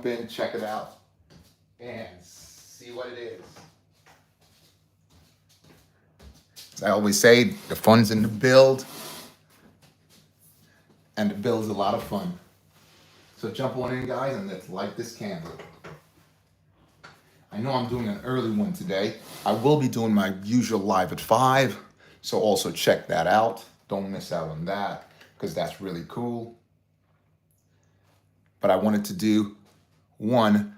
in, check it out, and see what it is. As I always say, the fun's in the build, and the build's a lot of fun. So jump on in, guys, and let's light this candle. I know I'm doing an early one today. I will be doing my usual live at 5, so also check that out. Don't miss out on that, because that's really cool. But I wanted to do one.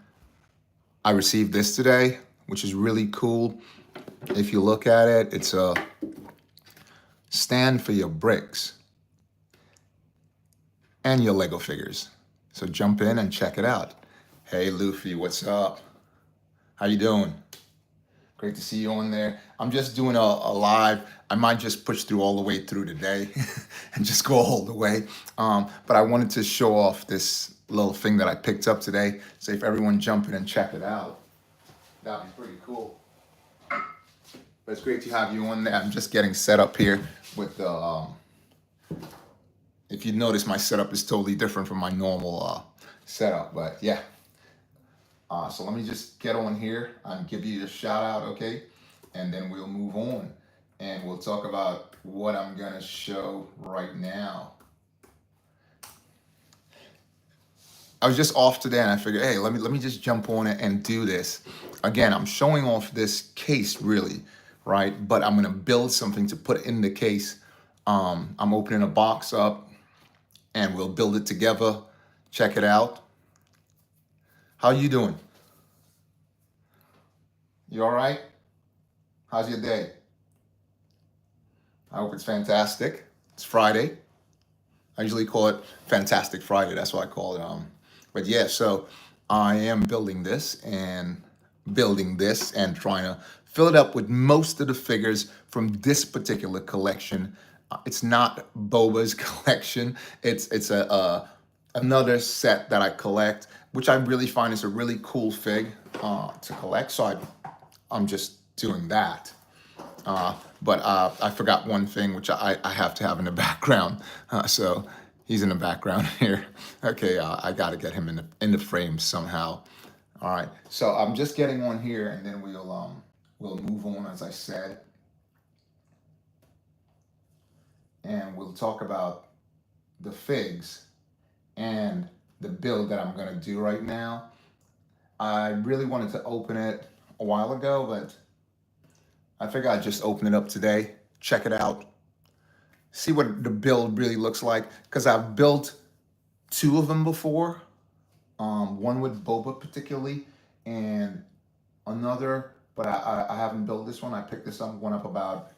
I received this today, which is really cool. If you look at it, it's a stand for your bricks and your Lego figures. So jump in and check it out. Hey, Luffy, what's up? How you doing? Great to see you on there. I'm just doing a live. I might just push through all the way through today and just go all the way. But I wanted to show off this little thing that I picked up today. So if everyone jump in and check it out, that'd be pretty cool. But it's great to have you on there. I'm just getting set up here with the, if you notice, my setup is totally different from my normal setup, but yeah. So let me just get on here and give you a shout out, okay? And then we'll move on and we'll talk about what I'm gonna show right now. I was just off today and I figured, hey, let me just jump on it and do this. Again, I'm showing off this case really, right? But I'm gonna build something to put in the case. I'm opening a box up and we'll build it together. Check it out. How you doing? You all right? How's your day? I hope it's fantastic. It's Friday. I usually call it Fantastic Friday. That's what I call it. But yeah, so I am building this and trying to fill it up with most of the figures from this particular collection. It's not Boba's collection. It's another set that I collect, which I really find is a really cool fig to collect. So I'm just doing that. But I forgot one thing, which I have to have in the background. So he's in the background here. Okay, I got to get him in the frame somehow. All right, so I'm just getting on here, and then we'll move on, as I said, and we'll talk about the figs and the build that I'm gonna do right now. I really wanted to open it a while ago, but I figured I'd just open it up today, check it out, see what the build really looks like, because I've built 2 of them before, one with Boba particularly, and another, but I haven't built this one. I picked this one up about,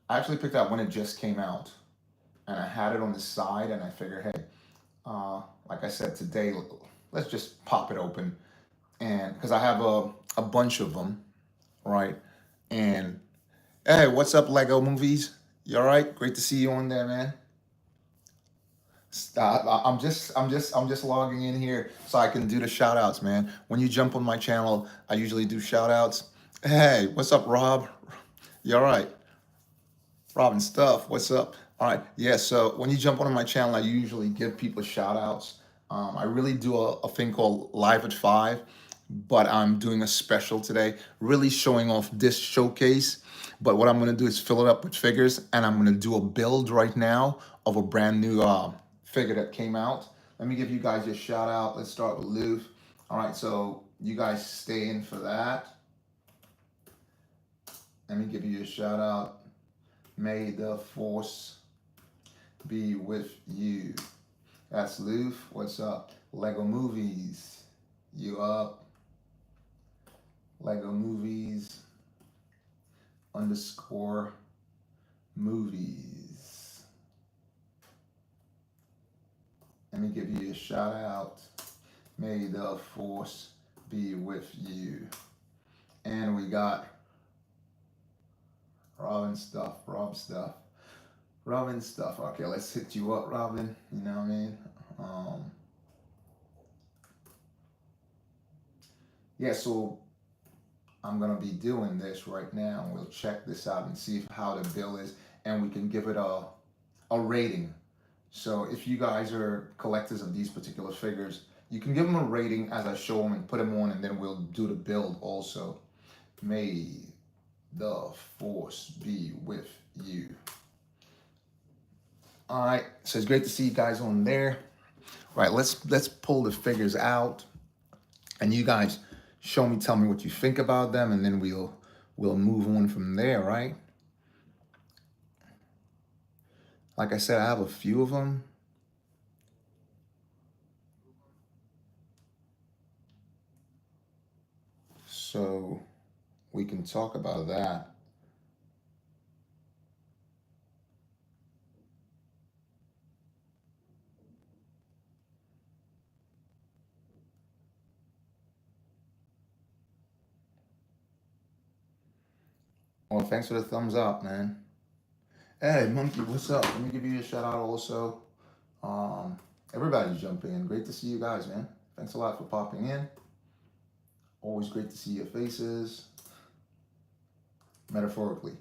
I actually picked that when it just came out, and I had it on the side, and I figured, hey, like I said today, let's just pop it open, and because I have a bunch of them, right? And hey, what's up, Lego Movies? You all right? Great to see you on there, man. I'm just logging in here so I can do the shout outs, man. When you jump on my channel, I usually do shout outs. Hey, what's up, Rob? You all right? Rob and Stuff, what's up? All right, yeah, so when you jump on my channel, I usually give people shout outs. I really do a thing called Live at 5, but I'm doing a special today, really showing off this showcase. But what I'm gonna do is fill it up with figures, and I'm gonna do a build right now of a brand new figure that came out. Let me give you guys a shout out. Let's start with Luv. All right, so you guys stay in for that. Let me give you a shout out. May the force be with you. That's Luv. What's up? Lego Movies. You up? Lego Movies _ movies. Let me give you a shout out. May the force be with you. And we got Robin Stuff. Okay, let's hit you up, Robin. You know what I mean? Yeah, so I'm gonna be doing this right now. We'll check this out and see how the bill is, and we can give it a rating. So if you guys are collectors of these particular figures, You can give them a rating as I show them and put them on, and then we'll do the build also. May the force be with you. All right, so it's great to see you guys on there. All right, let's pull the figures out, and you guys show me, tell me what you think about them, and then we'll move on from there, right? Like I said, I have a few of them. So we can talk about that. Well, thanks for the thumbs up, man. Hey, Monkey, what's up? Let me give you a shout out also. Everybody's jumping in. Great to see you guys, man. Thanks a lot for popping in. Always great to see your faces. Metaphorically.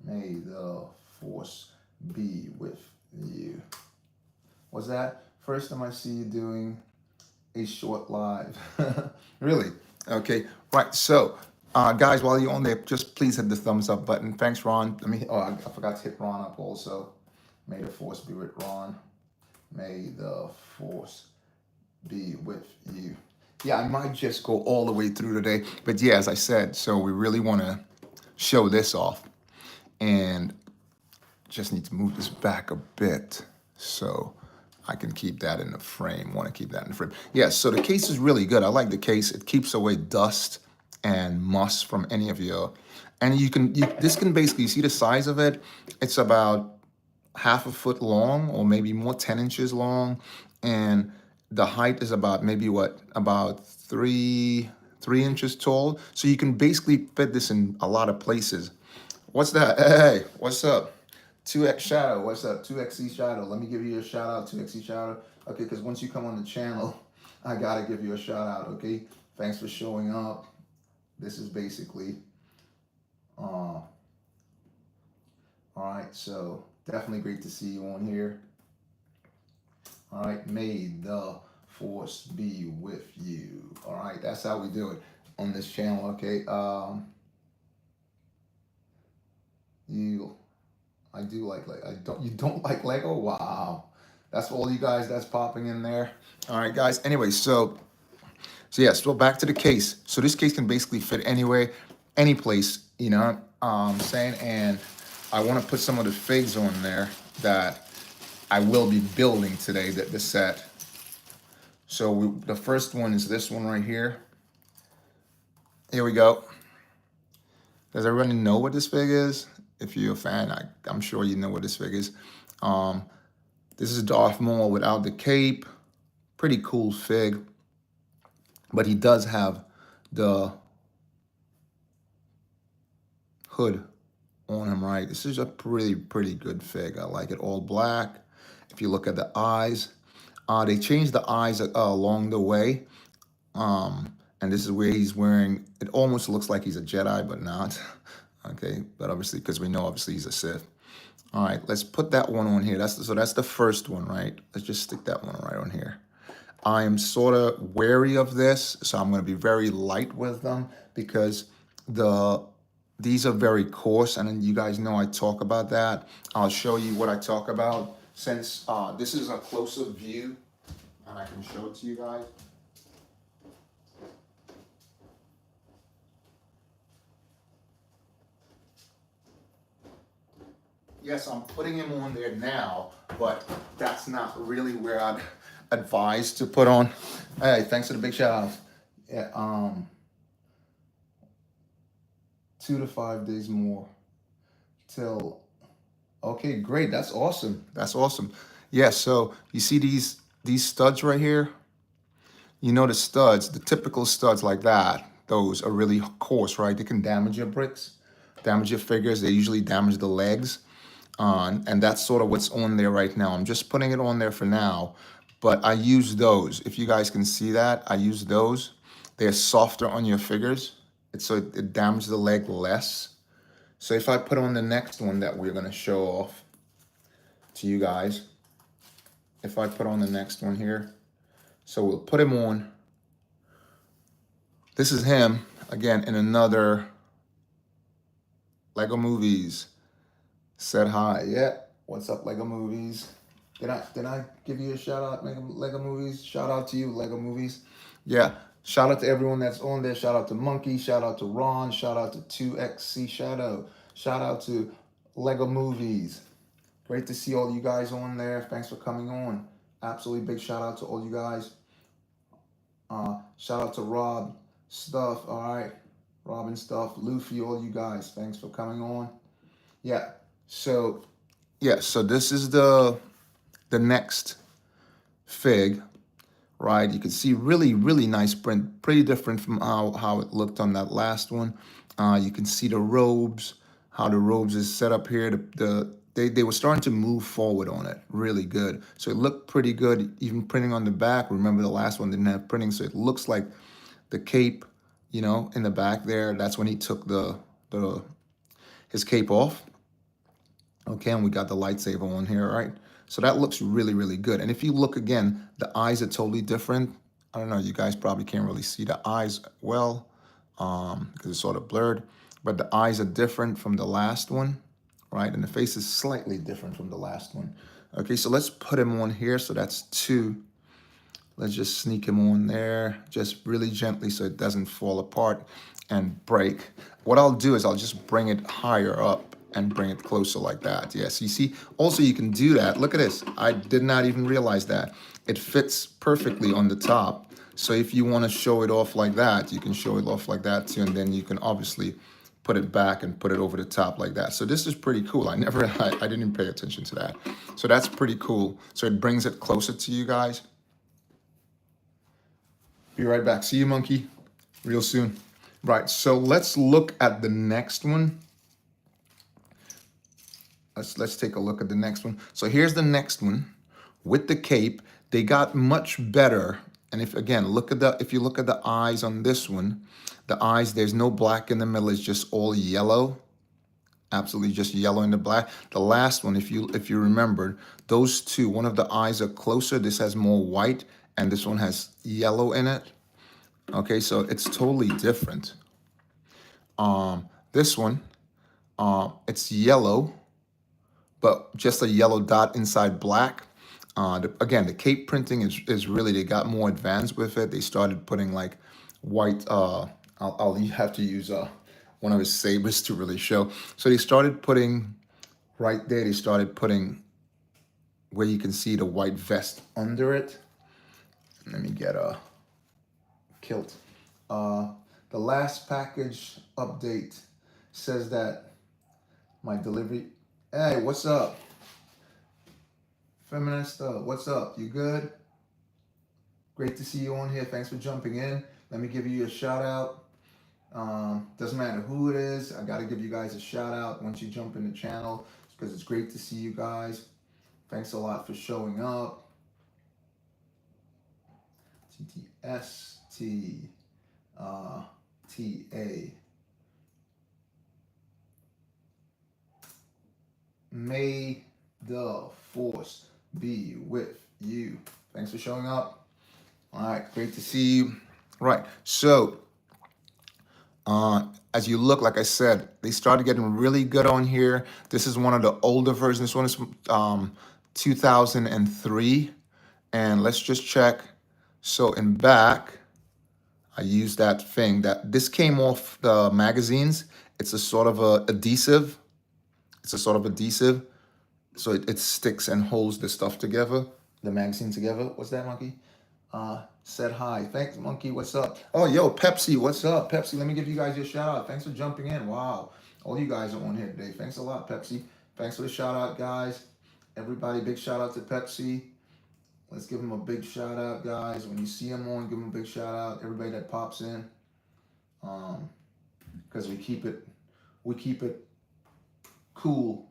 May the force be with you. What's that? First time I see you doing a short live. Really? Okay. Right. So, guys, while you're on there, just please hit the thumbs up button. Thanks, Ron. I forgot to hit Ron up also. May the force be with Ron. May the force be with you. Yeah, I might just go all the way through today. But yeah, as I said, so we really want to show this off. And just need to move this back a bit so I can keep that in the frame. Want to keep that in the frame. Yeah, so the case is really good. I like the case. It keeps away dust and muss from any of your, and this can basically, you see the size of it? It's about half a foot long or maybe more, 10 inches long. And the height is about maybe about three inches tall. So you can basically fit this in a lot of places. What's that? Hey, what's up? 2X Shadow, what's up? 2XE Shadow. Let me give you a shout out, 2XE Shadow. Okay, because once you come on the channel, I gotta give you a shout out, okay? Thanks for showing up. This is basically, all right, so definitely great to see you on here. All right, may the force be with you. All right, that's how we do it on this channel, okay? I do like you don't like Lego? Wow. That's all you guys that's popping in there. All right, guys. Anyway, so yes, so back to the case. So this case can basically fit anywhere, any place, you know, saying, and I want to put some of the figs on there that I will be building today, the set. So the first one is this one right here. Here we go. Does everybody know what this fig is? If you're a fan, I'm sure you know what this fig is. This is Darth Maul without the cape. Pretty cool fig. But he does have the hood on him, right? This is a pretty good fig. I like it. All black. If you look at the eyes, they changed the eyes along the way. And this is where he's wearing, it almost looks like he's a Jedi, but not. Okay, but obviously, because we know obviously he's a Sith. All right, let's put that one on here. That's the first one, right? Let's just stick that one right on here. I am sort of wary of this, so I'm going to be very light with them because these are very coarse, and you guys know I talk about that. I'll show you what I talk about since this is a closer view, and I can show it to you guys. Yes, I'm putting him on there now, but that's not really where I'd advise to put on. Hey, thanks for the big shout out. Yeah, 2 to 5 days more till. Okay, great. That's awesome. That's awesome. Yeah, so you see these studs right here? You know the studs, the typical studs like that, those are really coarse, right? They can damage your bricks, damage your figures. They usually damage the legs. And that's sort of what's on there right now. I'm just putting it on there for now, but I use those. If you guys can see that, I use those. They're softer on your figures. So it damages the leg less. So if I put on the next one that we're gonna show off to you guys, if I put on the next one here, so we'll put him on. This is him again in another Lego Movies. Said hi. Yeah. What's up, Lego Movies? Did I give you a shout out, Lego Movies? Shout out to you, Lego Movies. Yeah. Shout out to everyone that's on there. Shout out to Monkey. Shout out to Ron. Shout out to 2XC Shadow. Shout out to Lego Movies. Great to see all you guys on there. Thanks for coming on. Absolutely big shout out to all you guys. Shout out to Rob Stuff. All right. Robin Stuff. Luffy, all you guys. Thanks for coming on. Yeah. So this is the next fig, right? You can see really nice print, pretty different from how it looked on that last one. You can see the robes, how the robes is set up here. They were starting to move forward on it, really good. So it looked pretty good, even printing on the back. Remember the last one didn't have printing, so it looks like the cape, you know, in the back there. That's when he took his cape off. Okay, and we got the lightsaber on here, right? So that looks really good. And if you look again, the eyes are totally different. I don't know, you guys probably can't really see the eyes well because it's sort of blurred, but the eyes are different from the last one, right? And the face is slightly different from the last one. Okay, so let's put him on here. So that's 2. Let's just sneak him on there, just really gently so it doesn't fall apart and break. What I'll do is I'll just bring it higher up and bring it closer like that. Yes, you see, also you can do that. Look at this. I did not even realize that. It fits perfectly on the top. So if you want to show it off like that, you can show it off like that too. And then you can obviously put it back and put it over the top like that. So this is pretty cool. I didn't even pay attention to that. So that's pretty cool. So it brings it closer to you guys. Be right back. See you, Monkey, real soon. Right, so let's look at the next one. Let's take a look at the next one. So here's the next one with the cape. They got much better. And if you look at the eyes on this one, the eyes, there's no black in the middle, it's just all yellow. Absolutely just yellow in the black. The last one, if you remembered, those two, one of the eyes are closer. This has more white and this one has yellow in it. Okay, so it's totally different. This one, it's yellow, but just a yellow dot inside black. Again, the cape printing is really, they got more advanced with it. They started putting like white, I'll have to use one of his sabers to really show. So they started putting, right there, they started putting where you can see the white vest under it. Let me get a kilt. The last package update says that my delivery, hey, what's up? Feminista, what's up? You good? Great to see you on here. Thanks for jumping in. Let me give you a shout out. Doesn't matter who it is. I got to give you guys a shout out once you jump in the channel because it's great to see you guys. Thanks a lot for showing up. TTST. TA. May the force be with you. Thanks for showing up. All right, great to see you. Right, so as you look, like I said, they started getting really good on here. This is one of the older versions. This one is from 2003. And let's just check. So in back, I used that thing that this came off the magazines. It's a sort of a adhesive. It's a sort of adhesive. So it sticks and holds the stuff together, the magazine together. What's that, Monkey? Said hi. Thanks, Monkey. What's up? Oh, yo, Pepsi. What's up, Pepsi? Let me give you guys your shout out. Thanks for jumping in. Wow. All you guys are on here today. Thanks a lot, Pepsi. Thanks for the shout out, guys. Everybody, big shout out to Pepsi. Let's give them a big shout out, guys. When you see them on, give them a big shout out. Everybody that pops in, because we keep it cool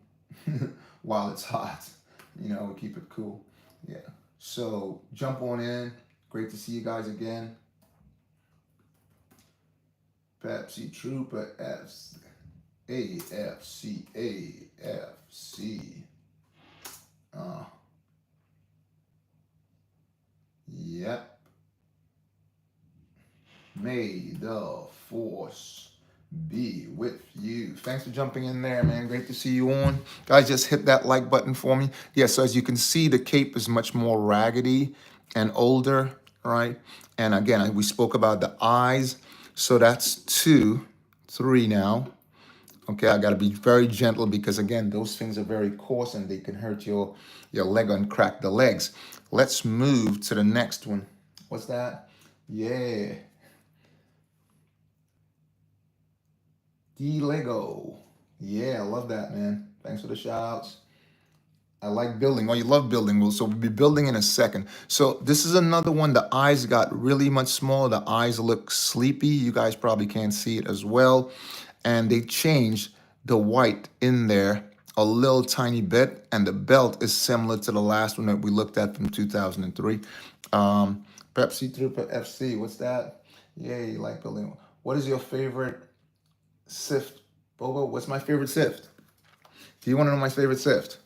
while it's hot. You know, we keep it cool. Yeah. So jump on in. Great to see you guys again. Pepsi Trooper F's. AFC, AFC. Yep. May the force be with you. Thanks for jumping in there, man. Great to see you on. Guys, just hit that like button for me. Yeah, so as you can see, the cape is much more raggedy and older, right? And again, we spoke about the eyes. So that's 2, 3 now. Okay, I got to be very gentle because again, those things are very coarse and they can hurt your leg and crack the legs. Let's move to the next one. What's that? Yeah. D-Lego. Yeah, I love that, man. Thanks for the shout outs. I like building. Oh, you love building. Well, so we'll be building in a second. So this is another one. The eyes got really much smaller. The eyes look sleepy. You guys probably can't see it as well. And they changed the white in there a little tiny bit. And the belt is similar to the last one that we looked at from 2003. Pepsi through FC. What's that? Yeah, you like building. What is your favorite sift? Bobo, what's my favorite sift? Do you want to know my favorite sift?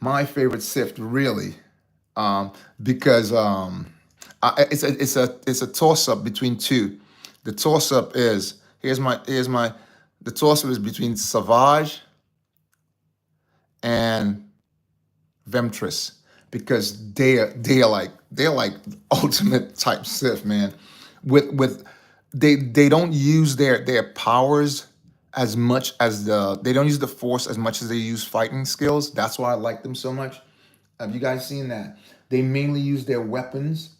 My favorite sift, really, because it's a toss up between two. The toss up is the toss up is between Savage and Ventress because they're like ultimate type sift, man. With they don't use their powers as much as they don't use the force as much as they use fighting skills. That's why I like them so much. Have you guys seen that? They mainly use their weapons.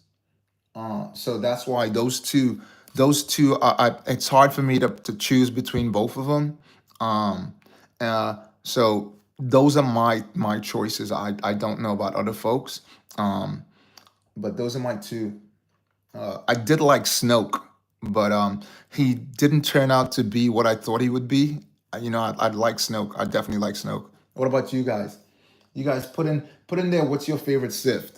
So that's why those two it's hard for me to choose between both of them. So those are my choices. I don't know about other folks. But those are my two. I did like Snoke, but he didn't turn out to be what I thought he would be. I'd like Snoke. I definitely like Snoke. What about you guys? You guys put in there what's your favorite Sith?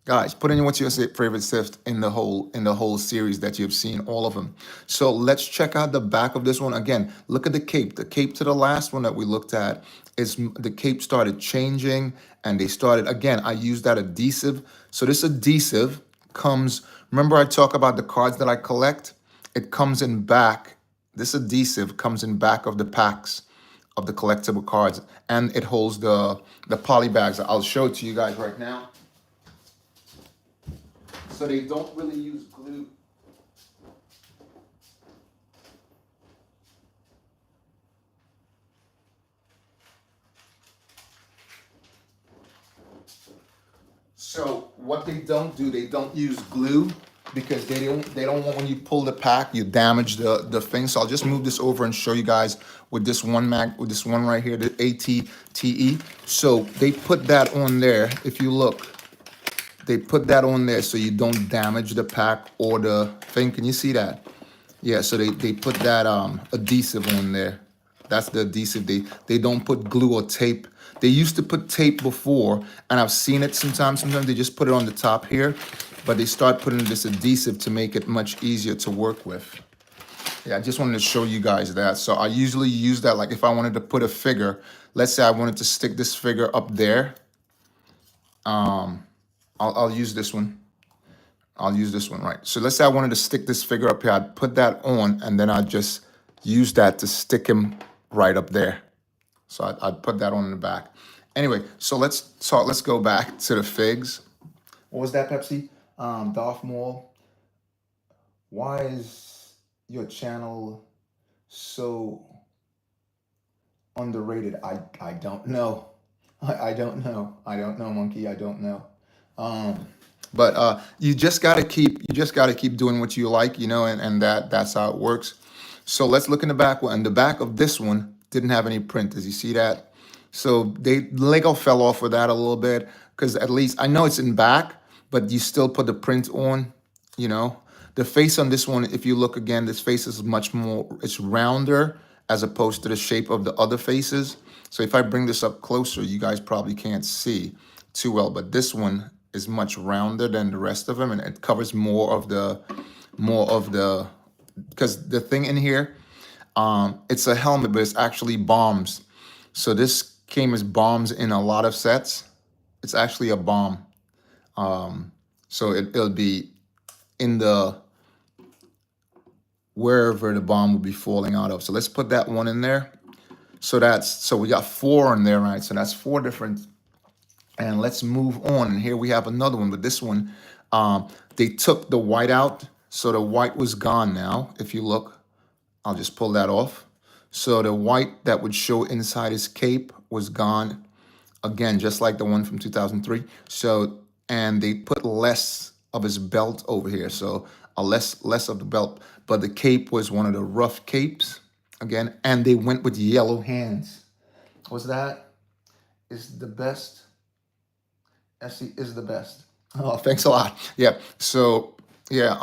Guys, put in what's your favorite Sith in the whole series that you've seen, all of them. So let's check out the back of this one again. Look at the cape. The cape to the last one that we looked at is the cape started changing, and they started again. I used that adhesive. So this adhesive comes. Remember, I talk about the cards that I collect. It comes in back. This adhesive comes in back of the packs of the collectible cards, and it holds the poly bags. I'll show it to you guys right now. So they don't really use glue. So what they don't do, they don't use glue because they don't want when you pull the pack, you damage the thing. So I'll just move this over and show you guys with this one right here, the ATTE. So they put that on there. If you look, they put that on there so you don't damage the pack or the thing. Can you see that? Yeah, so they put that adhesive on there. That's the adhesive. They don't put glue or tape. They used to put tape before, and I've seen it sometimes. Sometimes they just put it on the top here, but they start putting this adhesive to make it much easier to work with. Yeah, I just wanted to show you guys that. So I usually use that like if I wanted to put a figure. Let's say I wanted to stick this figure up there. I'll use this one. I'll use this one, right? So let's say I wanted to stick this figure up here. I'd put that on, and then I'd just use that to stick him right up there. So I'd put that on in the back. Anyway, so let's go back to the figs. What was that, Pepsi? Darth Maul. Why is your channel so underrated? I don't know. I don't know. I don't know, Monkey. I don't know. But you just gotta keep doing what you like, and that's how it works. So let's look in the back one. And the back of this one didn't have any print. Does you see that? So Lego fell off with that a little bit because at least I know it's in back, but you still put the print on. The face on this one, if you look again, this face is much more. It's rounder as opposed to the shape of the other faces. So if I bring this up closer, you guys probably can't see too well, but this one is much rounder than the rest of them, and it covers more of the because the thing in here, It's a helmet, but it's actually bombs. So this came as bombs in a lot of sets. It's actually a bomb. So it'll be in the wherever the bomb will be falling out of. So let's put that one in there. So we got 4 in there, right? So that's 4 different. And let's move on. And here we have another one, but this one, they took the white out. So the white was gone now. If you look, I'll just pull that off. So the white that would show inside his cape was gone. Again, just like the one from 2003. So, and they put less of his belt over here. So a less of the belt, but the cape was one of the rough capes again. And they went with yellow hands. Was that is the best? SE is the best. Oh, thanks a lot. Yeah. So yeah,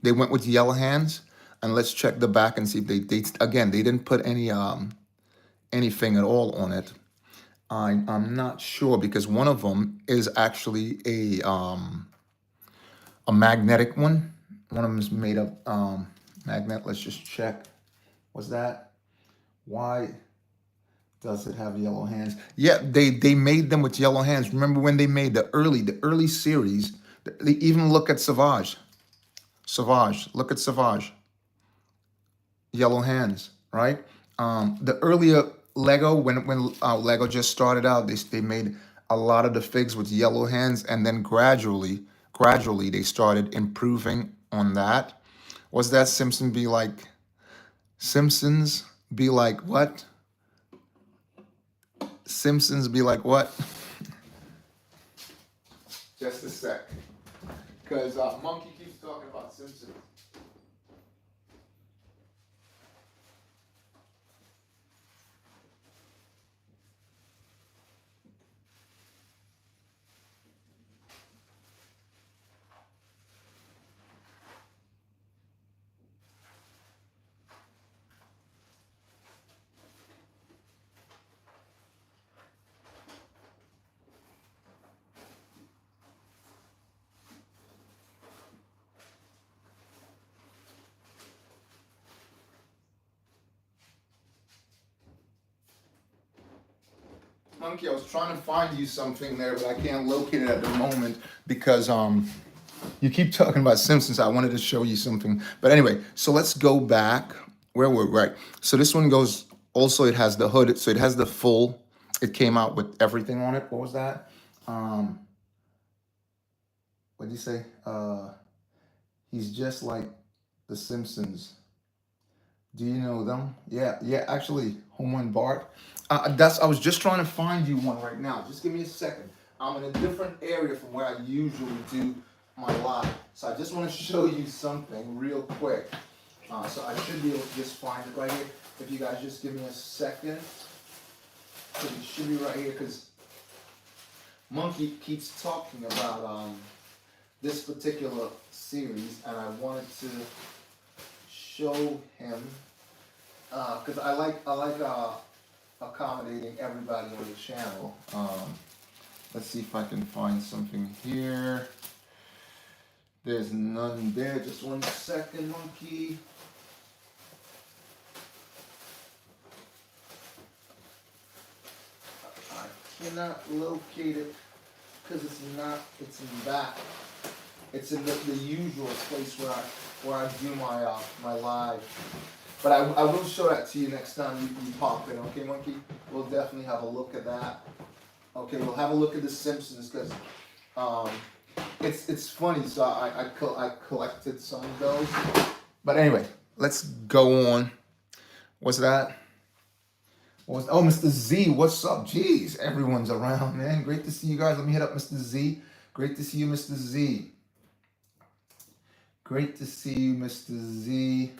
they went with yellow hands, and let's check the back and see if they again they didn't put any anything at all on it. I'm not sure because one of them is actually a magnetic one. One of them is made of magnet. Let's just check. Was that why? Does it have yellow hands? Yeah, they made them with yellow hands. Remember when they made the early series? They even look at Savage. Savage, look at Savage. Yellow hands, right? The earlier Lego, when Lego just started out, they made a lot of the figs with yellow hands, and then gradually they started improving on that. Was that Simpson be like? Simpsons be like what? Simpsons be like what? Just a sec. Because Monkey keeps talking about Simpsons. Monkey, I was trying to find you something there, but I can't locate it at the moment because you keep talking about Simpsons. I wanted to show you something. But anyway, so let's go back. Where were we? Right. So this one goes also it has the hood, so it has the full, it came out with everything on it. What was that? What did you say? He's just like the Simpsons. Do you know them? Yeah, actually, Homer and Bart. I was just trying to find you one right now. Just give me a second. I'm in a different area from where I usually do my live. So I just want to show you something real quick. So I should be able to just find it right here. If you guys just give me a second. So it should be right here because Monkey keeps talking about this particular series, and I wanted to show him because I like accommodating everybody on the channel. Let's see if I can find something here. There's none there. Just one second, Monkey. I cannot locate it because it's in the back. It's in the usual place where I do my live. But I will show that to you next time you pop in, okay, Monkey? We'll definitely have a look at that. Okay, we'll have a look at The Simpsons because it's funny. So I collected some of those. But anyway, let's go on. What's that? Oh, Mr. Z, what's up? Jeez, everyone's around, man. Great to see you guys. Let me hit up Mr. Z. Great to see you, Mr. Z. Great to see you, Mr. Z.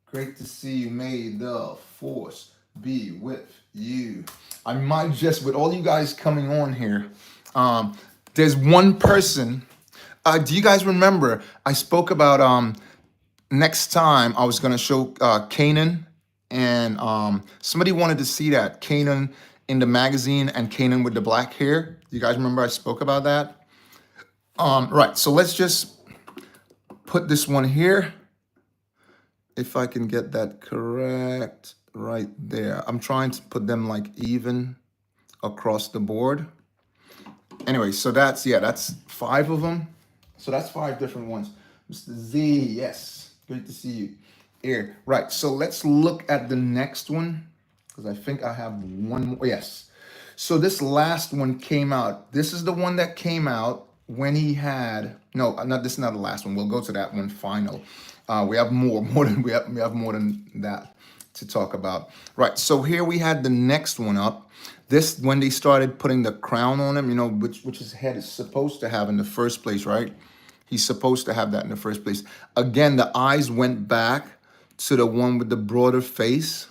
Great to see you. May the force be with you. I might just, with all you guys coming on here, there's one person. Do you guys remember I spoke about next time I was going to show Kanan, and somebody wanted to see that Kanan in the magazine and Kanan with the black hair. Do you guys remember I spoke about that? Right, so let's just put this one here. If I can get that correct right there. I'm trying to put them like even across the board. Anyway, so that's, yeah, that's 5 of them. So that's 5 different ones. Mr. Z, yes, great to see you here. Right, so let's look at the next one because I think I have one more. Yes. So this last one came out. This is the one that came out when he had, no, not this is not the last one. We'll go to that one final. We have more than we have more than that to talk about. Right. So here we had the next one up. This when they started putting the crown on him, you know, which his head is supposed to have in the first place, right? He's supposed to have that in the first place. Again, the eyes went back to the one with the broader face,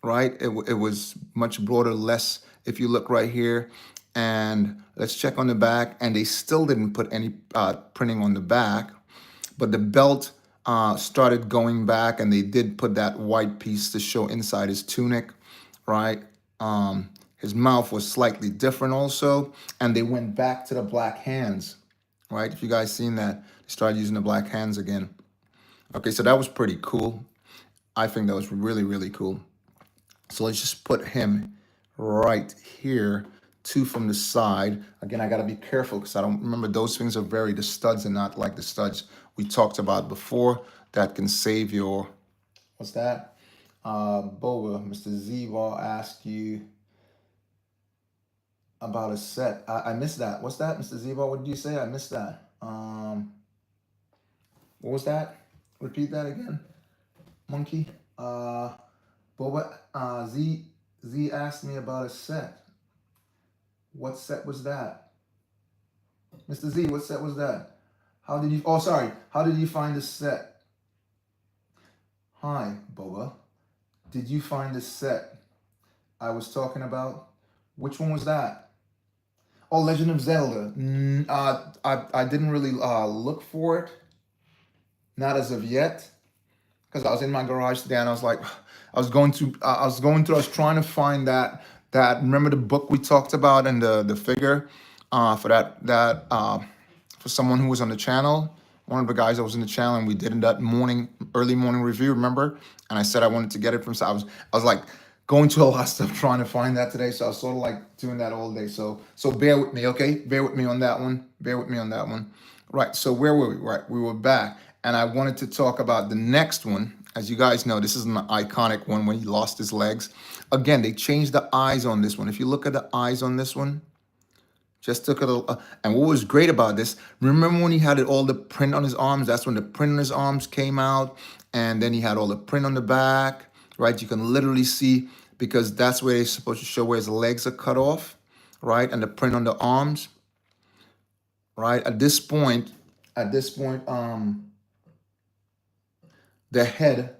right? It was much broader, less. If you look right here, and let's check on the back, and they still didn't put any printing on the back, but the belt started going back, and they did put that white piece to show inside his tunic, right? His mouth was slightly different also, and they went back to the black hands, right? If you guys seen that, they started using the black hands again. Okay, so that was pretty cool. I think that was really, really cool. So let's just put him right here, 2 from the side. Again, I got to be careful because I don't remember those things are very, the studs are not like the studs we talked about before that can save your, what's that? Boba, Mr. Ziva asked you about a set. I missed that. What's that, Mr. Ziva? What did you say? I missed that. What was that? Repeat that again, monkey. Boba, Z asked me about a set. What set was that? Mr. Z, what set was that? How did you, oh, sorry. How did you find this set? Hi, Boba. Did you find this set I was talking about? Which one was that? Oh, Legend of Zelda. I didn't really look for it. Not as of yet. Because I was in my garage today and I was like, I was trying to find that remember the book we talked about and the figure for for someone who was on the channel, one of the guys that was in the channel, and we did in that early morning review, remember? And I said I wanted to get it from, so I was like going to a lot of stuff trying to find that today, so I was sort of like doing that all day. So bear with me, okay? Bear with me on that one. Bear with me on that one. Right, so where were we? Right, we were back. And I wanted to talk about the next one. As you guys know, this is an iconic one when he lost his legs. Again, they changed the eyes on this one. If you look at the eyes on this one, just took it. And what was great about this, remember when he had all the print on his arms? That's when the print on his arms came out. And then he had all the print on the back, right? You can literally see, because that's where they're supposed to show where his legs are cut off, right? And the print on the arms, right? At this point, the head,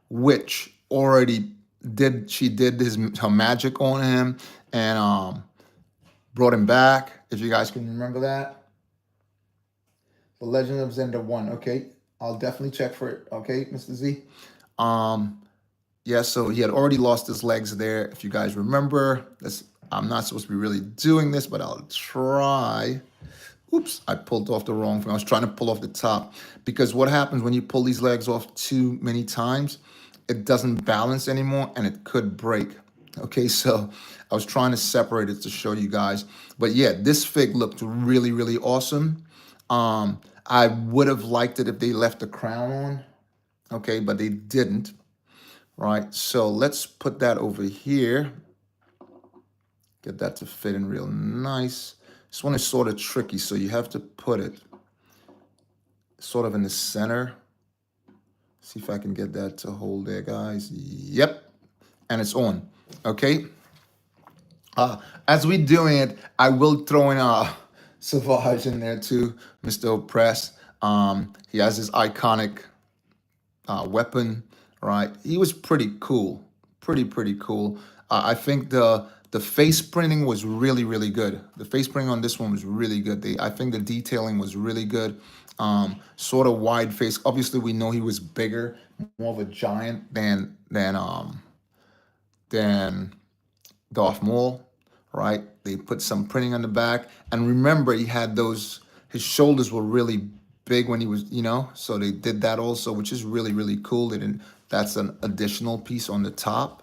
which already did her magic on him and brought him back. If you guys can remember that, The Legend of Zelda 1. Okay, I'll definitely check for it. Okay, Mr. Z. Yeah, so he had already lost his legs there. If you guys remember, I'm not supposed to be really doing this, but I'll try. Oops, I pulled off the wrong thing. I was trying to pull off the top, because what happens when you pull these legs off too many times, it doesn't balance anymore and it could break. Okay, so I was trying to separate it to show you guys. But yeah, this fig looked really, really awesome. I would have liked it if they left the crown on, okay, but they didn't. Right, so let's put that over here. Get that to fit in real nice. This one is sort of tricky, so you have to put it sort of in the center. See if I can get that to hold there, guys. Yep, and it's on, okay? As we doing it, I will throw in Savage in there too, Mr. Oppress. He has his iconic weapon, right? He was pretty cool, pretty cool. I think the face printing was really, really good. The face printing on this one was really good. I think the detailing was really good. Sort of wide face. Obviously, we know he was bigger, more of a giant than Darth Maul, right? They put some printing on the back. And remember, he had those, his shoulders were really big when he was, you know, so they did that also, which is really, really cool. They didn't, that's an additional piece on the top,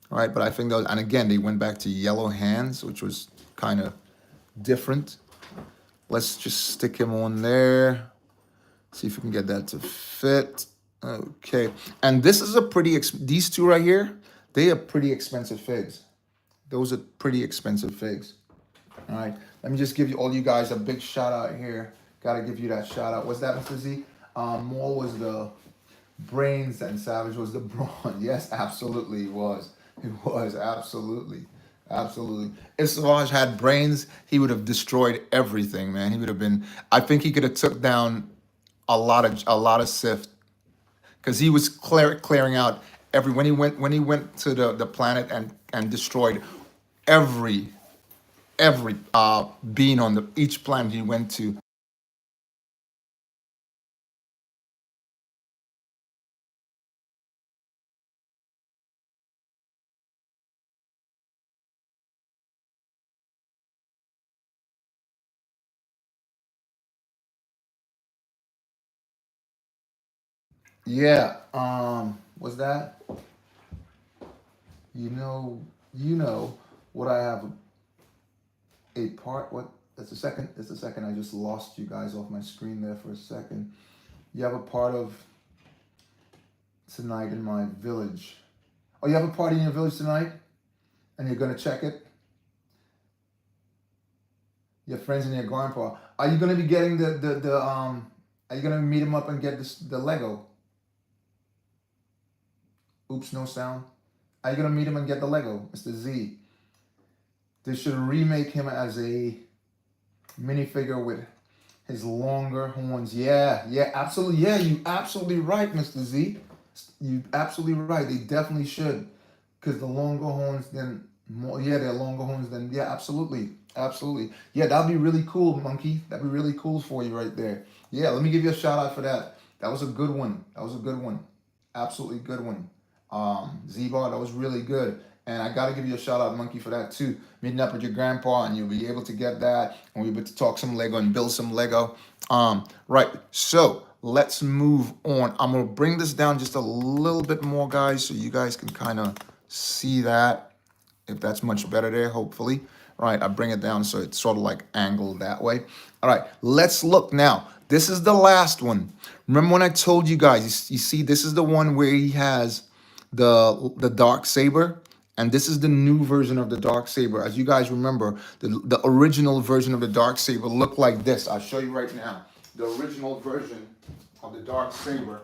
right? But I think those, and again, they went back to yellow hands, which was kind of different. Let's just stick him on there. See if we can get that to fit. Okay, and this is a pretty, these two right here, they are pretty expensive figs. Those are pretty expensive figs. All right, let me just give you all you guys a big shout out here. Gotta give you that shout out. What's that, Mr. Z? Maul was the brains and Savage was the brawn. Yes, absolutely it was. It was absolutely. Absolutely. If Savage had brains, he would have destroyed everything, man. He would have been, I think he could have took down a lot of Sith, because he was clearing out every, when he went to the planet and destroyed every being on the each planet he went to. Yeah, was that, you know, what I have a part, what, that's the second I just lost you guys off my screen there for a second. You have a part of tonight in my village. Oh, you have a party in your village tonight? And you're gonna check it? Your friends and your grandpa. Are you gonna be getting are you gonna meet him up and get the Lego? Oops, no sound. Are you gonna meet him and get the Lego, Mr. Z? They should remake him as a minifigure with his longer horns. Yeah, absolutely. Yeah, you absolutely right, Mr. Z. You absolutely right. They definitely should, because the longer horns, then more. Yeah, they're longer horns. Then yeah, absolutely, absolutely. Yeah, that'd be really cool, Monkey. That'd be really cool for you right there. Yeah, let me give you a shout out for that. That was a good one. That was a good one. Absolutely good one. Z-Bar, that was really good. And I gotta give you a shout out, Monkey, for that too. Meeting up with your grandpa, and you'll be able to get that, and we'll be able to talk some Lego and build some Lego. Right. So let's move on. I'm gonna bring this down just a little bit more, guys, so you guys can kind of see that. If that's much better there, hopefully. All right, I bring it down so it's sort of like angled that way. All right, let's look now. This is the last one. Remember when I told you guys, you see, this is the one where he has the dark saber, and this is the new version of the dark saber. As you guys remember, the original version of the dark saber looked like this. I'll show you right now. The original version of the dark saber.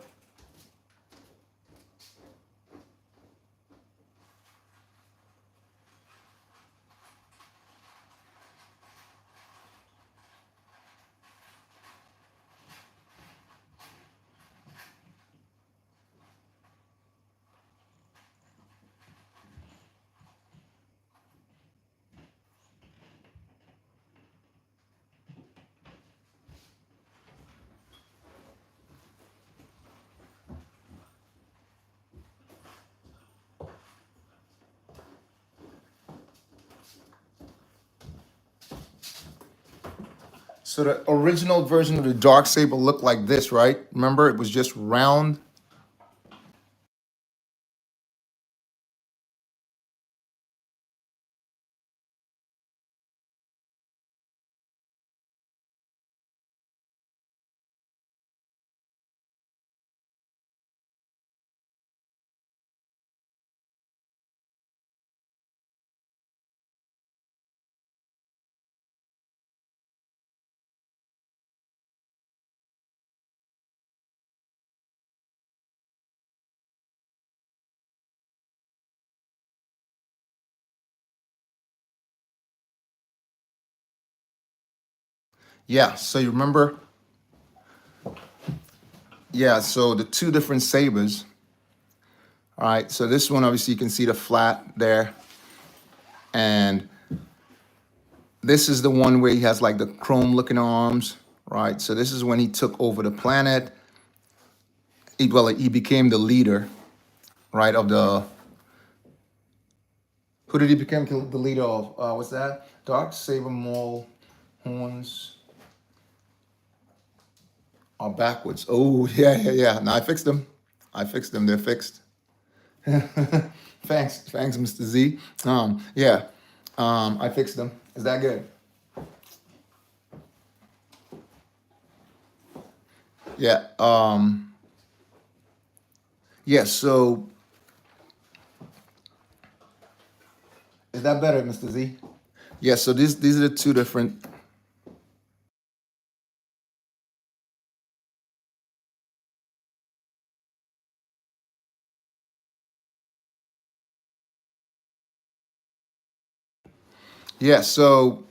So the original version of the dark saber looked like this, right? Remember, it was just round. Yeah, so you remember? Yeah, so the two different sabers. All right, so this one, obviously, you can see the flat there. And this is the one where he has like the chrome looking arms, right? So this is when he took over the planet. He became the leader, right, of the Who did he become the leader of? What's that? Dark Saber Maul horns are backwards. Oh, yeah. No, I fixed them. They're fixed. Thanks, Mr. Z. Yeah. I fixed them. Is that good? Yeah. Yeah, so is that better, Mr. Z? Yeah, so these are the two different. Yeah, so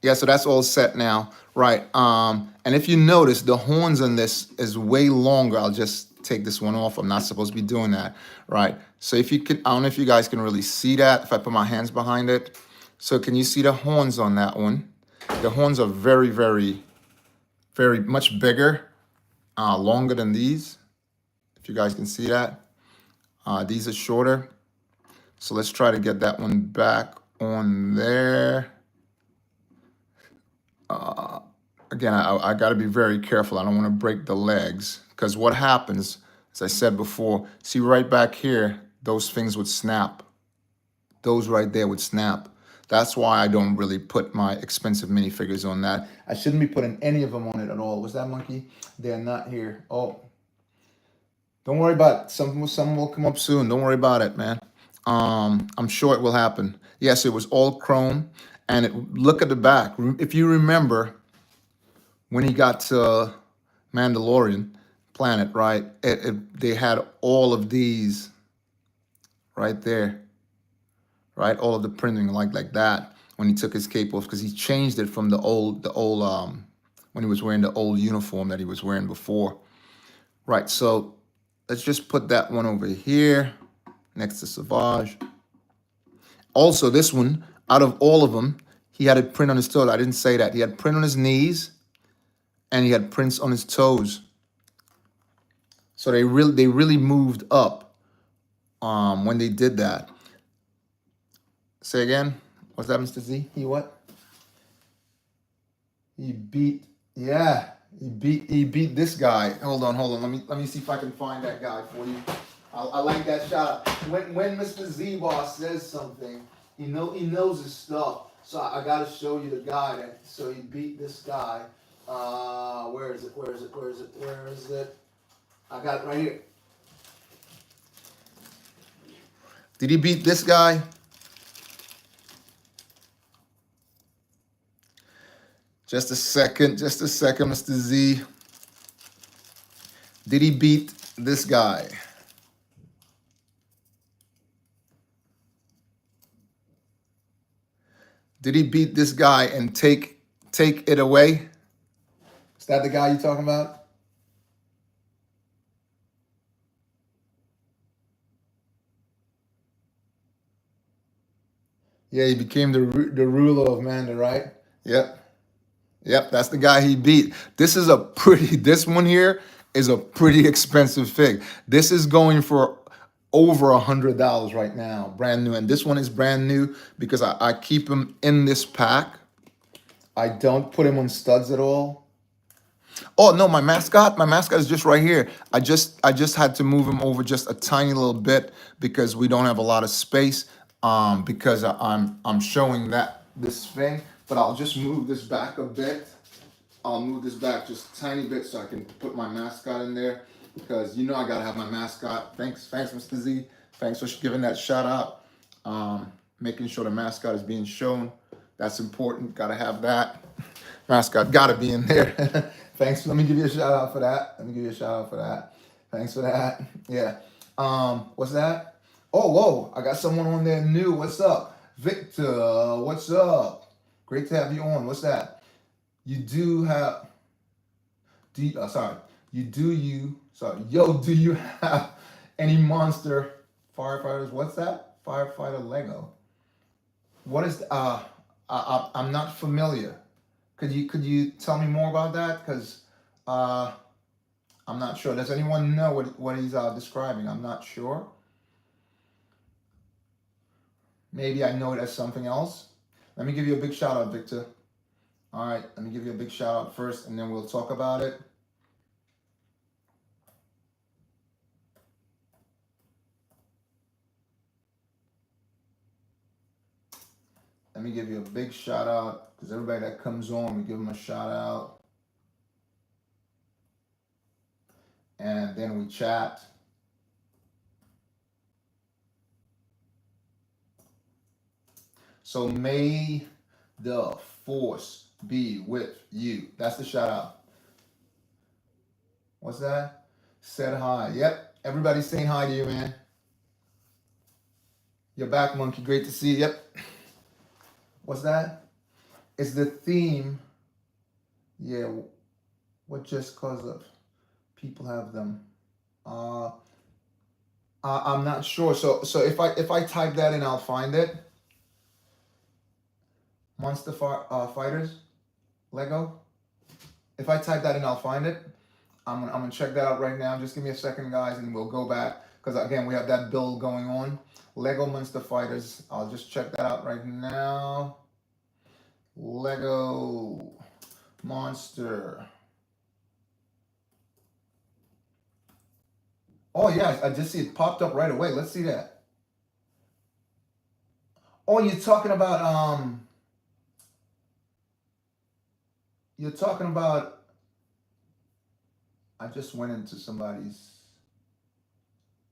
that's all set now. Right. And if you notice, the horns on this is way longer. I'll just take this one off. I'm not supposed to be doing that. Right. So if you could, I don't know if you guys can really see that if I put my hands behind it. So can you see the horns on that one? The horns are very, very, very much bigger, longer than these. If you guys can see that. These are shorter. So let's try to get that one back on there. Again, I got to be very careful. I don't want to break the legs, because what happens, as I said before, see right back here, those things would snap. Those right there would snap. That's why I don't really put my expensive minifigures on that. I shouldn't be putting any of them on it at all. Was that monkey? They're not here. Oh, don't worry about it. Some will come up soon. Don't worry about it, man. I'm sure it will happen. Yes, it was all chrome. And look at the back. If you remember, when he got to Mandalorian planet, right? They had all of these right there, right? All of the printing like that when he took his cape off, because he changed it from the old when he was wearing the old uniform that he was wearing before, right? So let's just put that one over here next to Savage. Also, this one, out of all of them, he had a print on his toes. I didn't say that. He had print on his knees, and he had prints on his toes. So they really moved up when they did that. Say again. What's that, Mr. Z? He what? He beat this guy. Hold on. Let me see if I can find that guy for you. I like that shot. When Mr. Z Boss says something, he knows his stuff. So I gotta show you the guy so he beat this guy. Where is it? I got it right here. Did he beat this guy? Just a second, Mr. Z. Did he beat this guy? Did he beat this guy and take it away? Is that the guy you're talking about? Yeah, he became the ruler of Manda, right? Yep, that's the guy he beat. This one here is a pretty expensive fig. This is going for over $100 right now, brand new. And this one is brand new because I keep him in this pack. I don't put him on studs at all. Oh no, my mascot is just right here. I just had to move him over just a tiny little bit because we don't have a lot of space. Because I'm showing this thing, but I'll just move this back a bit. I'll move this back just a tiny bit so I can put my mascot in there, because I gotta have my mascot. Thanks, Mr. Z. Thanks for giving that shout out. Making sure the mascot is being shown. That's important. Gotta have that. Mascot gotta be in there. Thanks. Let me give you a shout out for that. Thanks for that. Yeah. What's that? Oh, whoa. I got someone on there new. What's up? Victor, what's up? Great to have you on. What's that? You do have... do you have any monster firefighters? What's that? Firefighter Lego. What is... I'm not familiar. Could you tell me more about that? Because I'm not sure. Does anyone know what he's describing? I'm not sure. Maybe I know it as something else. Let me give you a big shout out, Victor. All right, let me give you a big shout out first, and then we'll talk about it. Let me give you a big shout out, because everybody that comes on, we give them a shout out. And then we chat. So may the force be with you. That's the shout out. What's that? Said hi. Yep. Everybody's saying hi to you, man. You're back, Monkey. Great to see you. Yep. What's that? It's the theme. Yeah. What just cause of people have them? I'm not sure. So if I type that in, I'll find it. Monster Fighters, Lego. If I type that in, I'll find it. I'm gonna check that out right now. Just give me a second, guys, and we'll go back, because again we have that build going on. Lego Monster Fighters. I'll just check that out right now. Lego Monster. Oh yeah, I just see it popped up right away. Let's see that. Oh, you're talking about You're talking about. I just went into somebody's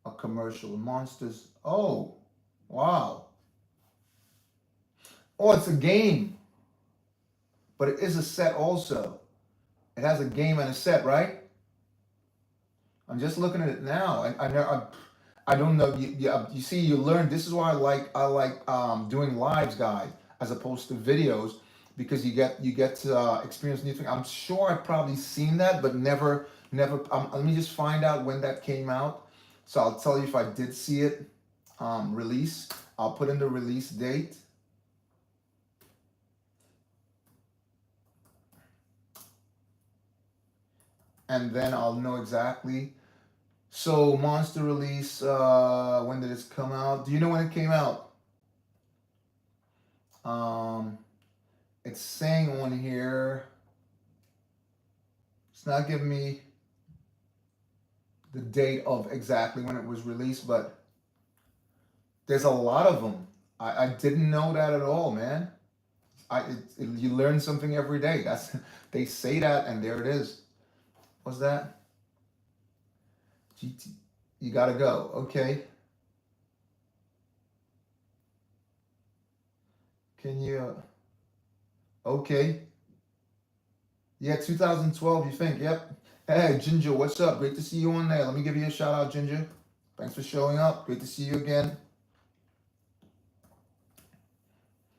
a commercial. Monsters. Oh, wow. Oh, it's a game, but it is a set also. It has a game and a set, right? I'm just looking at it now. I don't know. You see, you learn. This is why I like doing lives, guys, as opposed to videos, because you get to experience new things. I'm sure I've probably seen that, but never. Let me just find out when that came out. So I'll tell you if I did see it release. I'll put in the release date. And then I'll know exactly. So Monster release, when did it come out? Do you know when it came out? It's saying on here, it's not giving me the date of exactly when it was released, but there's a lot of them. I didn't know that at all, man. You learn something every day. They say that, and there it is. What's that? GT, you gotta go. Okay. Can you? Okay. Yeah, 2012. You think? Yep. Hey, Ginger, what's up? Great to see you on there. Let me give you a shout out, Ginger. Thanks for showing up. Great to see you again.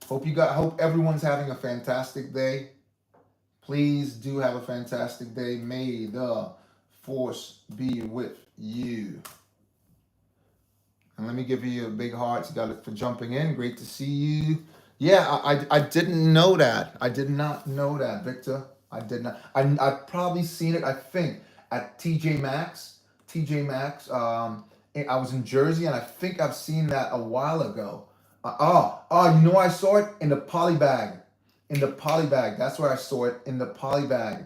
Hope everyone's having a fantastic day. Please do have a fantastic day. May the force be with you. And let me give you a big heart. You got it for jumping in. Great to see you. Yeah, I didn't know that. I did not know that, Victor. I did not. I've probably seen it, I think, at TJ Maxx. TJ Maxx. I was in Jersey, and I think I've seen that a while ago. You know, I saw it in the poly bag. In the poly bag. That's where I saw it, in the poly bag.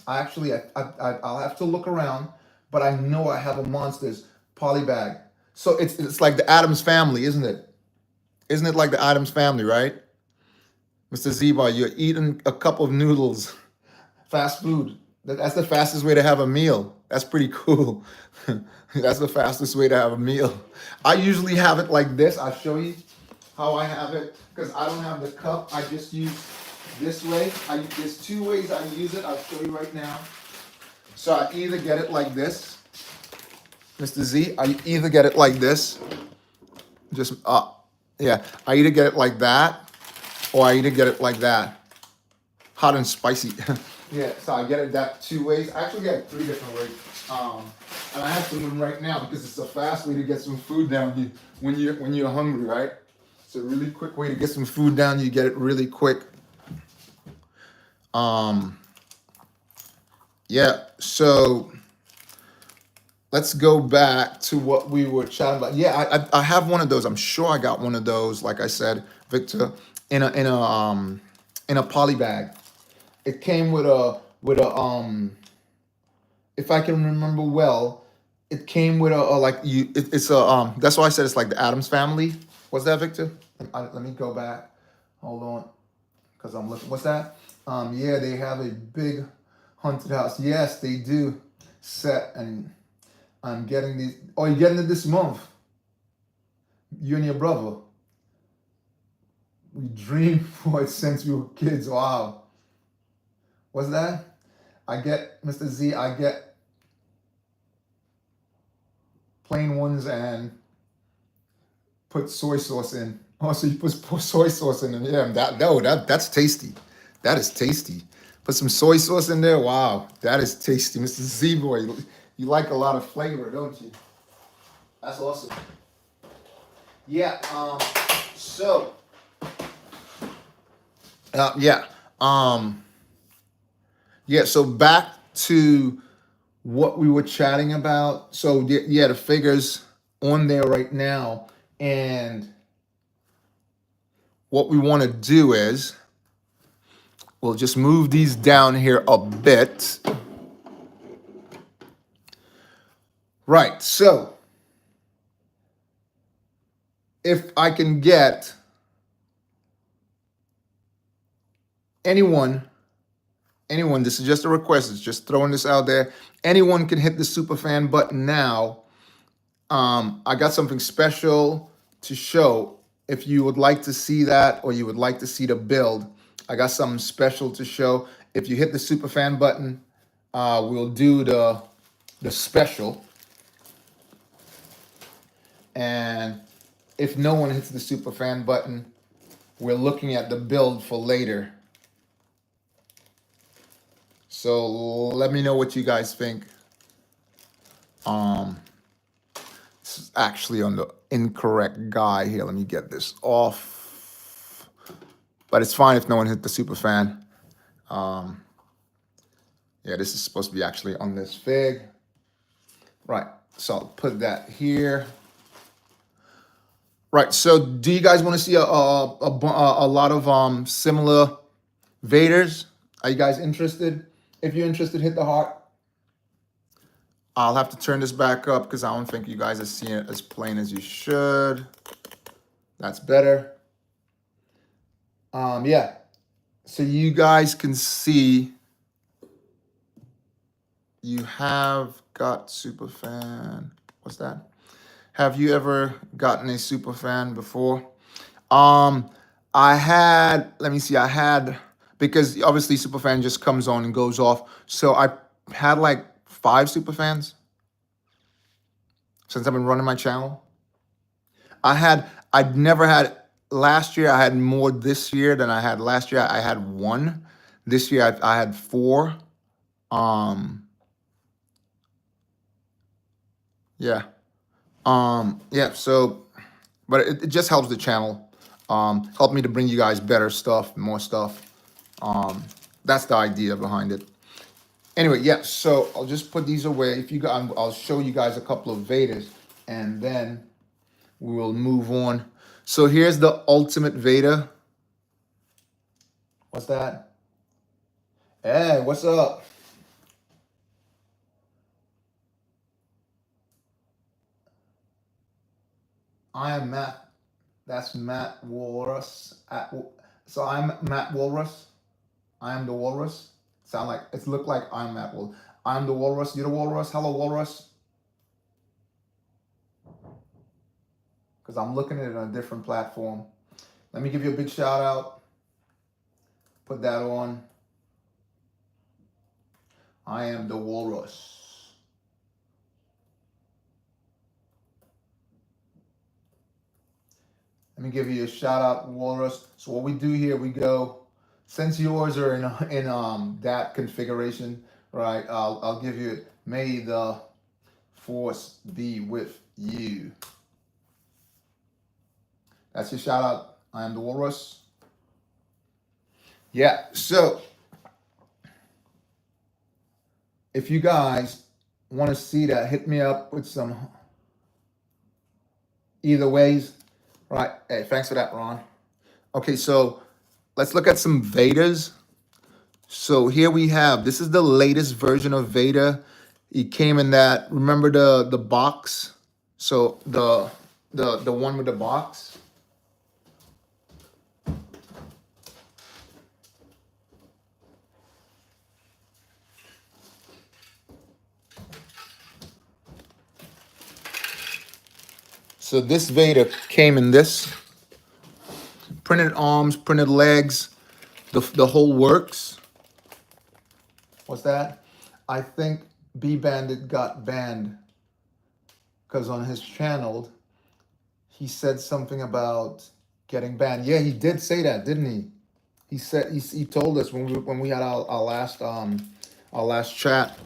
I'll have to look around, but I know I have a Monsters poly bag. So it's like the Addams Family, isn't it? Isn't it like the Addams Family, right? Mr. Zeba, you're eating a cup of noodles. Fast food. That's the fastest way to have a meal. That's pretty cool. That's the fastest way to have a meal. I usually have it like this. I'll show you how I have it, because I don't have the cup. I just use this way. There's two ways I use it. I'll show you right now. So I either get it like this, Mr. Z. I either get it like this. Yeah. I either get it like that, or I either get it like that. Hot and spicy. Yeah. So I get it that two ways. I actually get 3 different ways. And I have some of them right now because it's a fast way to get some food down you when you're hungry, right? It's a really quick way to get some food down. You get it really quick. Yeah. So let's go back to what we were chatting about. Yeah, I have one of those. I'm sure I got one of those. Like I said, Victor, in a poly bag. It came with a if I can remember well, it came with a like you. It's a That's why I said it's like the Adams family. What's that, Victor? Let me go back. Hold on, because I'm looking. What's that? Yeah, they have a big haunted house. Yes, they do. Set, and I'm getting these. Oh, you're getting it this month. You and your brother. We dreamed for it since we were kids. Wow. What's that? I get Mr. Z. I get plain ones and put soy sauce in. Oh, so you put soy sauce in them? Yeah, that's tasty. That is tasty. Put some soy sauce in there. Wow, that is tasty, Mr. Z boy. You like a lot of flavor, don't you? That's awesome. Yeah. So. Yeah. Yeah. So back to what we were chatting about. So yeah, the figures on there right now, and what we want to do is we'll just move these down here a bit. Right. So if I can get anyone, this is just a request. It's just throwing this out there. Anyone can hit the super fan button now. I got something special to show. If you would like to see that, or you would like to see the build, I got something special to show. If you hit the super fan button, we'll do the special. And if no one hits the super fan button, we're looking at the build for later. So let me know what you guys think. This is actually on the incorrect guy here. Let me get this off. But it's fine if no one hit the super fan. Yeah, this is supposed to be actually on this fig. Right, so I'll put that here. Right, so do you guys want to see a lot of similar Vaders? Are you guys interested? If you're interested, hit the heart. I'll have to turn this back up because I don't think you guys are seeing it as plain as you should. That's better. Yeah. So you guys can see you have got Superfan. What's that? Have you ever gotten a Superfan before? I had, let me see, I had, because obviously Superfan just comes on and goes off. So I had like 5 Superfans since I've been running my channel. I'd never had, last year I had more this year than I had last year. I had 1. This year I had 4. Yeah. Yeah, so, but it just helps the channel. Help me to bring you guys better stuff, more stuff. That's the idea behind it. Anyway, yeah, so I'll just put these away. If you guys, I'll show you guys a couple of Vaders, and then we will move on. So here's the ultimate Vader. What's that? Hey, what's up? I am Matt. That's Matt Walrus. So I'm Matt Walrus. I am the Walrus. Sound like it's look like I'm Matt Walrus. I'm the Walrus. You're the Walrus. Hello, Walrus. Because I'm looking at it on a different platform. Let me give you a big shout out. Put that on. I am the Walrus. Let me give you a shout out, Walrus. So what we do here, we go, since yours are in that configuration, right? I'll give you, may the force be with you. That's your shout out. I am the Walrus. Yeah, so if you guys want to see that, hit me up with some either ways. Right. Hey, thanks for that, Ron. Okay, so let's look at some Vedas. So here we have, this is the latest version of Veda. It came in that, remember the box? So the one with the box. So this Veda came in this printed arms, printed legs, the whole works. What's that? I think B Bandit got banned because on his channel he said something about getting banned. Yeah, he did say that, didn't he? He said he told us when we had our last chat,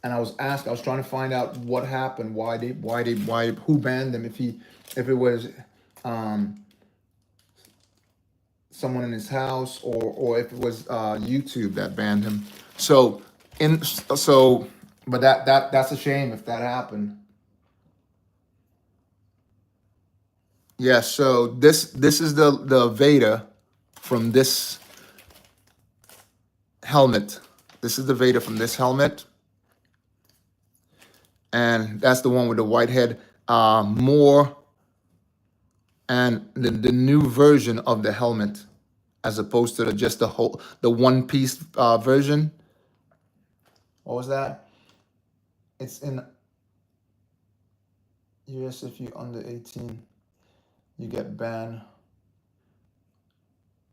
and I was trying to find out what happened, why who banned him, if it was someone in his house, or if it was YouTube that banned him. So but that's a shame if that happened. Yeah, so this is the Veda from this helmet. This is the Veda from this helmet. And that's the one with the white head. More and the new version of the helmet, as opposed to just the one piece version. What was that? It's in US. If you under 18, you get banned.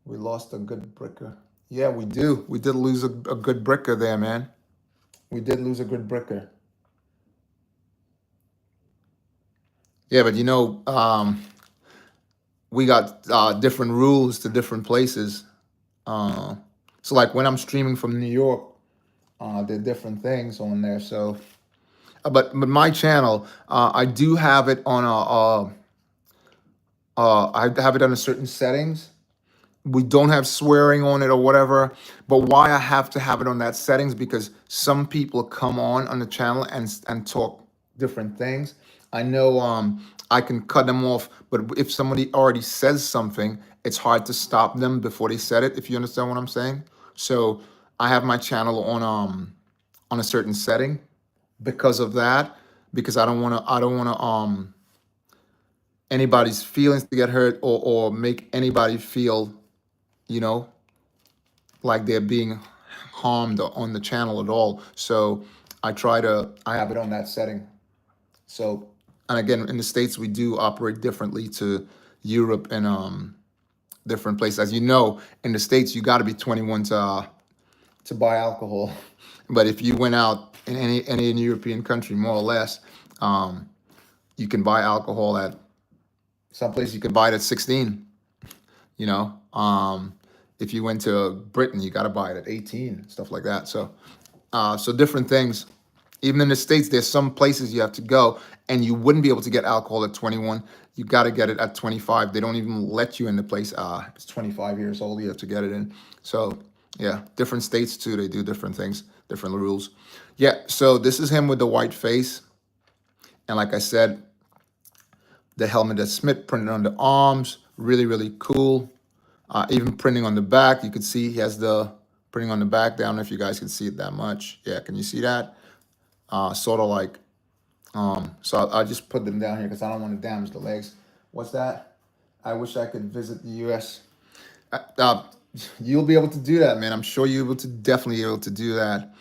We lost a good bricker. Yeah, we do. We did lose a good bricker there, man. We did lose a good bricker. Yeah, but we got different rules to different places. So like when I'm streaming from New York, there are different things on there. So, but my channel, I do have it on I have it under certain settings. We don't have swearing on it or whatever. But why I have to have it on that settings, because some people come on the channel and talk different things. I know I can cut them off, but if somebody already says something, it's hard to stop them before they said it, if you understand what I'm saying. So I have my channel on a certain setting because of that, because I don't want to anybody's feelings to get hurt, or make anybody feel like they're being harmed on the channel at all. So I have it on that setting. So, and again, in the States, we do operate differently to Europe and different places. As you know, in the States, you got to be 21 to buy alcohol. But if you went out in any European country, more or less, you can buy alcohol at some place. You can buy it at 16. If you went to Britain, you got to buy it at 18, stuff like that. So, so different things. Even in the States, there's some places you have to go, and you wouldn't be able to get alcohol at 21. You got to get it at 25. They don't even let you in the place. It's 25 years old, you have to get it in. So, yeah, different states too. They do different things, different rules. Yeah, so this is him with the white face. And like I said, the helmet that Smith printed on the arms, really, really cool. Even printing on the back, you can see he has the printing on the back. I don't know if you guys can see it that much. Yeah, can you see that? Sort of like, so I'll just put them down here because I don't want to damage the legs. What's that? I wish I could visit the U.S. You'll be able to do that, man. I'm sure you'll definitely be able to do that.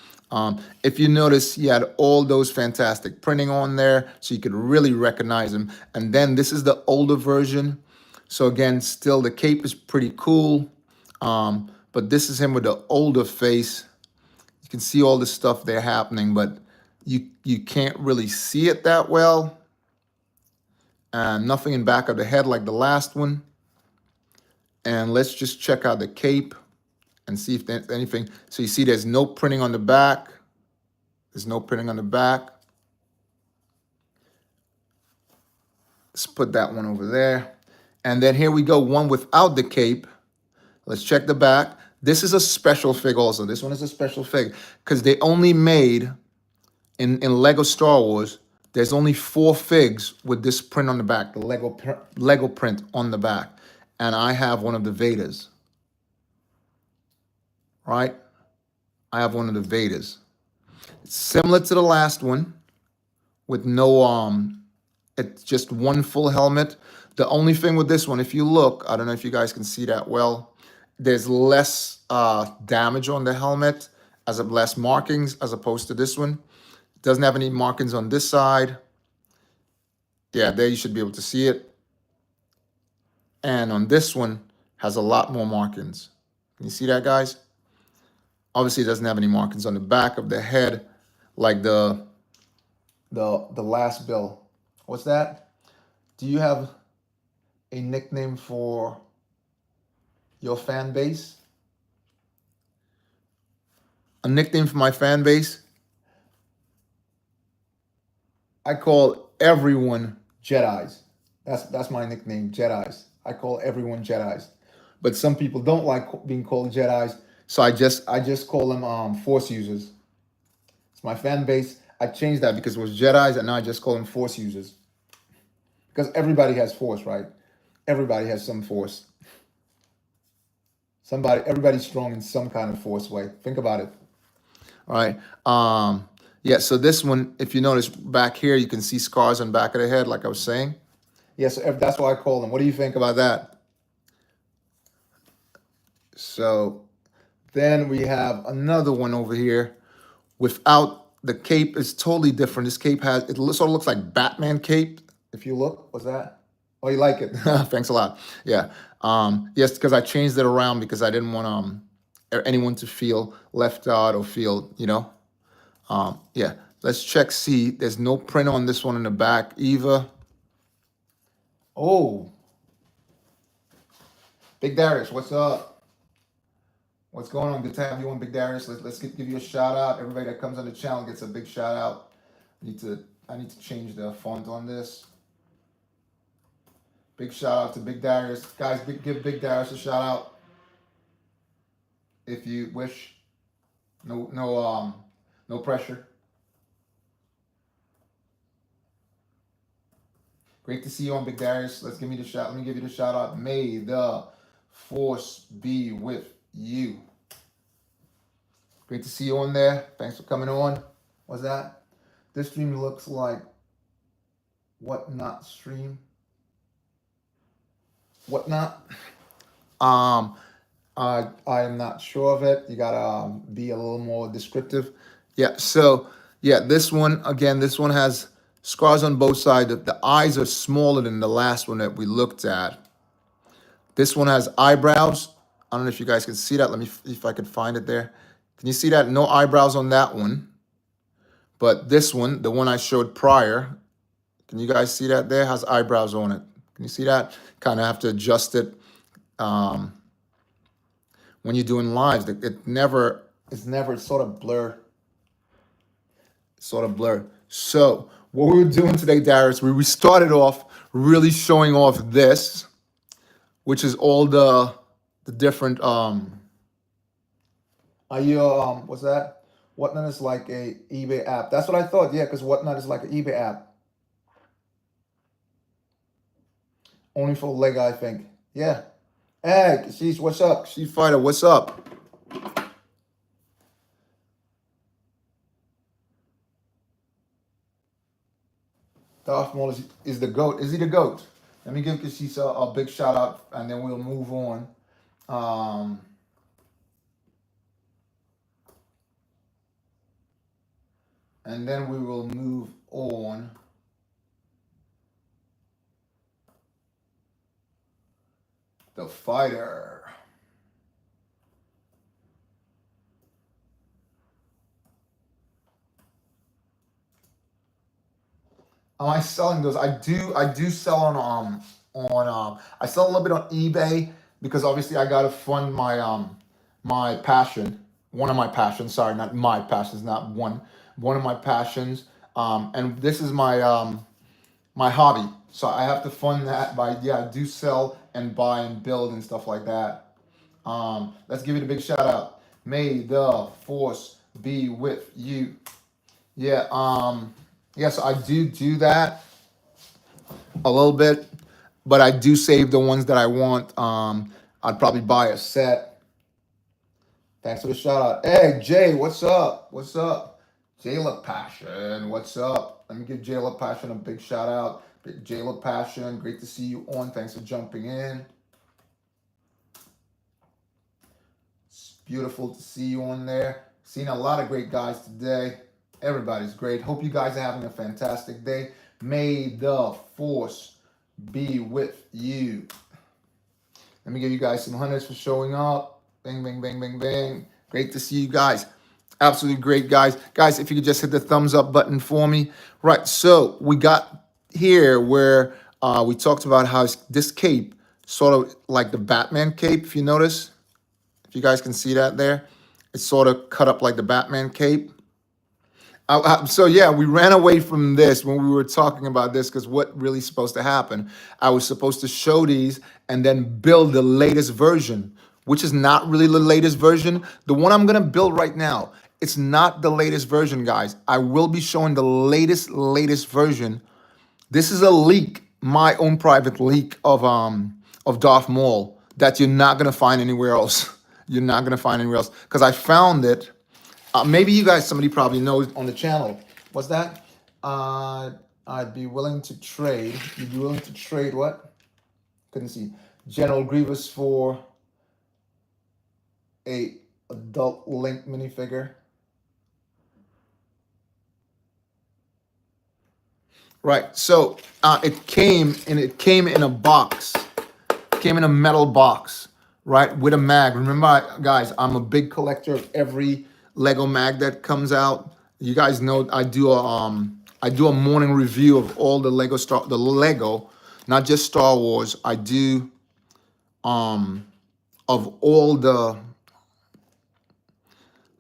If you notice, he had all those fantastic printing on there, so you could really recognize him. And then this is the older version. So again, still the cape is pretty cool. But this is him with the older face. You can see all the stuff there happening, but you can't really see it that well. And nothing in back of the head like the last one. And let's just check out the cape and see if there's anything. So you see there's no printing on the back. There's no printing on the back. Let's put that one over there. And then here we go, one without the cape. Let's check the back. This is a special fig also. This one is a special fig because they only made in Lego Star Wars, there's only 4 figs with this print on the back, the Lego print on the back, and I have one of the Vadas, right? I have one of the Vadas. It's similar to the last one with no it's just one full helmet. The only thing with this one, if you look, I don't know if you guys can see that well, there's less damage on the helmet, as of less markings as opposed to this one. It doesn't have any markings on this side. Yeah, there you should be able to see it. And on this one has a lot more markings. Can you see that, guys? Obviously, it doesn't have any markings on the back of the head like the last bill. What's that? Do you have a nickname for your fan base? A nickname for my fan base? I call everyone Jedis. That's my nickname, Jedis. I call everyone Jedis. But some people don't like being called Jedis, so I just call them Force users. It's my fan base. I changed that because it was Jedis, and now I just call them Force users. Because everybody has Force, right? Everybody has some Force. Everybody's strong in some kind of Force way. Think about it. All right. Yeah, so this one, if you notice back here, you can see scars on the back of the head, like I was saying. Yeah, so that's why I call them. What do you think about that? So then we have another one over here without the cape. Is totally different. This cape sort of looks like Batman cape. If you look, what's that? Oh, you like it? Thanks a lot. Yeah. Yes, because I changed it around because I didn't want anyone to feel left out or feel, yeah. Let's check. See, there's no print on this one in the back either. Oh, Big Darius, what's up? What's going on? Good to have you on, Big Darius. Let's give you a shout out. Everybody that comes on the channel gets a big shout out. I need to change the font on this. Big shout out to Big Darius. Guys, give Big Darius a shout out if you wish. No pressure. Great to see you on, Big Darius. Let me give you the shout out. May the Force be with you. Great to see you on there. Thanks for coming on. What's that? This stream looks like Whatnot stream. Whatnot? I am not sure of it. You gotta be a little more descriptive. Yeah, so yeah, this one has scars on both sides. The eyes are smaller than the last one that we looked at. This one has eyebrows. I don't know if you guys can see that. Let me see if I can find it there. Can you see that? No eyebrows on that one. But this one, the one I showed prior, can you guys see that there? Has eyebrows on it. Can you see that? Kind of have to adjust it when you're doing lives. It's never sort of blurred. So what we were doing today, Darius, we started off really showing off this, which is all the different what's that? Whatnot is like a eBay app. That's what I thought. Yeah, because Whatnot is like an eBay app. Only for Lego, I think. Yeah. Hey, what's up? She's Fighter, what's up? Darth Maul is the GOAT. Is he the GOAT? Let me give Kashisa a big shout out, and then we'll move on. And then we will move on. The Fighter. Am I selling those? I do sell on I sell a little bit on eBay because obviously I gotta fund my my passion. One of my passions, sorry, not my passions, not one. One of my passions. And this is my my hobby. So I have to fund that by I do sell and buy and build and stuff like that. Let's give it a big shout out. May the Force be with you. Yeah, yes, I do that a little bit, but I do save the ones that I want. I'd probably buy a set. Thanks for the shout out. Hey, Jay, what's up? What's up? Jayla Passion, what's up? Let me give Jayla Passion a big shout out. Jayla Passion, great to see you on. Thanks for jumping in. It's beautiful to see you on there. Seen a lot of great guys today. Everybody's great. Hope you guys are having a fantastic day. May the force be with you. Let me give you guys some hundreds for showing up. Bang, bang, bang, bang, bang. Great to see you guys. Absolutely great, guys. Guys, if you could just hit the thumbs up button for me. Right, so we got here where we talked about how this cape, sort of like the Batman cape, if you notice. If you guys can see that there. It's sort of cut up like the Batman cape. So yeah, we ran away from this when we were talking about this because what really is supposed to happen? I was supposed to show these and then build the latest version, which is not really the latest version. The one I'm gonna build right now, it's not the latest version, guys. I will be showing the latest version. This is a leak, my own private leak of Darth Maul that you're not gonna find anywhere else. You're not gonna find anywhere else because I found it. Maybe you guys, somebody probably knows on the channel. What's that? I'd be willing to trade. You'd be willing to trade what? Couldn't see. General Grievous for a adult Link minifigure. Right. So it came in a box. It came in a metal box, right, with a mag. Remember, guys, I'm a big collector of every Lego mag that comes out. You guys know I do a morning review of all the Lego, not just Star Wars. I do of all the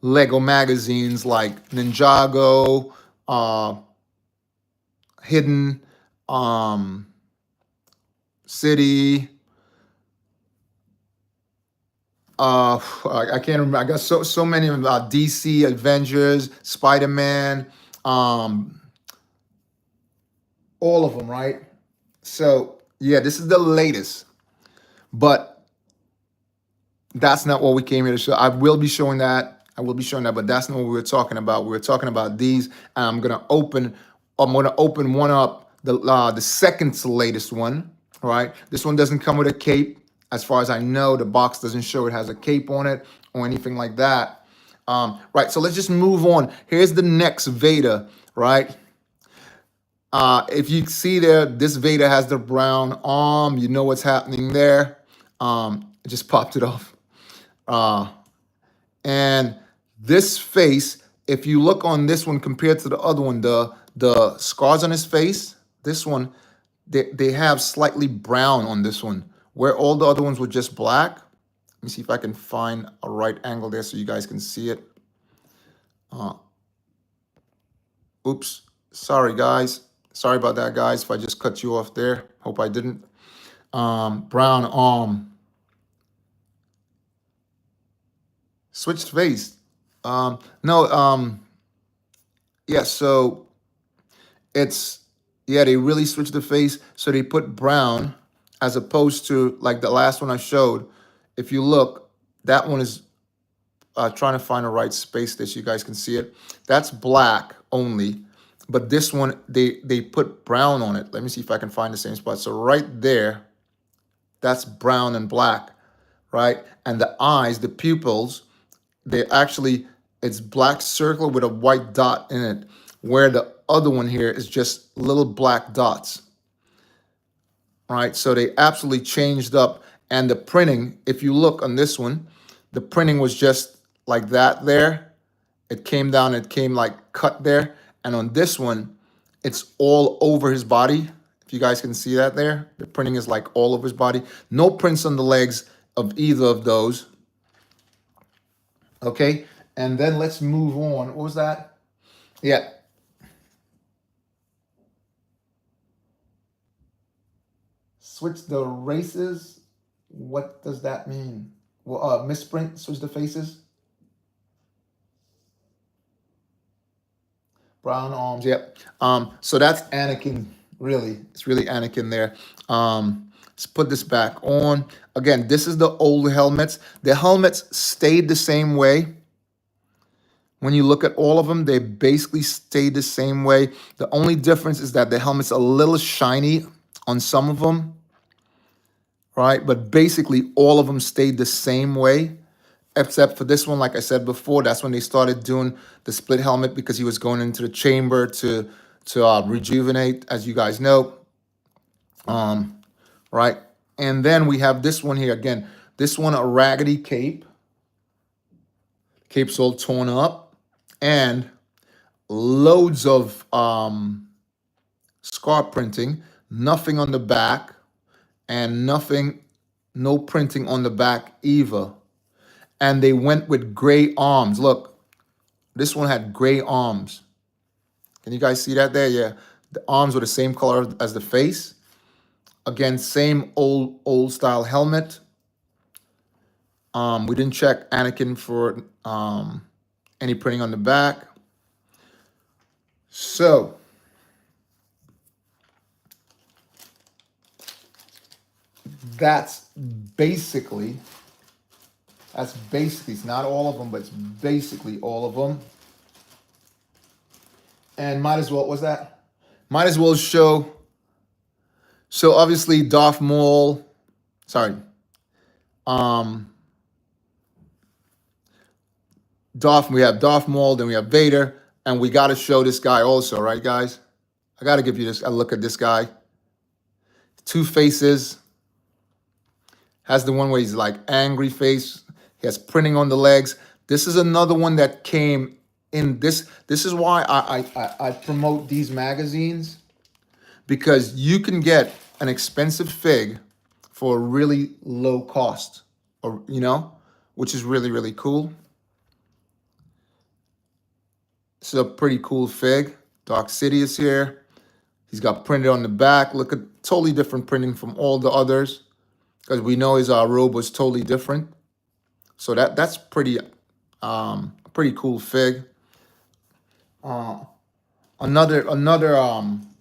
Lego magazines like Ninjago, Hidden, City. I can't remember. I got so many of them. DC, Avengers, Spider-Man, all of them, right? So yeah, this is the latest, but that's not what we came here to show. I will be showing that. But that's not what we were talking about. We were talking about these, and I'm gonna open one up, the second to latest one. Right? This one doesn't come with a cape. As far as I know, the box doesn't show it has a cape on it or anything like that. Right, so let's just move on. Here's the next Vader, right? If you see there, this Vader has the brown arm. You know what's happening there. It just popped it off. And this face, if you look on this one compared to the other one, the scars on his face, this one, they have slightly brown on this one, where all the other ones were just black. Let me see if I can find a right angle there so you guys can see it. Oops, sorry guys. Sorry about that, guys, if I just cut you off there. Hope I didn't. Brown arm. Switched face. No, yeah, so it's, yeah, they really switched the face. So they put brown as opposed to like the last one I showed. If you look, that one is trying to find the right space that you guys can see it. That's black only, but this one, they put brown on it. Let me see if I can find the same spot. So right there, that's brown and black, right? And the eyes, the pupils, they actually, it's black circle with a white dot in it, where the other one here is just little black dots. Right, so they absolutely changed up. And the printing, if you look on this one, the printing was just like that there. It came down, it came like cut there. And on this one, it's all over his body. If you guys can see that there, the printing is like all over his body. No prints on the legs of either of those. Okay, and then let's move on. What was that? Yeah. Switch the races. What does that mean? Well, misprint, switch the faces. Brown arms, yep. So that's Anakin, really. It's really Anakin there. Let's put this back on. Again, this is the old helmets. The helmets stayed the same way. When you look at all of them, they basically stay the same way. The only difference is that the helmet's a little shiny on some of them, right? But basically, all of them stayed the same way, except for this one. Like I said before, that's when they started doing the split helmet because he was going into the chamber to rejuvenate, as you guys know, right? And then we have this one here again. This one, a raggedy cape. Cape's all torn up, and loads of scar printing, nothing on the back, and no printing on the back either. And they went with gray arms. Look, this one had gray arms. Can you guys see that there? Yeah, the arms were the same color as the face. Again, same old style helmet. We didn't check Anakin for any printing on the back. So that's basically, it's not all of them, but it's basically all of them. And might as well, what's that? Might as well show, so obviously Darth Maul, sorry, we have Darth Maul, then we have Vader, and we got to show this guy also, right, guys? I got to give you a look at this guy. Two faces. Has the one where he's like angry face. He has printing on the legs. This is another one that came in this. This is why I promote these magazines, because you can get an expensive fig for a really low cost, or which is really, really cool. This is a pretty cool fig. Dark Sidious here. He's got printed on the back. Look at totally different printing from all the others, because we know his robe was totally different. So that's pretty cool fig. Another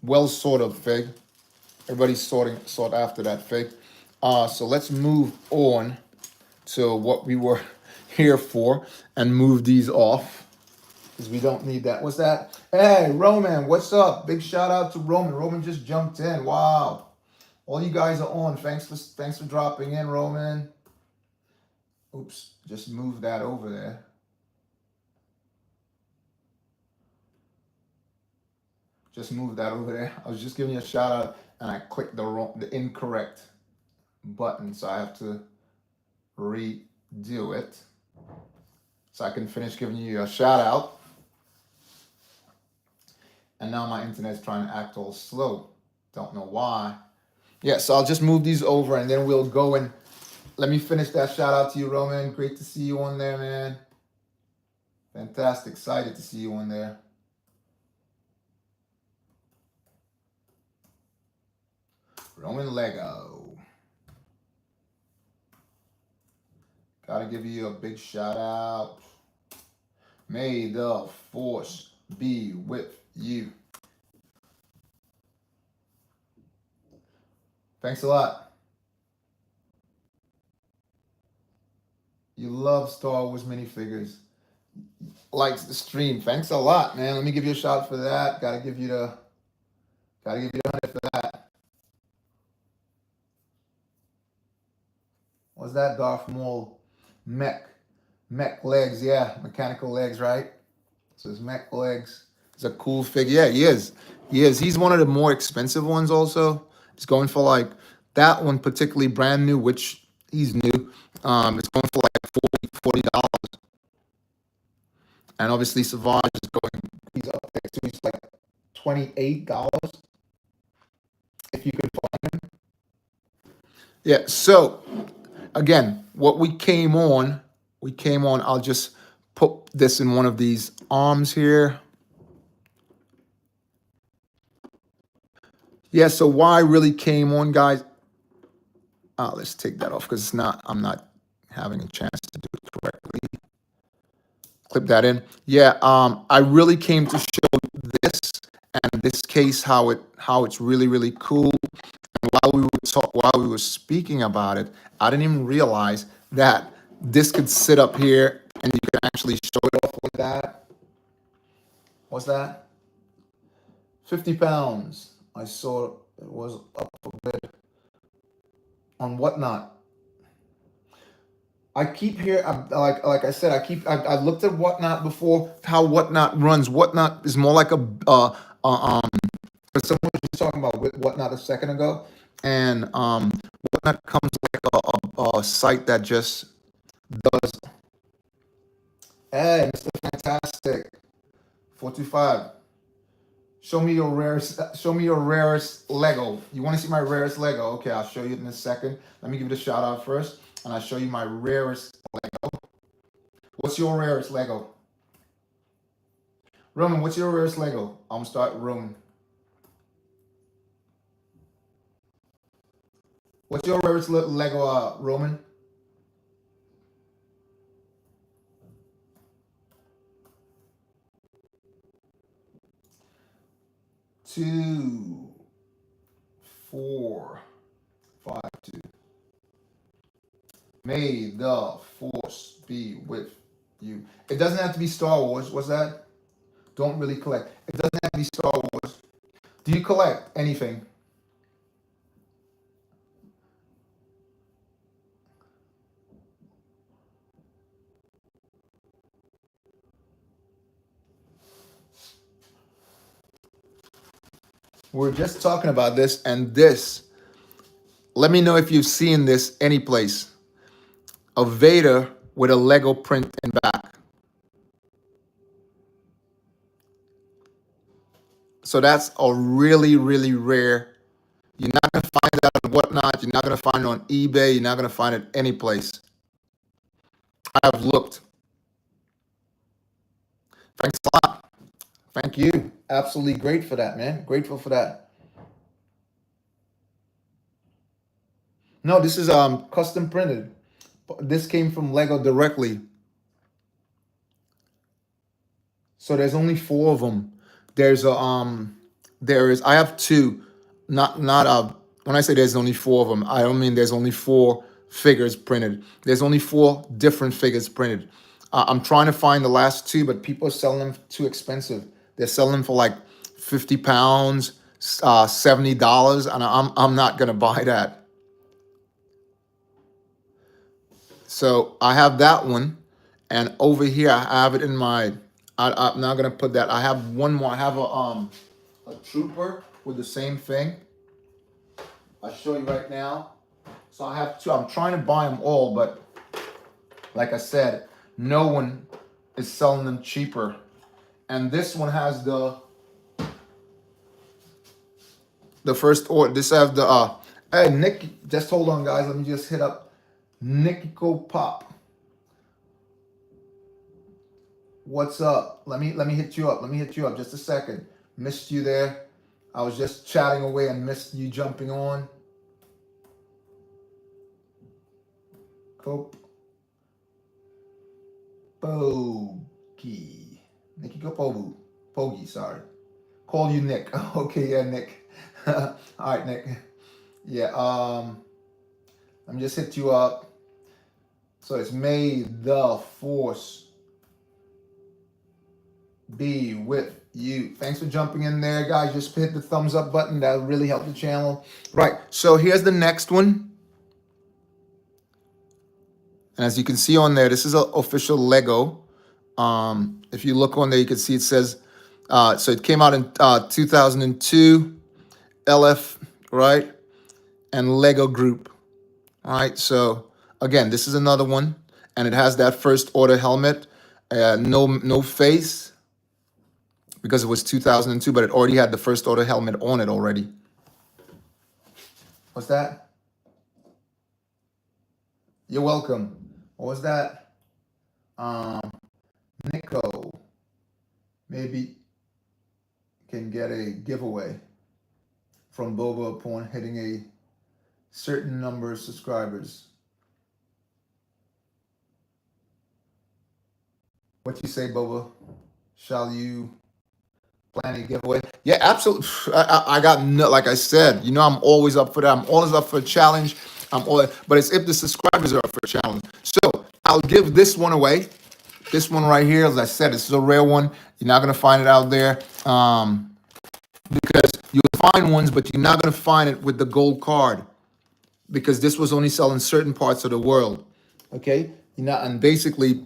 well sort of fig. Everybody's sought after that fig. So let's move on to what we were here for and move these off, because we don't need that. What's that? Hey, Roman, what's up? Big shout out to Roman. Roman just jumped in. Wow. All you guys are on. Thanks for dropping in, Roman. Oops, just move that over there. Just move that over there. I was just giving you a shout out, and I clicked the incorrect button, so I have to redo it so I can finish giving you a shout out. And now my internet's trying to act all slow. Don't know why. Yeah, so I'll just move these over, and then we'll go and let me finish that shout out to you, Roman. Great to see you on there, man. Fantastic. Excited to see you on there. Roman Lego. Gotta give you a big shout out. May the force be with you. Thanks a lot. You love Star Wars minifigures. Likes the stream. Thanks a lot, man. Let me give you a shout out for that. Gotta give you the 100 for that. What's that? Darth Maul mech legs, yeah, mechanical legs, right? So his mech legs. It's a cool figure. Yeah, he is. He's one of the more expensive ones also. He's going for like that one particularly brand new, which he's new. It's going for like $40. And obviously Savage is going, he's up there too. He's like $28 if you could find him. Yeah, so again, what we came on, I'll just put this in one of these arms here. Yeah, so why I really came on, guys. Let's take that off because I'm not having a chance to do it correctly. Clip that in. Yeah, I really came to show this and this case how it's really cool. And while we were speaking about it, I didn't even realize that this could sit up here and you can actually show it off like that. What's that? 50 pounds. I saw it was up for bid on Whatnot. I keep here, like I said, I've looked at Whatnot before, how Whatnot runs. Whatnot is more like someone was just talking about Whatnot a second ago, and Whatnot comes like a site that just does. Hey, Mr. Fantastic, 425. Show me your rarest Lego. You want to see my rarest Lego? Okay, I'll show you in a second. Let me give it a shout out first, and I'll show you my rarest Lego. What's your rarest Lego? Roman, what's your rarest Lego? I'm gonna start Roman. What's your rarest Lego, Roman? Two, 4, 5, 2. May the force be with you. It doesn't have to be Star Wars. What's that? Don't really collect. It doesn't have to be Star Wars. Do you collect anything? We're just talking about this and this. Let me know if you've seen this anyplace. A Vader with a Lego print in back. So that's a really rare. You're not going to find that on Whatnot. You're not going to find it on eBay. You're not going to find it any place. I've looked. Thanks a lot. Thank you. Absolutely great for that, man. Grateful for that. No, this is custom printed. This came from Lego directly. So there's only 4 of them. There's I have 2. Not when I say there's only 4 of them, I don't mean there's only 4 figures printed. There's only 4 different figures printed. I'm trying to find the last 2, but people are selling them too expensive. They're selling them for like 50 pounds, $70, and I'm not gonna buy that. So I have that one, and over here I have it in my. I'm not gonna put that. I have one more. I have a trooper with the same thing. I'll show you right now. So I have 2. I'm trying to buy them all, but like I said, no one is selling them cheaper. And this one has the first order. This has the hey Nick, just hold on guys. Let me just hit up Nico Pop. What's up? Let me hit you up. Let me hit you up just a second. Missed you there. I was just chatting away and missed you jumping on. Cope. Bogey. Nicky Pogu. Pogi, sorry. Call you Nick. Okay, yeah, Nick. All right, Nick. Yeah, let me just hit you up. So it's may the force be with you. Thanks for jumping in there, guys. Just hit the thumbs up button. That'll really help the channel. Right, so here's the next one. And as you can see on there, this is an official Lego. If you look on there, you can see it says, so it came out in 2002, LF, right? And Lego Group, all right? So again, this is another one, and it has that first order helmet, no face, because it was 2002, but it already had the first order helmet on it already. What's that? You're welcome. What was that? Nico maybe can get a giveaway from Boba upon hitting a certain number of subscribers. What you say, Boba? Shall you plan a giveaway? Yeah, absolutely. I got no, like I said, you know, I'm always up for that. I'm always up for a challenge. But it's if the subscribers are up for a challenge. So I'll give this one away. This one right here, as I said, this is a rare one. You're not gonna find it out there. Because you'll find ones, but you're not gonna find it with the gold card. Because this was only selling certain parts of the world. Okay? You're not, and basically,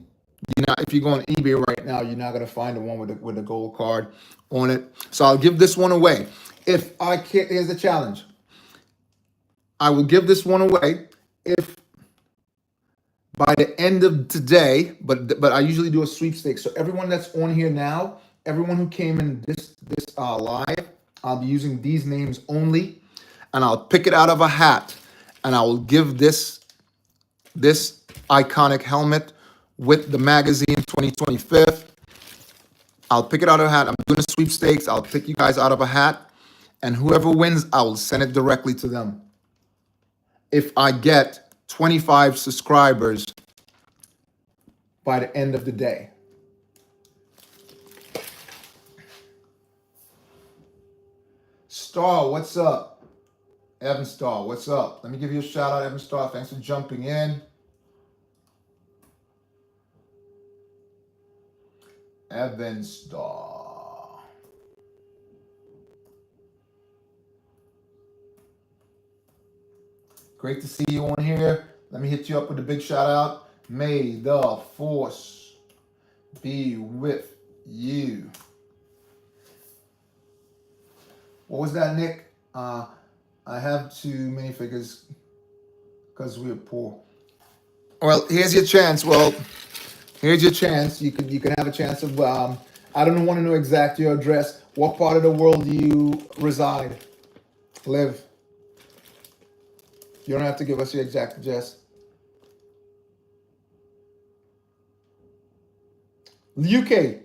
you're not, if you go on eBay right now, you're not gonna find the one with the gold card on it. So I'll give this one away. If I can't, here's the challenge. I will give this one away if by the end of today, but I usually do a sweepstakes. So everyone that's on here now, everyone who came in this live, I'll be using these names only, and I'll pick it out of a hat, and I will give this iconic helmet with the magazine 2025. I'll pick it out of a hat. I'm doing a sweepstakes. I'll pick you guys out of a hat, and whoever wins, I will send it directly to them. If I get 25 subscribers by the end of the day. Star, what's up? Evan Star, what's up? Let me give you a shout out, Evan Star. Thanks for jumping in. Evan Star. Great to see you on here. Let me hit you up with a big shout out. May the force be with you. What was that, Nick? I have too many figures because we're poor. Well, here's your chance. Well, here's your chance. You can have a chance of. I don't want to know exact your address. What part of the world do you reside, live? You don't have to give us your exact address. UK.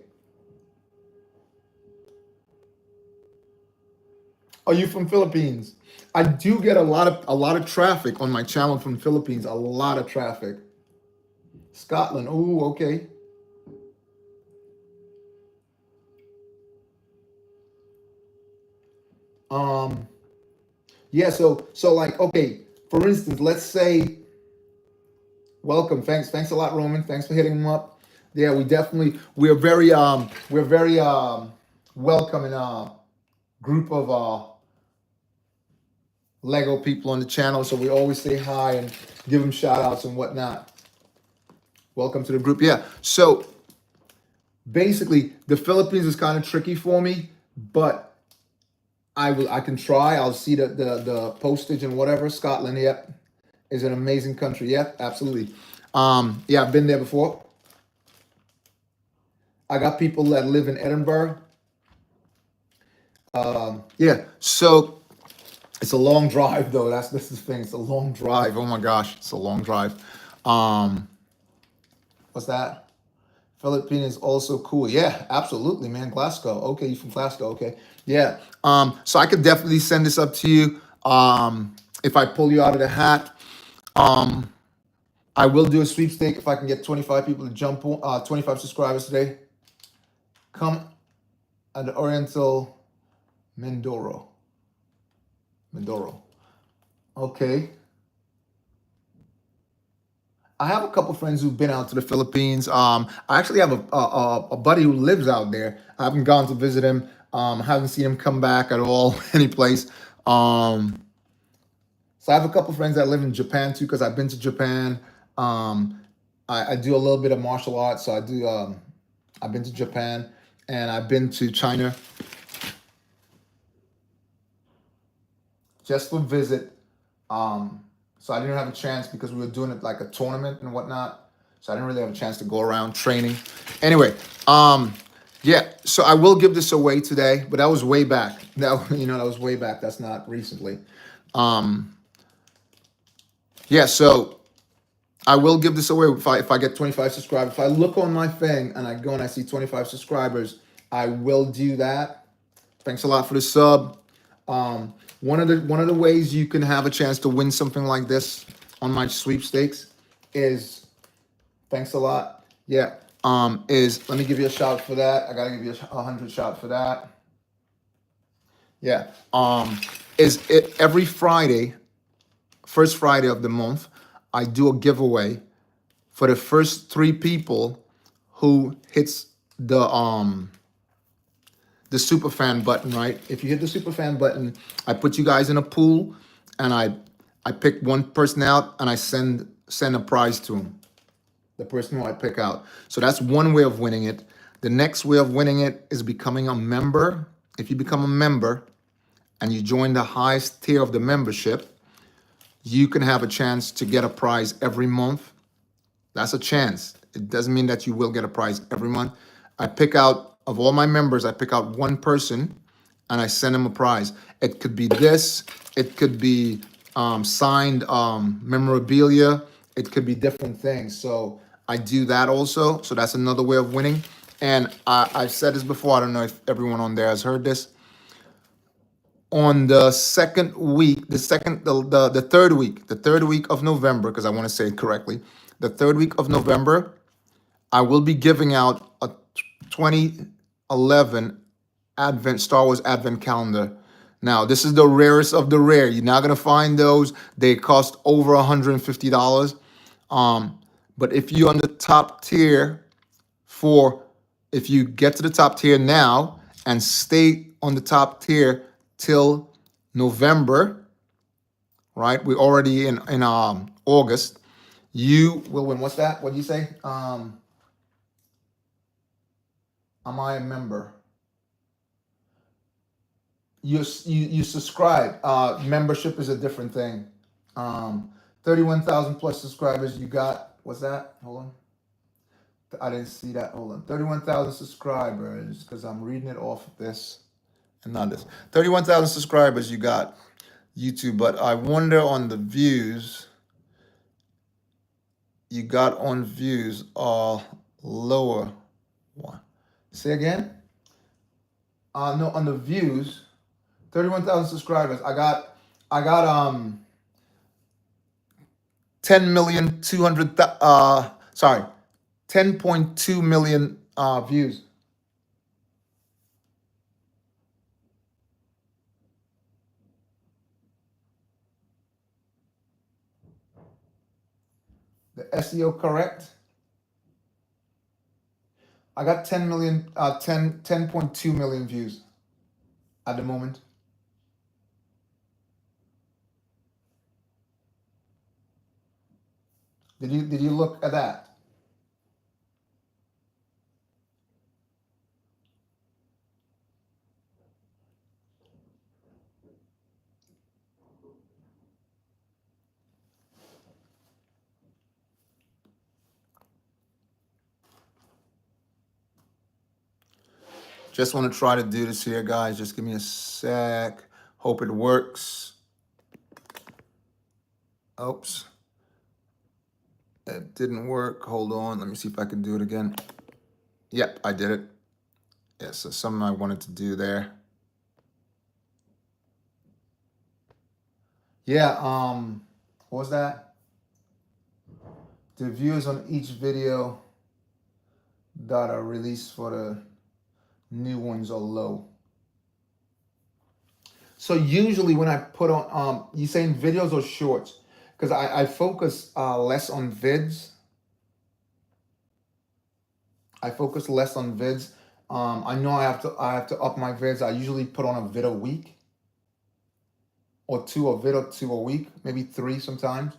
Are you from Philippines? I do get a lot of traffic on my channel from Philippines. A lot of traffic. Scotland. Ooh, okay. Yeah, so like, okay, for instance, let's say, welcome, thanks a lot, Roman. Thanks for hitting him up. Yeah, we're very welcoming group of Lego people on the channel, so we always say hi and give them shout outs and whatnot. Welcome to the group. Yeah, so basically the Philippines is kind of tricky for me, but I can try. I'll see the postage and whatever. Scotland, yep, is an amazing country. Yep, absolutely. Yeah, I've been there before. I got people that live in Edinburgh. Yeah, so it's a long drive though. This is the thing. It's a long drive. Oh my gosh, it's a long drive. What's that? Philippines is also cool. Yeah, absolutely, man. Glasgow. Okay, you from Glasgow? Okay, yeah. So I could definitely send this up to you. If I pull you out of the hat, I will do a sweepstake if I can get 25 people to jump on. 25 subscribers today. Come at the Oriental Mindoro. Okay. I have a couple friends who've been out to the Philippines. I actually have a buddy who lives out there. I haven't gone to visit him. Haven't seen him come back at all, any place. So I have a couple friends that live in Japan too, because I've been to Japan. I do a little bit of martial arts, so I do. I've been to Japan and I've been to China just for visit. So I didn't have a chance because we were doing it like a tournament and whatnot. So I didn't really have a chance to go around training. Anyway, yeah, so I will give this away today, but that was way back. That was way back. That's not recently. Yeah, so I will give this away if I get 25 subscribers. If I look on my thing and I go and I see 25 subscribers, I will do that. Thanks a lot for the sub. One of the ways you can have a chance to win something like this on my sweepstakes is, thanks a lot. Yeah, is, let me give you a shout for that. I gotta give you a 100 shout for that. Yeah. Is it every Friday, first Friday of the month, I do a giveaway for the first 3 people who hits the super fan button, right? If you hit the super fan button, I put you guys in a pool, and I pick one person out, and I send a prize to him, the person who I pick out. So that's one way of winning it. The next way of winning it is becoming a member. If you become a member and you join the highest tier of the membership, you can have a chance to get a prize every month. That's a chance. It doesn't mean that you will get a prize every month. I pick out, of all my members, I pick out one person and I send him a prize. It could be this, it could be signed memorabilia, it could be different things. So I do that also. So that's another way of winning. And I've said this before, I don't know if everyone on there has heard this. On the second week, the third week of November, because I want to say it correctly, the third week of November, I will be giving out a 2011 Star Wars Advent calendar. Now, this is the rarest of the rare. You're not gonna find those. They cost over $150. But if you're on the top tier if you get to the top tier now and stay on the top tier till November, right? We're already in August. You will win. What's that? What do you say? Am I a member? You subscribe. Membership is a different thing. 31,000 plus subscribers. You got, what's that? Hold on. I didn't see that. Hold on. 31,000 subscribers, because I'm reading it off of this and not this. 31,000 subscribers you got, YouTube, but I wonder on the views you got on views are lower. What? Say again? No, on the views, 31,000 subscribers. I got 10.2 million views. The SEO correct? I got 10.2 million views at the moment. Did you look at that? Just want to try to do this here, guys. Just give me a sec. Hope it works. Oops. It didn't work. Hold on. Let me see if I can do it again. Yep, I did it. Yeah, so something I wanted to do there. Yeah, what was that? The views on each video that are released for the new ones are low. So usually when I put on, you saying videos or shorts? Because I focus less on vids. I focus less on vids. I know I have to up my vids. I usually put on a vid a week, or a vid or two a week, maybe 3 sometimes.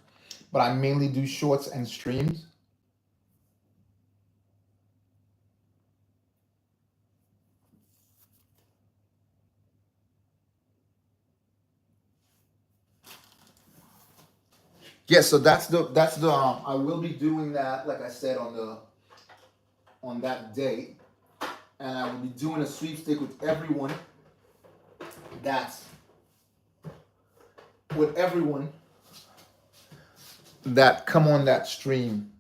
But I mainly do shorts and streams. Yeah, so that's the I will be doing that, like I said, on that day, and I will be doing a sweepstake with everyone that come on that stream.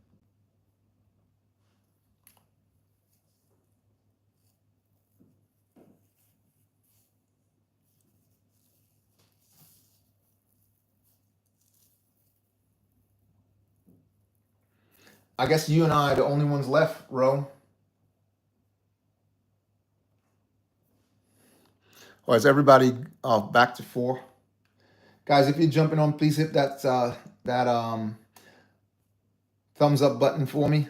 I guess you and I are the only ones left, Ro. Or is everybody back to 4? Guys, if you're jumping on, please hit that thumbs up button for me.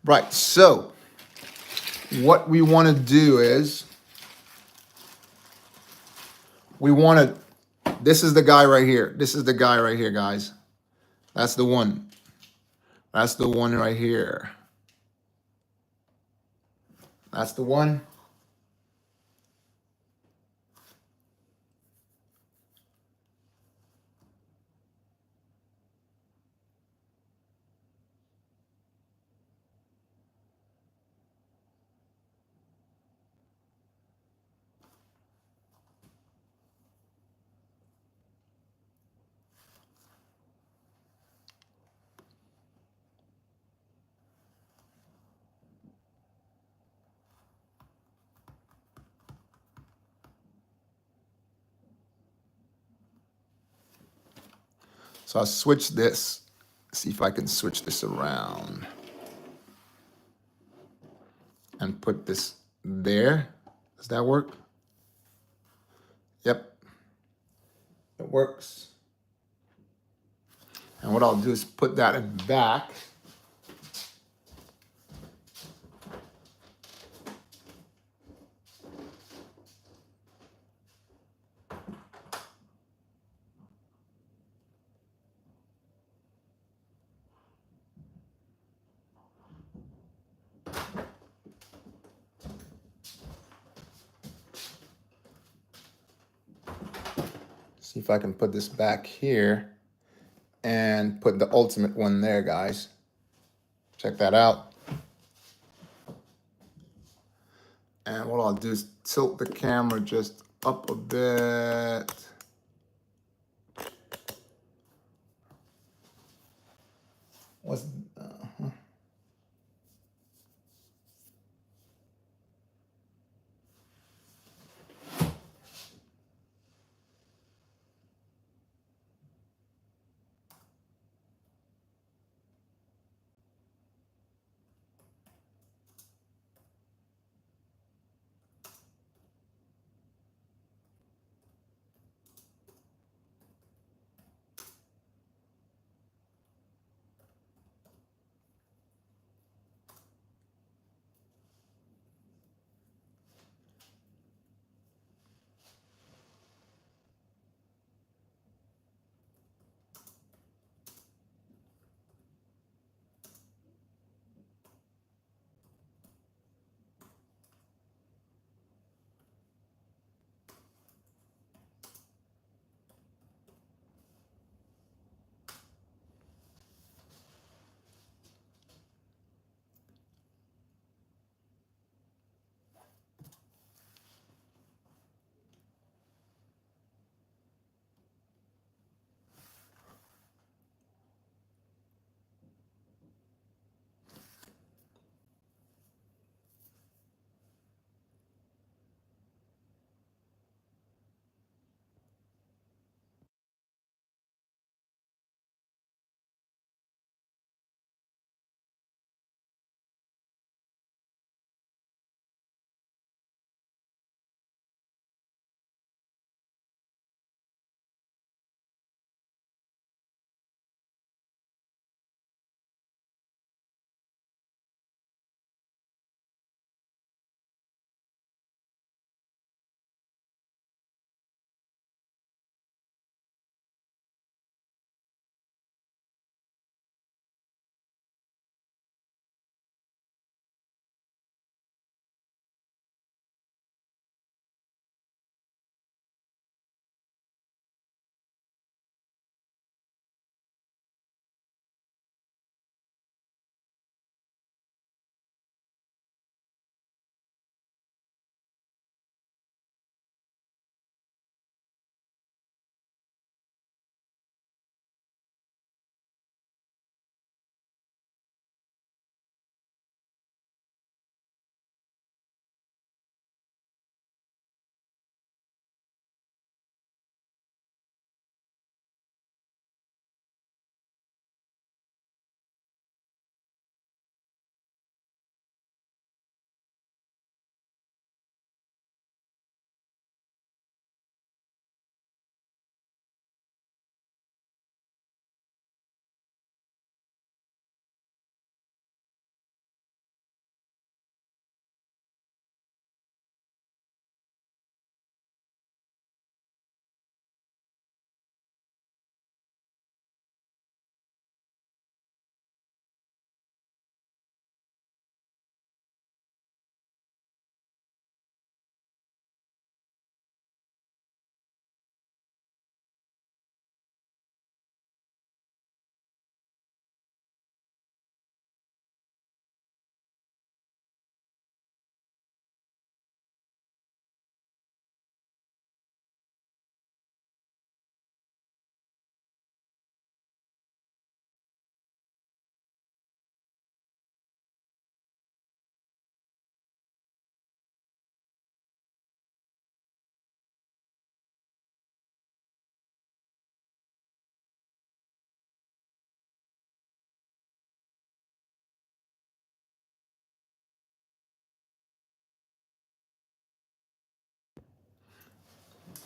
Right, so what we want to do is we want to, this is the guy right here. This is the guy right here, guys. That's the one. That's the one right here. That's the one. So I'll switch this. See if I can switch this around and put this there. Does that work? Yep, it works. And what I'll do is put that in back. See if I can put this back here and put the ultimate one there, guys. Check that out. And what I'll do is tilt the camera just up a bit. What's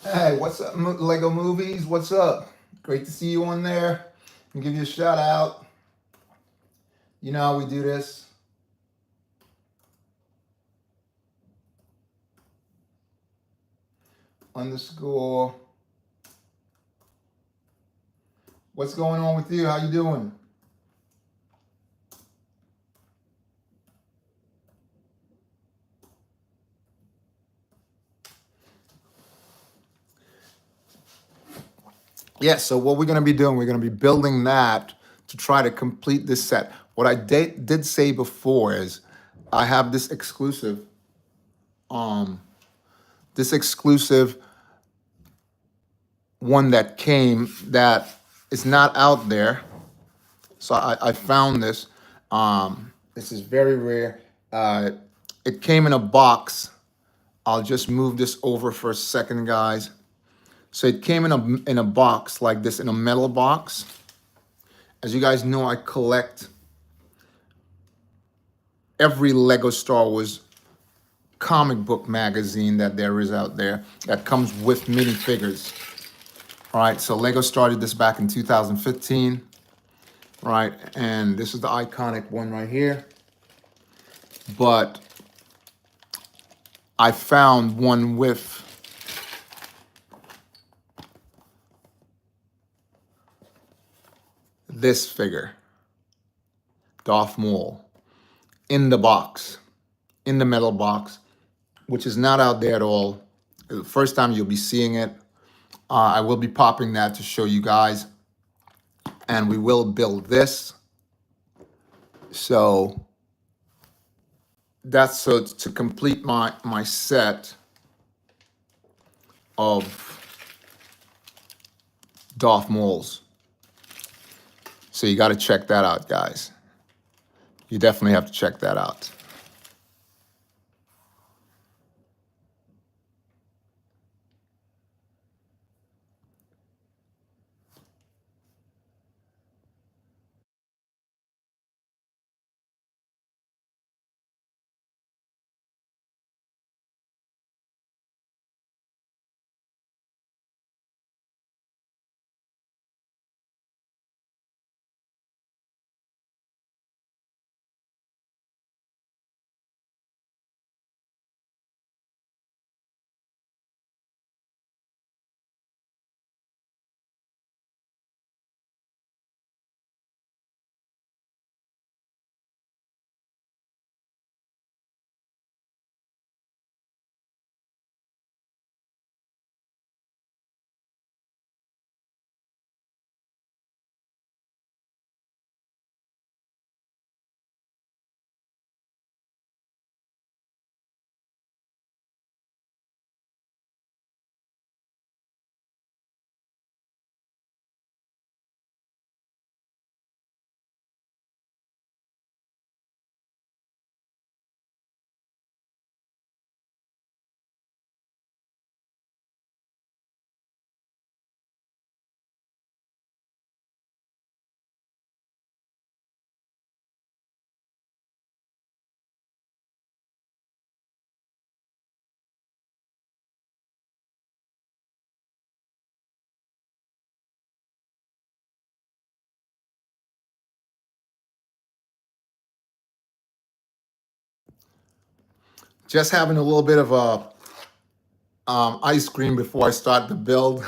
Hey, what's up, Lego Movies? What's up? Great to see you on there. And give you a shout out. You know how we do this. Underscore. What's going on with you? How you doing? Yeah, so what we're going to be doing, we're going to be building that to try to complete this set. What I did say before is I have um, this exclusive one that came that is not out there. So I found this. This is very rare. It came in a box. I'll just move this over for a second, guys. So it came in a box like this, in a metal box. As you guys know, I collect every Lego Star Wars comic book magazine that there is out there that comes with minifigures. All right, so Lego started this back in 2015, right? And this is the iconic one right here. But I found one with this figure, Darth Maul, in the box, in the metal box, which is not out there at all. The first time you'll be seeing it. I will be popping that to show you guys. And we will build this. So that's so to complete my set of Darth Mauls. So you got to check that out, guys. You definitely have to check that out. Just having a little bit of a ice cream before I start the build.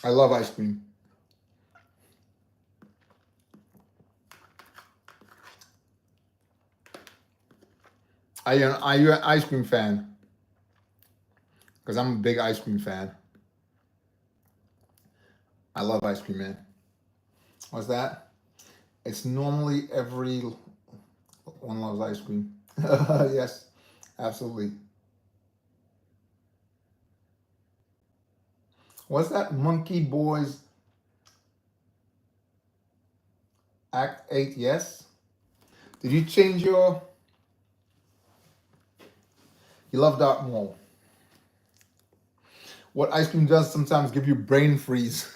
I love ice cream. Are you an ice cream fan? Because I'm a big ice cream fan. I love ice cream, man. What's that? It's normally everyone loves ice cream. Yes, absolutely. What's that? Monkey Boys Act 8, yes? Did you change your... You love Dark Maul. What ice cream does sometimes give you brain freeze.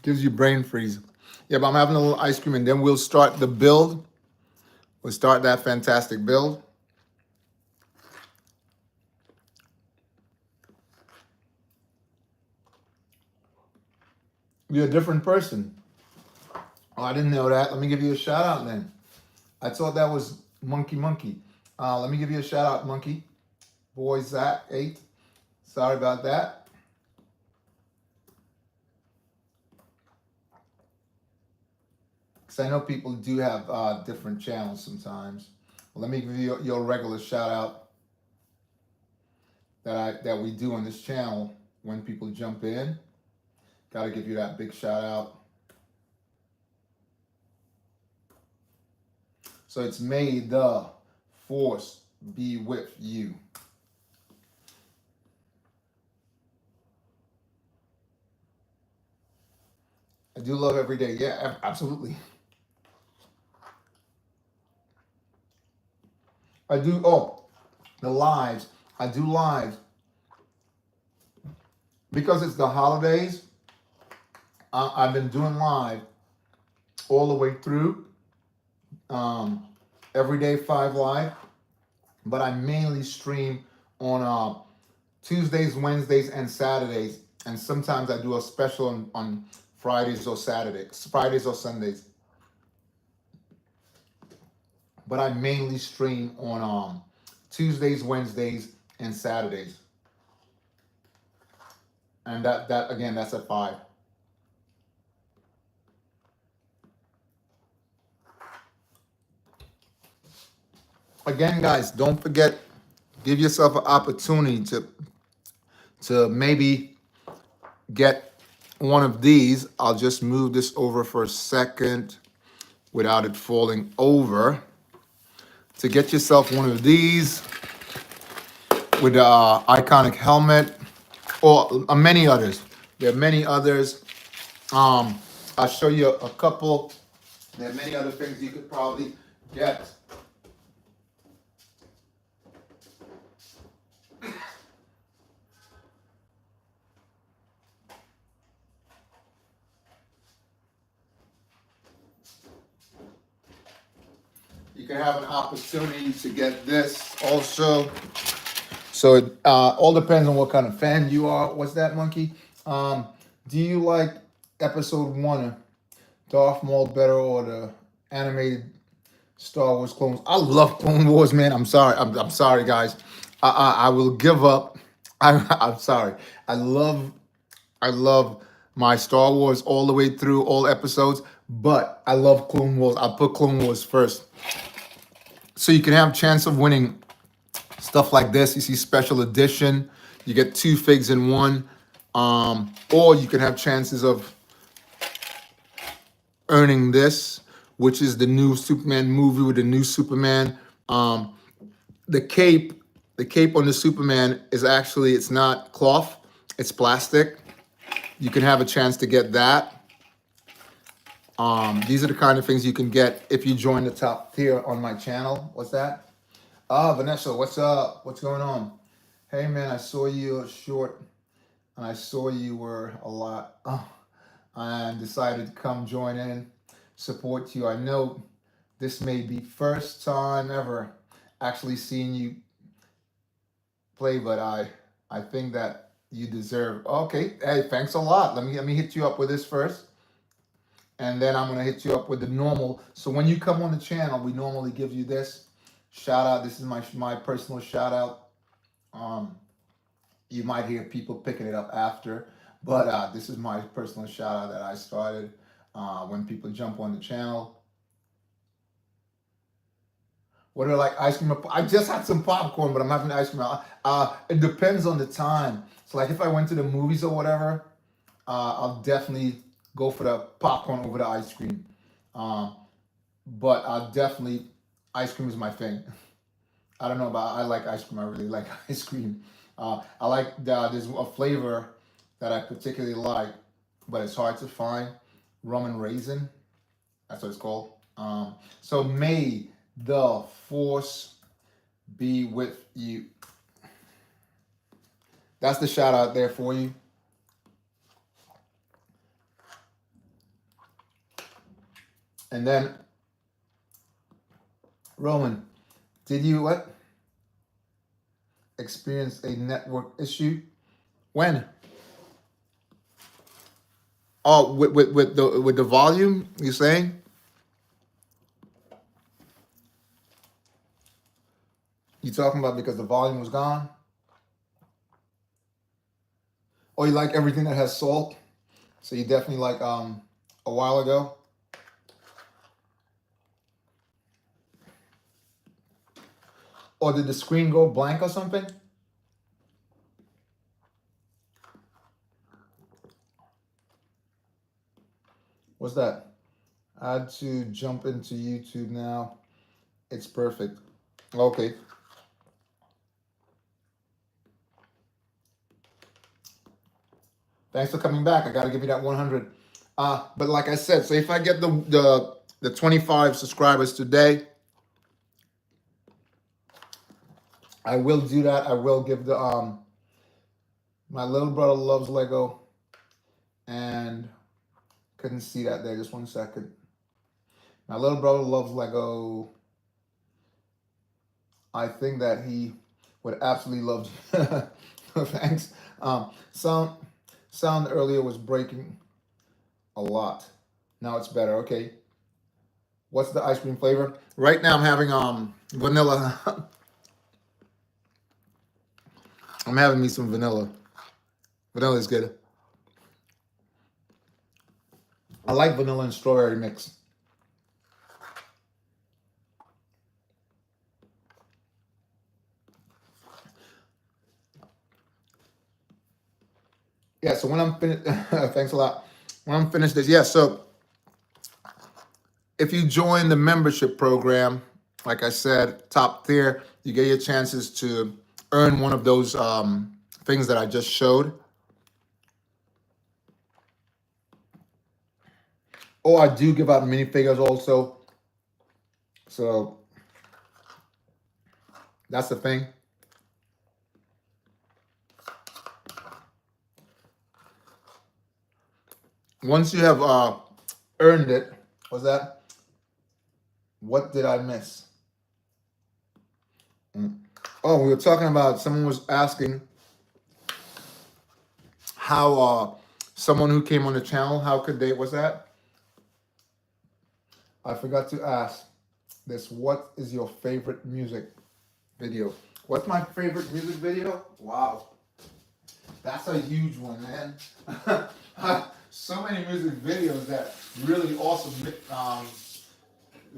Gives you brain freeze. Yeah, but I'm having a little ice cream and then we'll start the build. We'll start that fantastic build. You're a different person. Oh, I didn't know that. Let me give you a shout out then. I thought that was Monkey. Let me give you a shout out, Monkey. Boy Zach 8. Sorry about that. Because I know people do have different channels sometimes. Well, let me give you your regular shout out that we do on this channel when people jump in. Got to give you that big shout out. So it's may the force be with you. I do love every day. Yeah, absolutely. I do. Oh, the lives. I do lives because it's the holidays. I've been doing live all the way through. Every day 5 live, but I mainly stream on Tuesdays, Wednesdays, and Saturdays, and sometimes I do a special on Fridays or Sundays. But I mainly stream on Tuesdays, Wednesdays, and Saturdays, and that again, that's at 5. Again, guys, don't forget, give yourself an opportunity to maybe get one of these. I'll just move this over for a second without it falling over. To get yourself one of these with the iconic helmet, or many others. There are many others. I'll show you a couple. There are many other things you could probably get. You can have an opportunity to get this also. So it all depends on what kind of fan you are. What's that, Monkey? Do you like episode 1, Darth Maul better, or the animated Star Wars Clone Wars? I love Clone Wars, man. I'm sorry. I'm sorry, guys. I will give up. I'm sorry. I love my Star Wars all the way through all episodes, but I love Clone Wars. I put Clone Wars first. So you can have a chance of winning stuff like this. You see special edition. You get 2 figs in one. Or you can have chances of earning this, which is the new Superman movie with the new Superman. The cape on the Superman is actually, it's not cloth, it's plastic. You can have a chance to get that. These are the kind of things you can get if you join the top tier on my channel. What's that? Vanessa, what's up? What's going on? Hey man, I saw you short and I saw you were a lot. And decided to come join in, support you. I know this may be first time ever actually seeing you play, but I think that you deserve. Okay, hey, thanks a lot. Let me hit you up with this first, and then I'm gonna hit you up with the normal. So when you come on the channel, we normally give you this shout out. This is my personal shout out. You might hear people picking it up after, but this is my personal shout out that I started when people jump on the channel. What are like ice cream? I just had some popcorn, but I'm having ice cream. It depends on the time. So like if I went to the movies or whatever, I'll definitely go for the popcorn over the ice cream. But I'll definitely, ice cream is my thing. I don't know about, I like ice cream. I really like ice cream. I like, there's a flavor that I particularly like, but it's hard to find. Rum and raisin. That's what it's called. So may the force be with you. That's the shout out there for you. And then Roman, did you what? Experience a network issue? When? Oh, with the volume, you saying? You talking about because the volume was gone? Or you like everything that has salt? So you definitely like a while ago? Or did the screen go blank or something? What's that? I had to jump into YouTube now. It's perfect. Okay. Thanks for coming back. I got to give you that 100. But like I said, so if I get the 25 subscribers today, I will do that. I will give the my little brother loves Lego, and couldn't see that there. Just 1 second. My little brother loves Lego. I think that he would absolutely love you. Thanks. Sound earlier was breaking a lot. Now it's better. Okay. What's the ice cream flavor? Right now I'm having vanilla. I'm having me some vanilla. Vanilla is good. I like vanilla and strawberry mix. Yeah, so when I'm finished, thanks a lot. When I'm finished this, yeah, so if you join the membership program, like I said, top tier, you get your chances to earn one of those things that I just showed. Oh, I do give out minifigures also. So that's the thing. Once you have earned it, what's that? What did I miss? Oh, we were talking about, someone was asking how someone who came on the channel, how could they, what's that? I forgot to ask this. What is your favorite music video? What's my favorite music video? Wow. That's a huge one, man. So many music videos that really awesome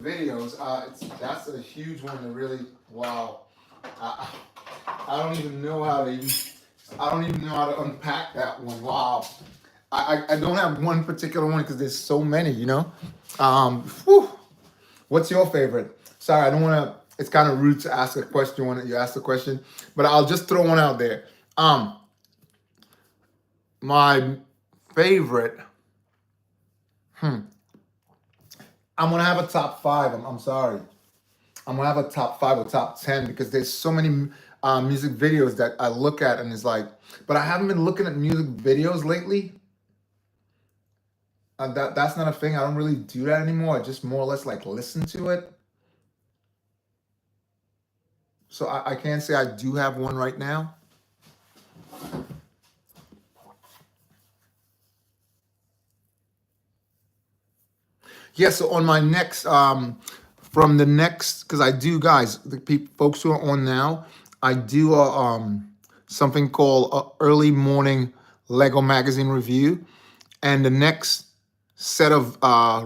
videos. That's a huge one to really, wow. I, I don't even know how to even, I don't even know how to unpack that one. Wow. I don't have one particular one because there's so many, you know? Whew. What's your favorite? Sorry, I don't want to, it's kind of rude to ask a question when you ask the question, but I'll just throw one out there. My favorite, I'm going to have a top 5. I'm sorry. I'm going to have a top 5 or top 10 because there's so many music videos that I look at and it's like, but I haven't been looking at music videos lately. That's not a thing. I don't really do that anymore. I just more or less like listen to it. So I can't say I do have one right now. Yeah, so on my next, from the next, because I do, guys, the folks who are on now, I do something called early morning Lego magazine review, and the next set of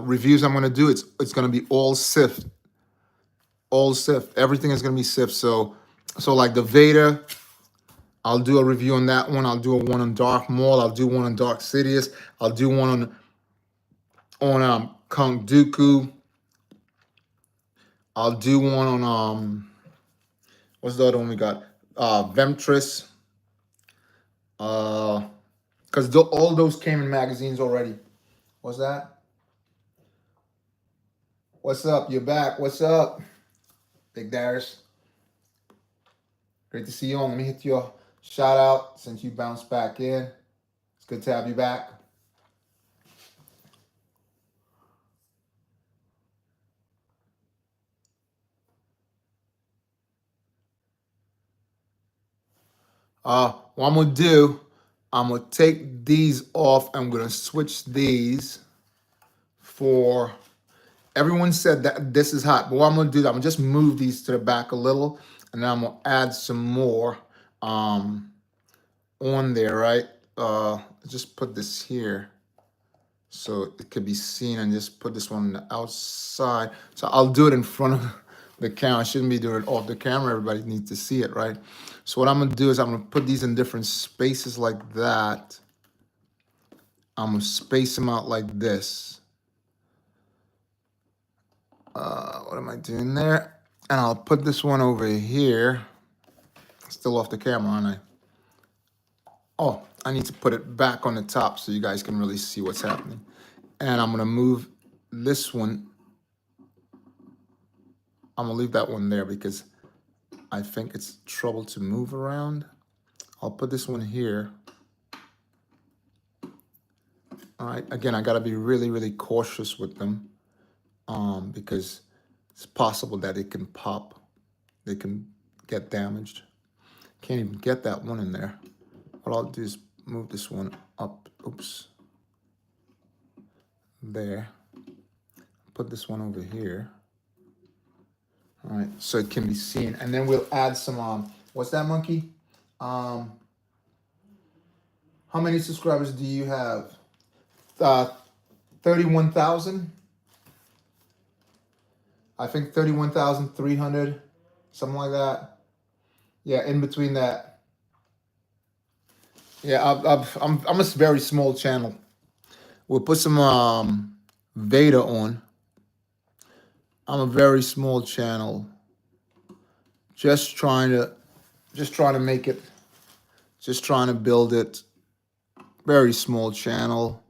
reviews I'm going to do, it's going to be all Sith, Everything is going to be Sith. So like the Vader, I'll do a review on that one. I'll do one on Darth Maul. I'll do one on Dark Sidious. I'll do one on Count Dooku. I'll do one on what's the other one we got? Ventress. Because all those came in magazines already. What's that? What's up? You're back. What's up, Big Darius? Great to see you on. Let me hit your shout out since you bounced back in. It's good to have you back. What I'm gonna do, I'm gonna take these off. I'm gonna switch these for. Everyone said that this is hot, but what I'm gonna do, I'm gonna just move these to the back a little, and then I'm gonna add some more on there, right? Just put this here so it could be seen, and just put this one on the outside. So I'll do it in front of the camera. I shouldn't be doing it off the camera. Everybody needs to see it, right? So what I'm gonna do is I'm gonna put these in different spaces like that. I'm gonna space them out like this. What am I doing there? And I'll put this one over here. Still off the camera, aren't I? Oh, I need to put it back on the top so you guys can really see what's happening. And I'm gonna move this one. I'm gonna leave that one there because I think it's trouble to move around. I'll put this one here. All right, again, I gotta be really, really cautious with them because it's possible that it can pop. They can get damaged. Can't even get that one in there. What I'll do is move this one up. Oops. There. Put this one over here. All right, so it can be seen. And then we'll add some, what's that, monkey? How many subscribers do you have? 31,000? I think 31,300, something like that. Yeah, in between that. Yeah, I'm a very small channel. We'll put some Veda on. I'm a very small channel. Just trying to make it. Just trying to build it. Very small channel.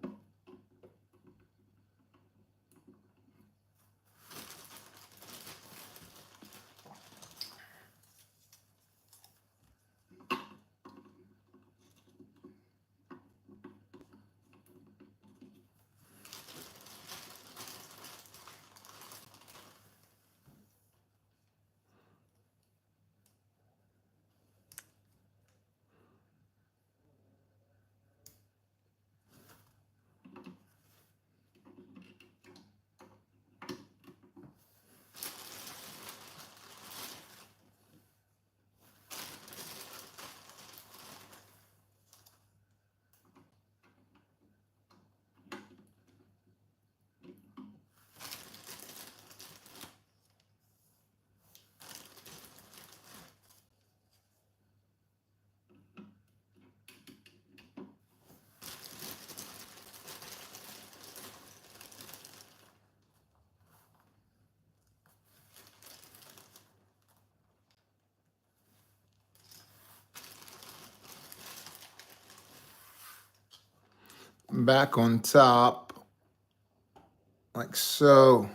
Back on top, like so.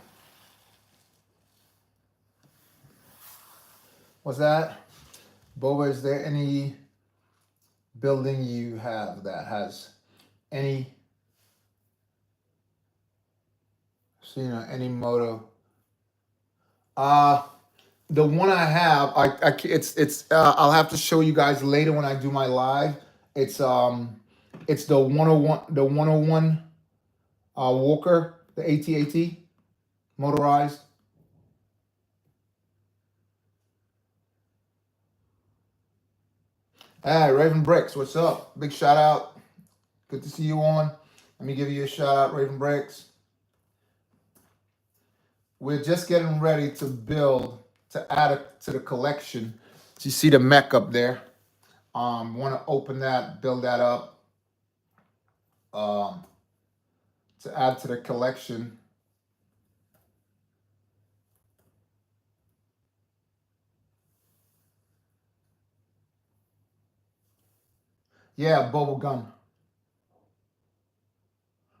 What's that? Boba, is there any building you have that has any, so, you know, any moto? The one I have, I'll have to show you guys later when I do my live. It's the 101, Walker, the AT-AT, motorized. Hey, BOBAbrickz, what's up? Big shout out. Good to see you on. Let me give you a shout out, BOBAbrickz. We're just getting ready to build, to add it to the collection. So you see the mech up there. Want to open that, build that up, to add to the collection. Yeah, bubble gun.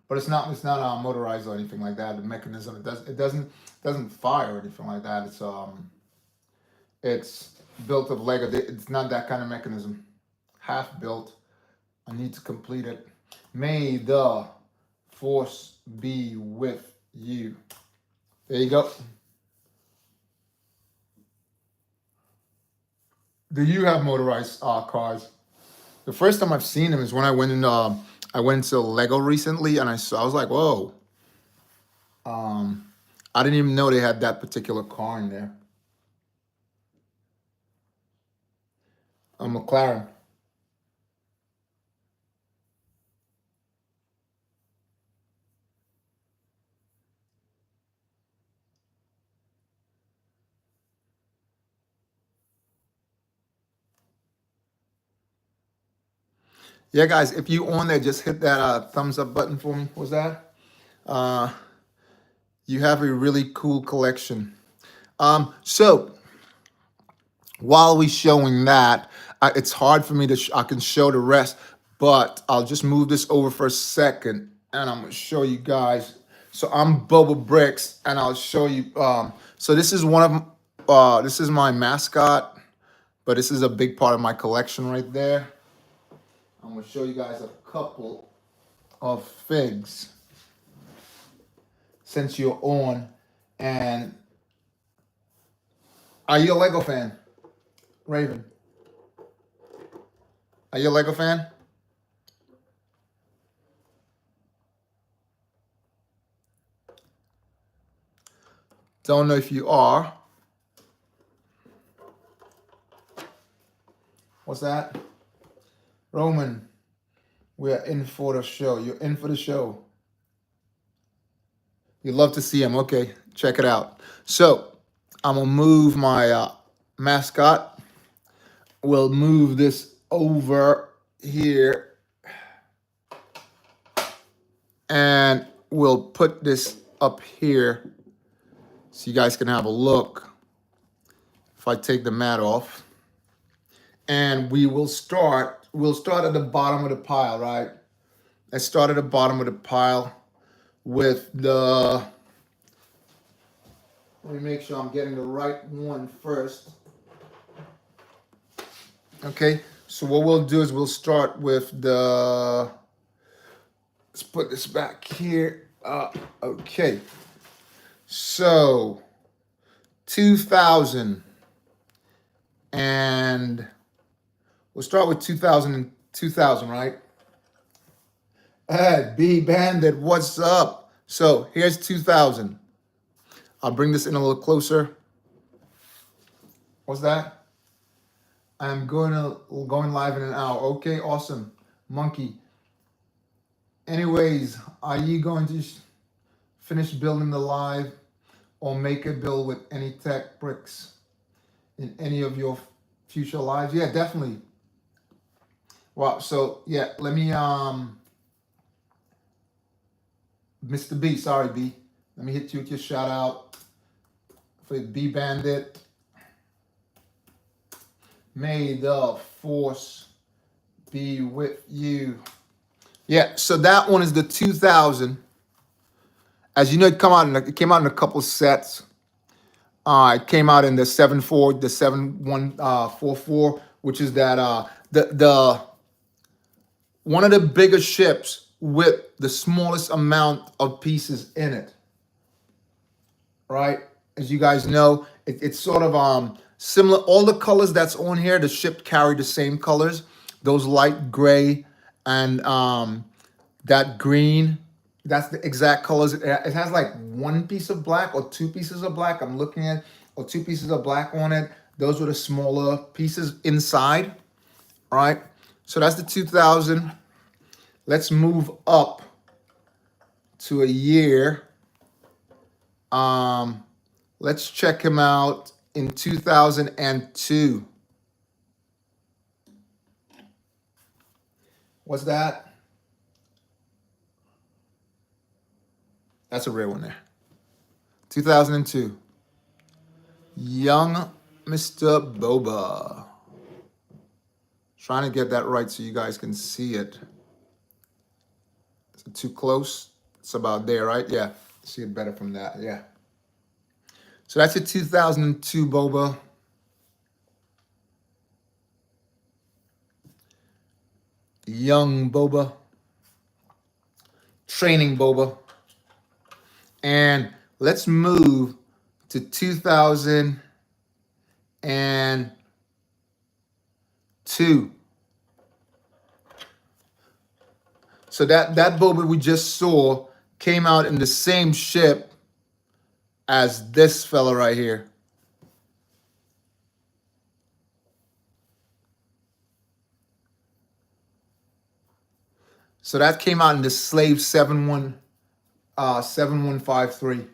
But it's not motorized or anything like that. The mechanism, it doesn't fire or anything like that. It's built of Lego. It's not that kind of mechanism. Half built. I need to complete it. May the force be with you. There you go. Do you have motorized cars? The first time I've seen him is when I went in. I went into Lego recently, and I was like, whoa. I didn't even know they had that particular car in there. A McLaren. Yeah, guys, if you on there, just hit that thumbs up button for me. What's that? Uh, you have a really cool collection. So while we showing that, it's hard for me to. I can show the rest, but I'll just move this over for a second, and I'm gonna show you guys. So I'm BOBAbrickz, and I'll show you. So this is one of. This is my mascot, but this is a big part of my collection right there. I'm gonna show you guys a couple of figs since you're on. And are you a Lego fan, Raven? Are you a Lego fan? Don't know if you are. What's that? Roman, we are in for the show. You're in for the show. You love to see him. Okay, check it out. So I'm gonna move my mascot. We'll move this over here, and we'll put this up here so you guys can have a look. If I take the mat off, and we'll start at the bottom of the pile, right? Let's start at the bottom of the pile with the, let me make sure I'm getting the right one first. Okay, so what we'll do is we'll start with the, let's put this back here. Okay, so 2000, and we'll start with 2000, right? Hey, B Bandit, what's up? So here's 2000. I'll bring this in a little closer. What's that? I'm going live in an hour. Okay, awesome. Monkey. Anyways, are you going to finish building the live or make a build with any tech bricks in any of your future lives? Yeah, definitely. Wow, so yeah, let me Mr. B, sorry B. Let me hit you with your shout out for B Bandit. May the force be with you. Yeah, so that one is the 2000. As you know, it came out in a couple sets. It came out in the 74, the 7144, which is that the one of the bigger ships with the smallest amount of pieces in it. Right? As you guys know, it's sort of similar. All the colors that's on here, the ship carried the same colors. Those light gray and that green, that's the exact colors. It has like one piece of black or two pieces of black. I'm looking at, or two pieces of black on it. Those were the smaller pieces inside. All right. So that's the 2000. Let's move up to a year. Let's check him out in 2002. What's that? That's a rare one there. 2002. Young Mr. Boba. Trying to get that right so you guys can see it. Is it too close? It's about there, right? Yeah. See it better from that. Yeah. So that's a 2002 Boba. Young Boba. Training Boba. And let's move to 2002. So that boba we just saw came out in the same ship as this fella right here. So that came out in the Slave 7153.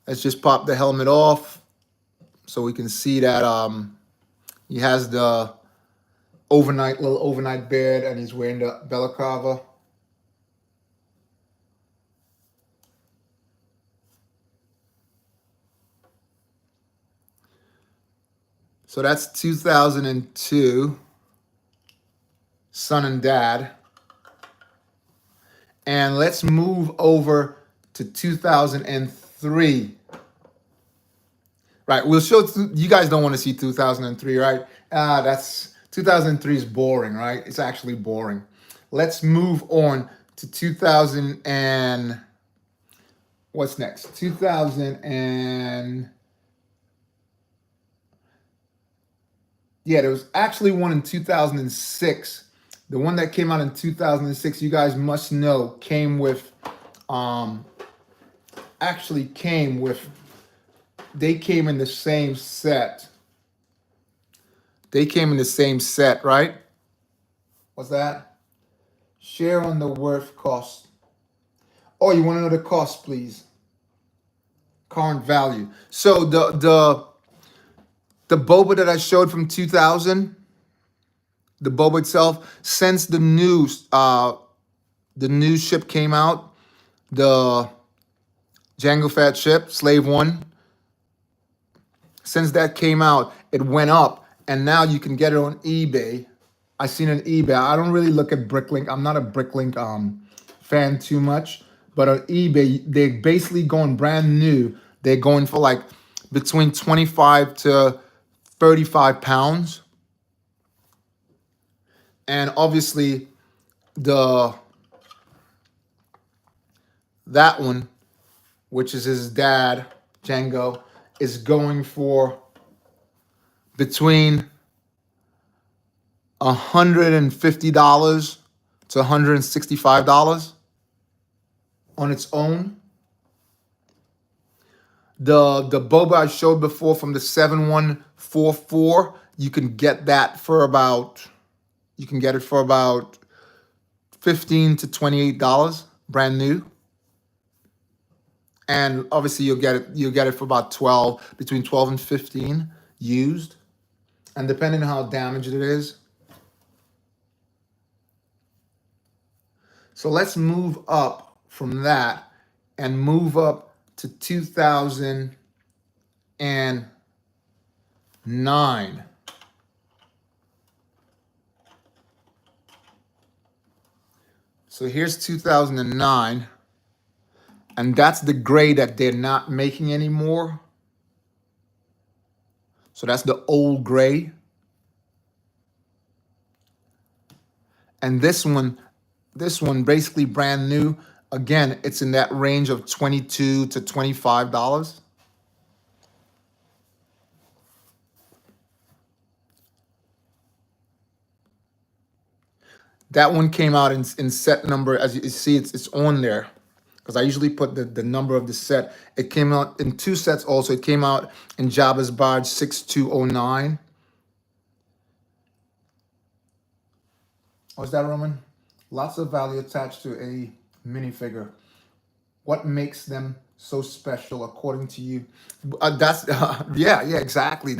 Let's just pop the helmet off so we can see that he has the little overnight beard, and he's wearing the balaclava. So that's 2002, son and dad. And let's move over to 2003. Right, we'll show, you guys don't want to see 2003, right? That's 2003 is boring, right? It's actually boring. Let's move on to 2000 and what's next? 2000 and yeah, there was actually one in 2006. The one that came out in 2006, you guys must know, came with they came in the same set. They came in the same set, right? What's that? Share on the worth cost. Oh, you want to know the cost, please? Current value. So the boba that I showed from 2000, the boba itself, since the new ship came out, the Jango Fett ship, Slave 1, since that came out, it went up, and now you can get it on eBay. I seen it on eBay. I don't really look at Bricklink. I'm not a Bricklink fan too much, but on eBay, they're basically going brand new. They're going for like between 25 to 35 pounds. And obviously that one, which is his dad, Django, is going for between $150 to $165 on its own. The boba I showed before from the 7144, you can get that for about, you can get it for about $15 to $28, brand new. And obviously you'll get it for about 12, between 12 and 15 used. And depending on how damaged it is. So let's move up from that and move up to 2009. So here's 2009. And that's the gray that they're not making anymore. So that's the old gray. And this one basically brand new. Again, it's in that range of $22 to $25. That one came out in set number, as you see, it's on there. Because I usually put the number of the set. It came out in 2 sets also. It came out in Jabba's Barge 6209. What's that, Roman? Lots of value attached to a minifigure. What makes them so special according to you? Yeah, exactly.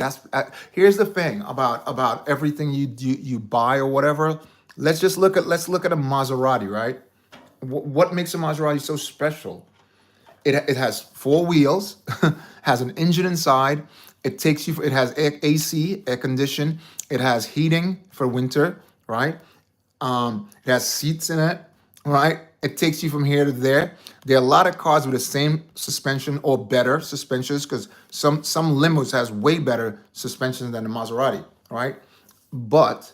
Here's the thing about everything you buy or whatever. Let's look at a Maserati, right? What makes a Maserati so special? It has 4 wheels, has an engine inside. It has AC, air condition. It has heating for winter, right? It has seats in it, right? It takes you from here to there. There are a lot of cars with the same suspension or better suspensions, because some limos has way better suspension than the Maserati, right? But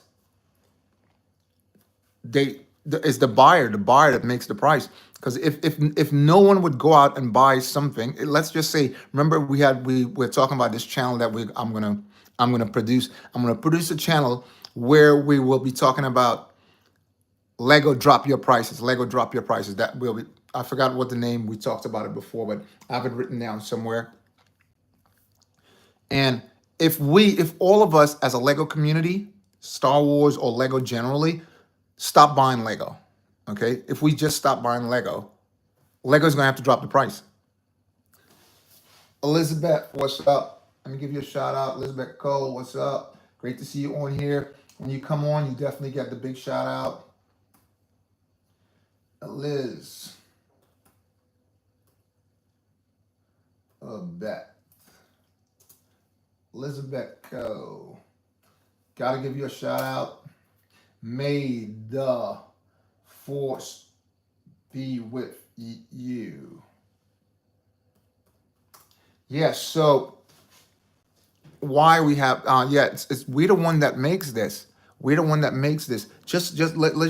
it's the buyer that makes the price. Because if no one would go out and buy something, let's just say, remember we're talking about this channel that I'm I'm gonna produce a channel where we will be talking about Lego drop your prices. Lego drop your prices. That will be, I forgot what the name, we talked about it before, but I have it written down somewhere. And if all of us as a Lego community, Star Wars or Lego generally, stop buying Lego, okay? If we just stop buying Lego, Lego's gonna have to drop the price. Elizabeth, what's up? Let me give you a shout out. Elizabeth Cole, what's up? Great to see you on here. When you come on, you definitely get the big shout out. Liz. Elizabeth Co. Gotta give you a shout out. May the force be with you. Yes, so why we have it's we're the one that makes this. We're the one that makes this. Let's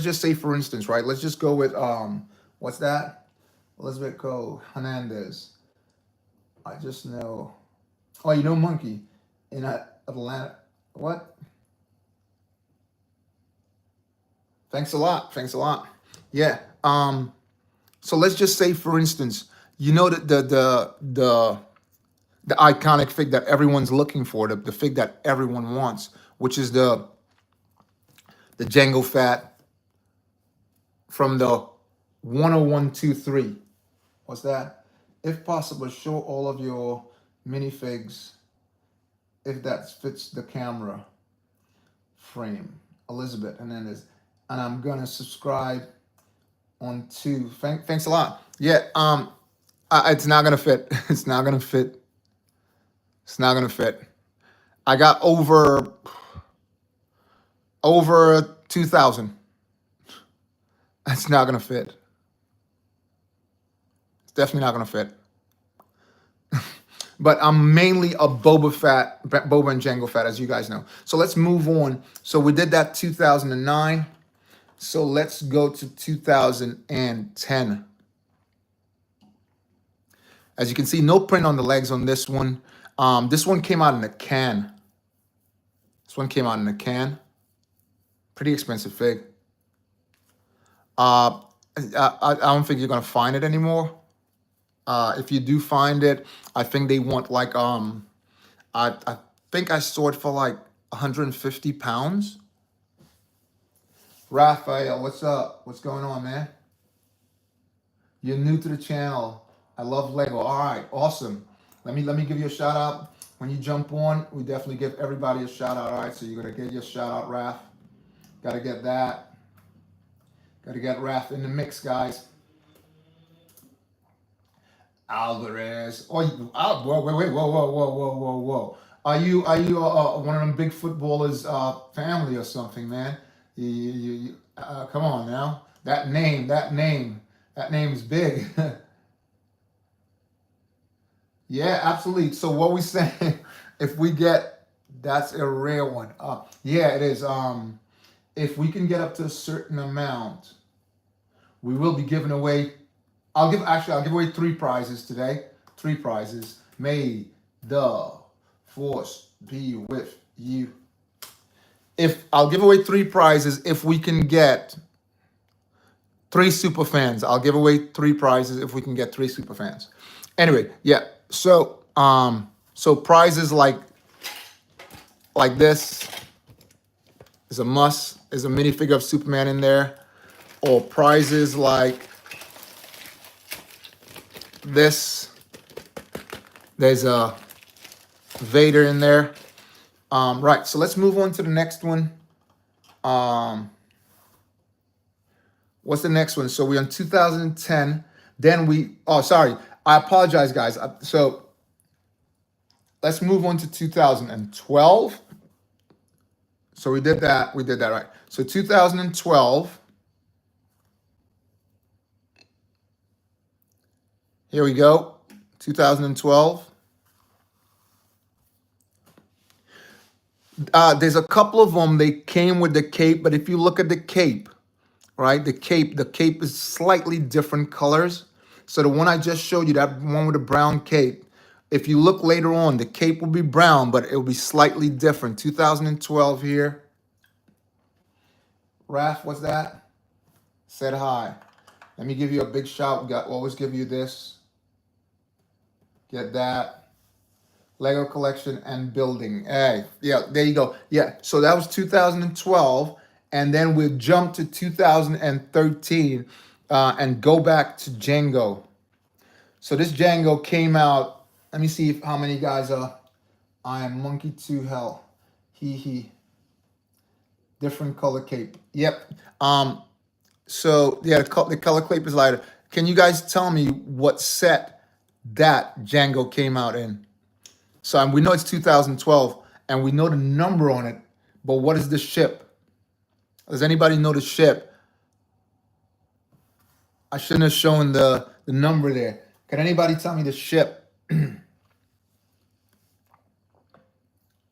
just say, for instance, right? Let's just go with what's that? Elizabeth Co. Hernandez. I just know. Oh, you know Monkey in Atlanta. What? Thanks a lot. Thanks a lot. Yeah. So let's just say, for instance, you know that the iconic fig that everyone's looking for, the fig that everyone wants, which is the Jango Fett from the 10123. What's that? If possible, show all of your minifigs if that fits the camera frame. Elizabeth Hernandez. And I'm gonna subscribe on two. Thanks a lot. Yeah, it's not gonna fit. It's not gonna fit. It's not gonna fit. I got over 2,000. It's not gonna fit. It's definitely not gonna fit. But I'm mainly a Boba and Jango Fett, as you guys know. So let's move on. So we did that 2009. So let's go to 2010. As you can see, no print on the legs on this one. This one came out in a can. This one came out in a can. Pretty expensive fig. I don't think you're gonna find it anymore. If you do find it, I think they want like I think I saw it for like 150 pounds. Raphael, what's up? What's going on, man? You're new to the channel. I love Lego. All right, awesome. Let me give you a shout out. When you jump on, we definitely give everybody a shout out. All right, so you're gonna get your shout out, Raph. Gotta get that. Gotta get Raph in the mix, guys. Alvarez. Oh, whoa. Are you one of them big footballers family or something, man? Come on now. That name's big. Yeah, absolutely. So what we saying, if we get, that's a rare one. Yeah, it is. If we can get up to a certain amount, we will be giving away. I'll give away 3 prizes today. 3 prizes. May the force be with you. I'll give away 3 prizes if we can get 3 super fans. I'll give away 3 prizes if we can get 3 super fans. Anyway, yeah. So so prizes like this is a must. There's a minifigure of Superman in there, or prizes like this. There's a Vader in there. Right, so let's move on to the next one. What's the next one? So we're on 2010. Then sorry, I apologize, guys. So let's move on to 2012. So we did that, right. So 2012. Here we go, 2012. There's a couple of them, they came with the cape, but if you look at the cape, right, the cape is slightly different colors. So the one I just showed you, that one with the brown cape, If you look later on, the cape will be brown, but it will be slightly different. 2012 here. Raph, what's that? Said hi. Let me give you a big shout. We always give you this. Get that. Lego collection and building. Hey, yeah, there you go. Yeah, so that was 2012. And then we'll jump to 2013 and go back to Django. So this Django came out. Let me see how many guys are. I am monkey to hell. He. Different color cape. Yep. So yeah, the color cape is lighter. Can you guys tell me what set that Django came out in? So we know it's 2012 and we know the number on it, but what is the ship? Does anybody know the ship? I shouldn't have shown the number there. Can anybody tell me the ship?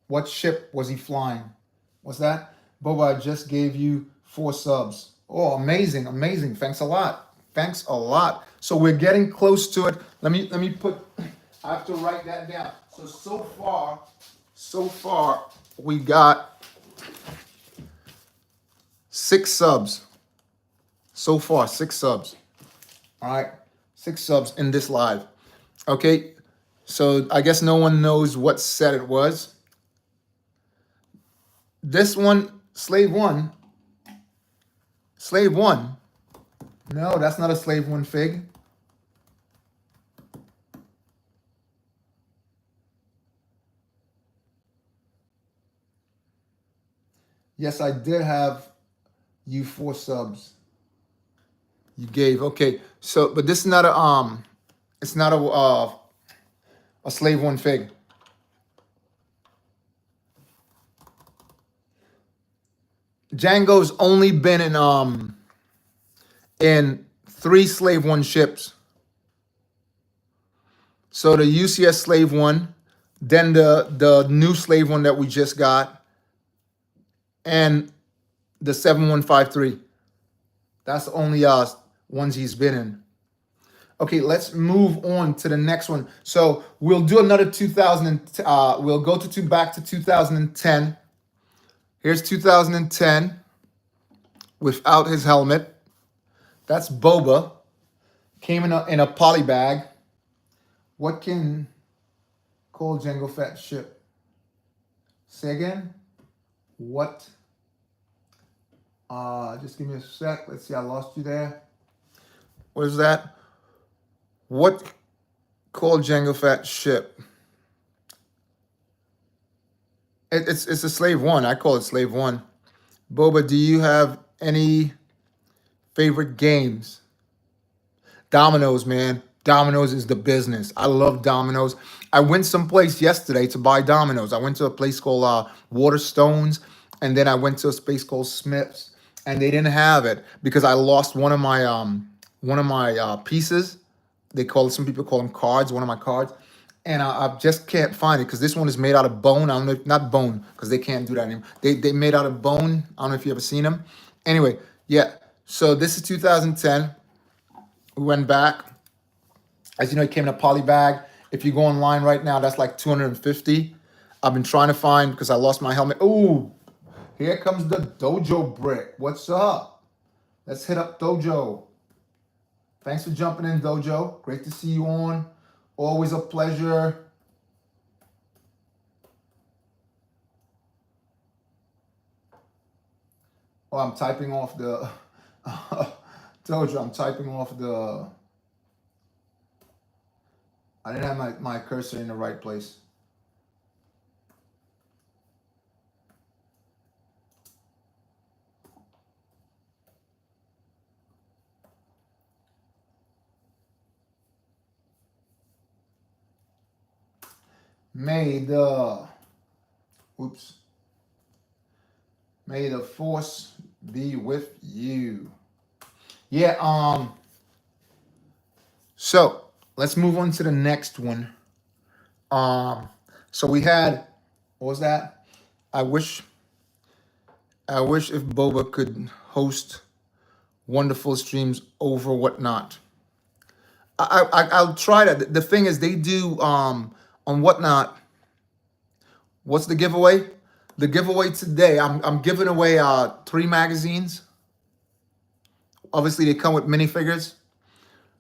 What ship was he flying? What's that? Boba, I just gave you 4 subs. Oh, amazing, amazing. Thanks a lot. Thanks a lot. So we're getting close to it. Let me put, I have to write that down. So far, we got 6 subs. So far, 6 subs. All right, 6 subs in this live. Okay, so I guess no one knows what set it was. This one, Slave 1. Slave 1. No, that's not a Slave 1 fig. Yes, I did have you 4 subs. You gave, okay. So, but this is not a it's not a Slave 1 fig. Django's only been in 3 Slave 1 ships. So the UCS Slave 1, then the new Slave 1 that we just got, and the 7153. That's the only ones he's been in. Okay, let's move on to the next one. So we'll do another 2000. We'll go back to 2010. Here's 2010 without his helmet. That's Boba. Came in a poly bag. What can call Django Fett ship? Say again. What? Just give me a sec. Let's see. I lost you there. What is that? What called Django Fett ship? It's a Slave 1. I call it Slave 1. Boba, do you have any favorite games? Dominoes, man. Dominoes is the business. I love Dominoes. I went someplace yesterday to buy Dominoes. I went to a place called Waterstones, and then I went to a space called Smith's, and they didn't have it because I lost one of my pieces. Some people call them cards. One of my cards. And I just can't find it because this one is made out of bone. I don't know, not bone, because they can't do that anymore. They made out of bone. I don't know if you ever seen them. Anyway, yeah. So this is 2010. We went back. As you know, it came in a poly bag. If you go online right now, that's like 250. I've been trying to find because I lost my helmet. Ooh, here comes the Dojo Brick. What's up? Let's hit up Dojo. Thanks for jumping in, Dojo. Great to see you on. Always a pleasure. Oh, I'm typing off the Dojo. I'm typing off the. I didn't have my cursor in the right place. May the force be with you. Yeah, so let's move on to the next one. So we had, what was that? I wish if Boba could host wonderful streams over whatnot. I'll try that. The thing is, they do on Whatnot. What's the giveaway? The giveaway today, I'm giving away 3 magazines. Obviously, they come with minifigures.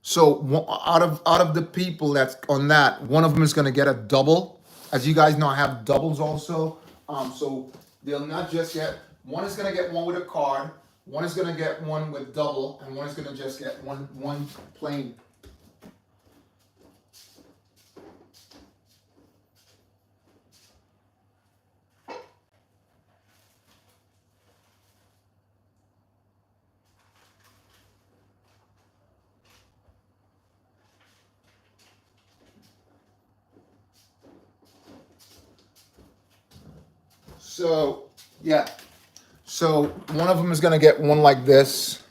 So out of the people that's on that, one of them is going to get a double. As you guys know, I have doubles also. So they'll not just get, one is going to get one with a card, one is going to get one with double, and one is going to just get one plain. So, yeah. So one of them is going to get one like this.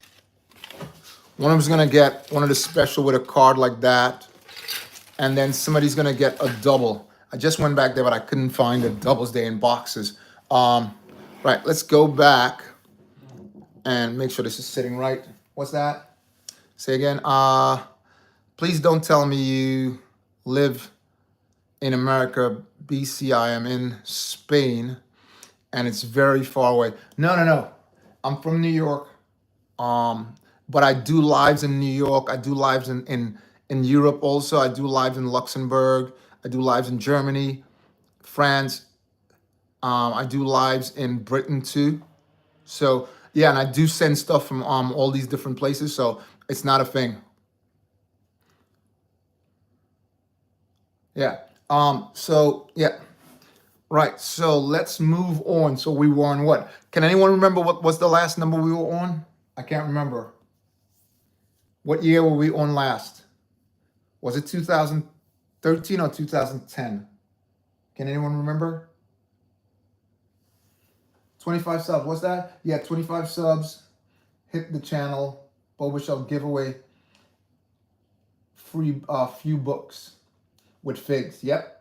One of them is going to get one of the special with a card like that. And then somebody's going to get a double. I just went back there, but I couldn't find the doubles there in boxes. Right, let's go back and make sure this is sitting right. What's that? Say again. Please don't tell me you live in America. BC, I am in Spain. And it's very far away. No. I'm from New York. But I do lives in New York. I do lives in Europe also. I do lives in Luxembourg. I do lives in Germany, France. I do lives in Britain too. So yeah, and I do send stuff from all these different places. So it's not a thing. Yeah. So yeah. Right, so let's move on. So we were on what? Can anyone remember what was the last number we were on? I can't remember. What year were we on last? Was it 2013 or 2010? Can anyone remember? 25 subs, what's that? Yeah, 25 subs. Hit the channel. BOBAbrickz will give away free few books with figs. Yep.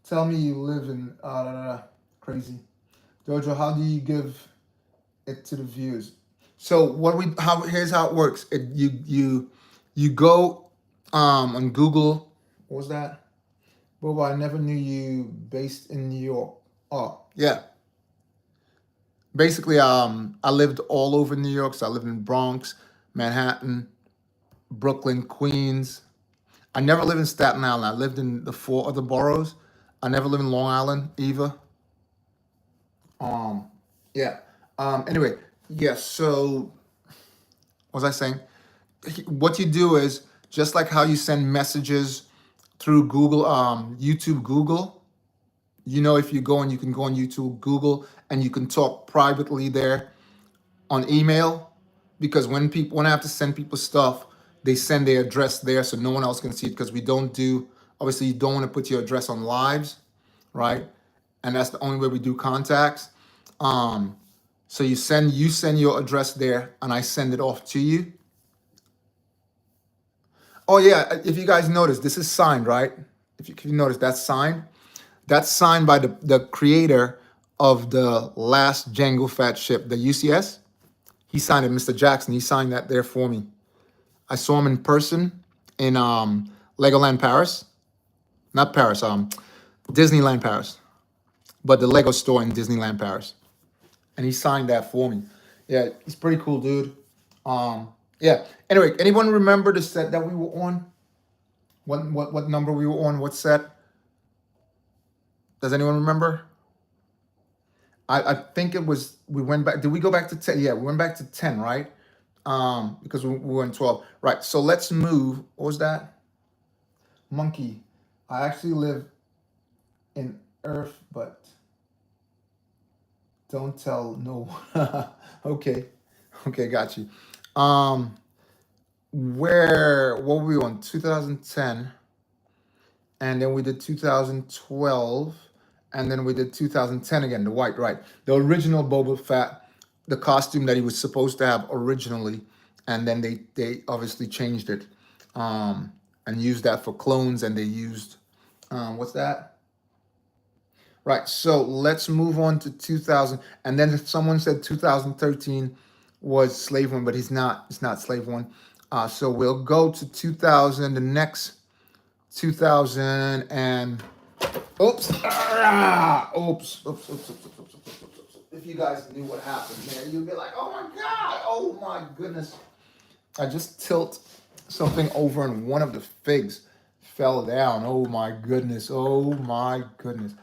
Tell me you live in crazy. Jojo, how do you give it to the views? So here's how it works. You go on Google. What was that? Boba, I never knew you based in New York. Oh, yeah. Basically, I lived all over New York. So I lived in Bronx, Manhattan, Brooklyn, Queens. I never lived in Staten Island. I lived in the 4 other boroughs. I never lived in Long Island either. Yeah. Anyway, yes. So, what was I saying? What you do is just like how you send messages through Google, YouTube, Google. You know, if you go and you can go on YouTube, Google, and you can talk privately there on email, because when I have to send people stuff, they send their address there so no one else can see it, because we don't do, obviously you don't want to put your address on lives, right? And that's the only way we do contacts. So you send your address there and I send it off to you. Oh yeah, if you guys notice, this is signed, right? If you notice, that's signed. That's signed by the creator of the last Django Fat ship, the UCS. He signed it, Mr. Jackson. He signed that there for me. I saw him in person in Legoland Paris. Not Paris, Disneyland Paris. But the Lego store in Disneyland Paris. And he signed that for me. Yeah, he's pretty cool, dude. Yeah. Anyway, anyone remember the set that we were on? What number we were on? What set? Does anyone remember? I think it was, we went back. Did we go back to 10? Yeah, we went back to 10, right? Because we were in 12. Right, so let's move. What was that? Monkey. I actually live in Earth, but don't tell no one. Okay, got you. What were we on? 2010, and then we did 2012, and then we did 2010 again, the white, right? The original Boba Fett, the costume that he was supposed to have originally, and then they obviously changed it and used that for clones, and they used, what's that? Right, so let's move on to 2000, and then someone said 2013 was Slave One, but it's not Slave One. So we'll go to 2000, the next 2000 and oops. If you guys knew what happened there, you'd be like, oh my God, oh my goodness. I just tilt something over and one of the figs fell down. Oh my goodness, oh my goodness.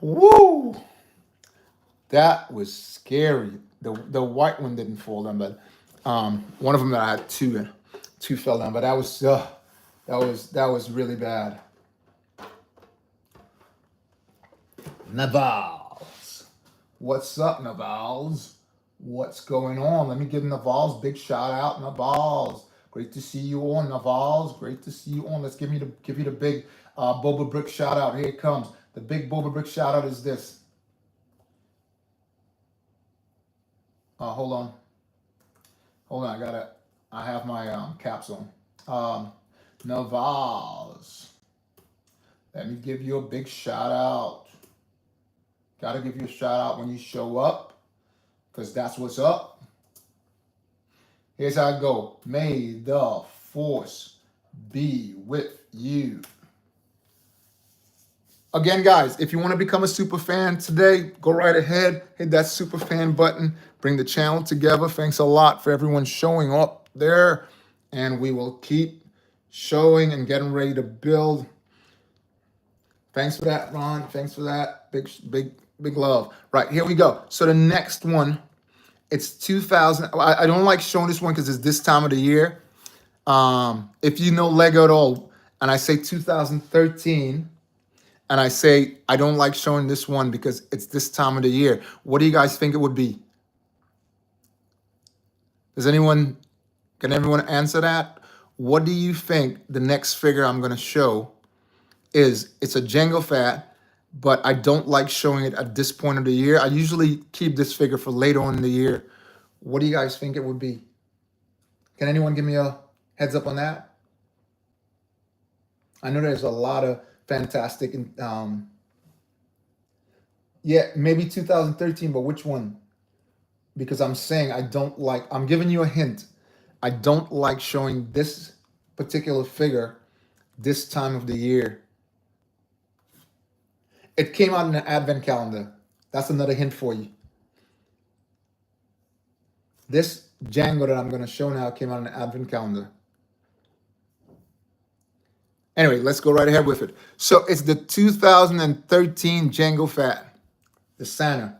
Woo! That was scary. The white one didn't fall down, but one of them that I had two fell down. But that was really bad. Navals, what's up, Navals? What's going on? Let me give Navals big shout out, Navals. Great to see you on, Navals. Great to see you on. Let's give you the big BOBAbrickz shout out. Here it comes. The big BOBAbrickz shout out is this. Hold on. I have my caps on. Navals. Let me give you a big shout out. Gotta give you a shout out when you show up, because that's what's up. Here's how I go. May the force be with you. Again, guys, if you want to become a super fan today, go right ahead. Hit that super fan button. Bring the channel together. Thanks a lot for everyone showing up there. And we will keep showing and getting ready to build. Thanks for that, Ron. Thanks for that. Big love. Right, here we go. So the next one, it's 2000. I don't like showing this one because it's this time of the year. If you know Lego at all, and I say 2013, and I say I don't like showing this one because it's this time of the year, what do you guys think it would be? Can everyone answer that? What do you think the next figure I'm going to show is? It's a Jango Fat, but I don't like showing it at this point of the year. I usually keep this figure for later on in the year. What do you guys think it would be? Can anyone give me a heads up on that? I know there's a lot of fantastic, yeah, maybe 2013, but which one? Because I'm saying I'm giving you a hint. I don't like showing this particular figure this time of the year. It came out in an advent calendar. That's another hint for you. This Django that I'm going to show now came out in an advent calendar. Anyway, let's go right ahead with it. So it's the 2013 Jango Fat, the Santa.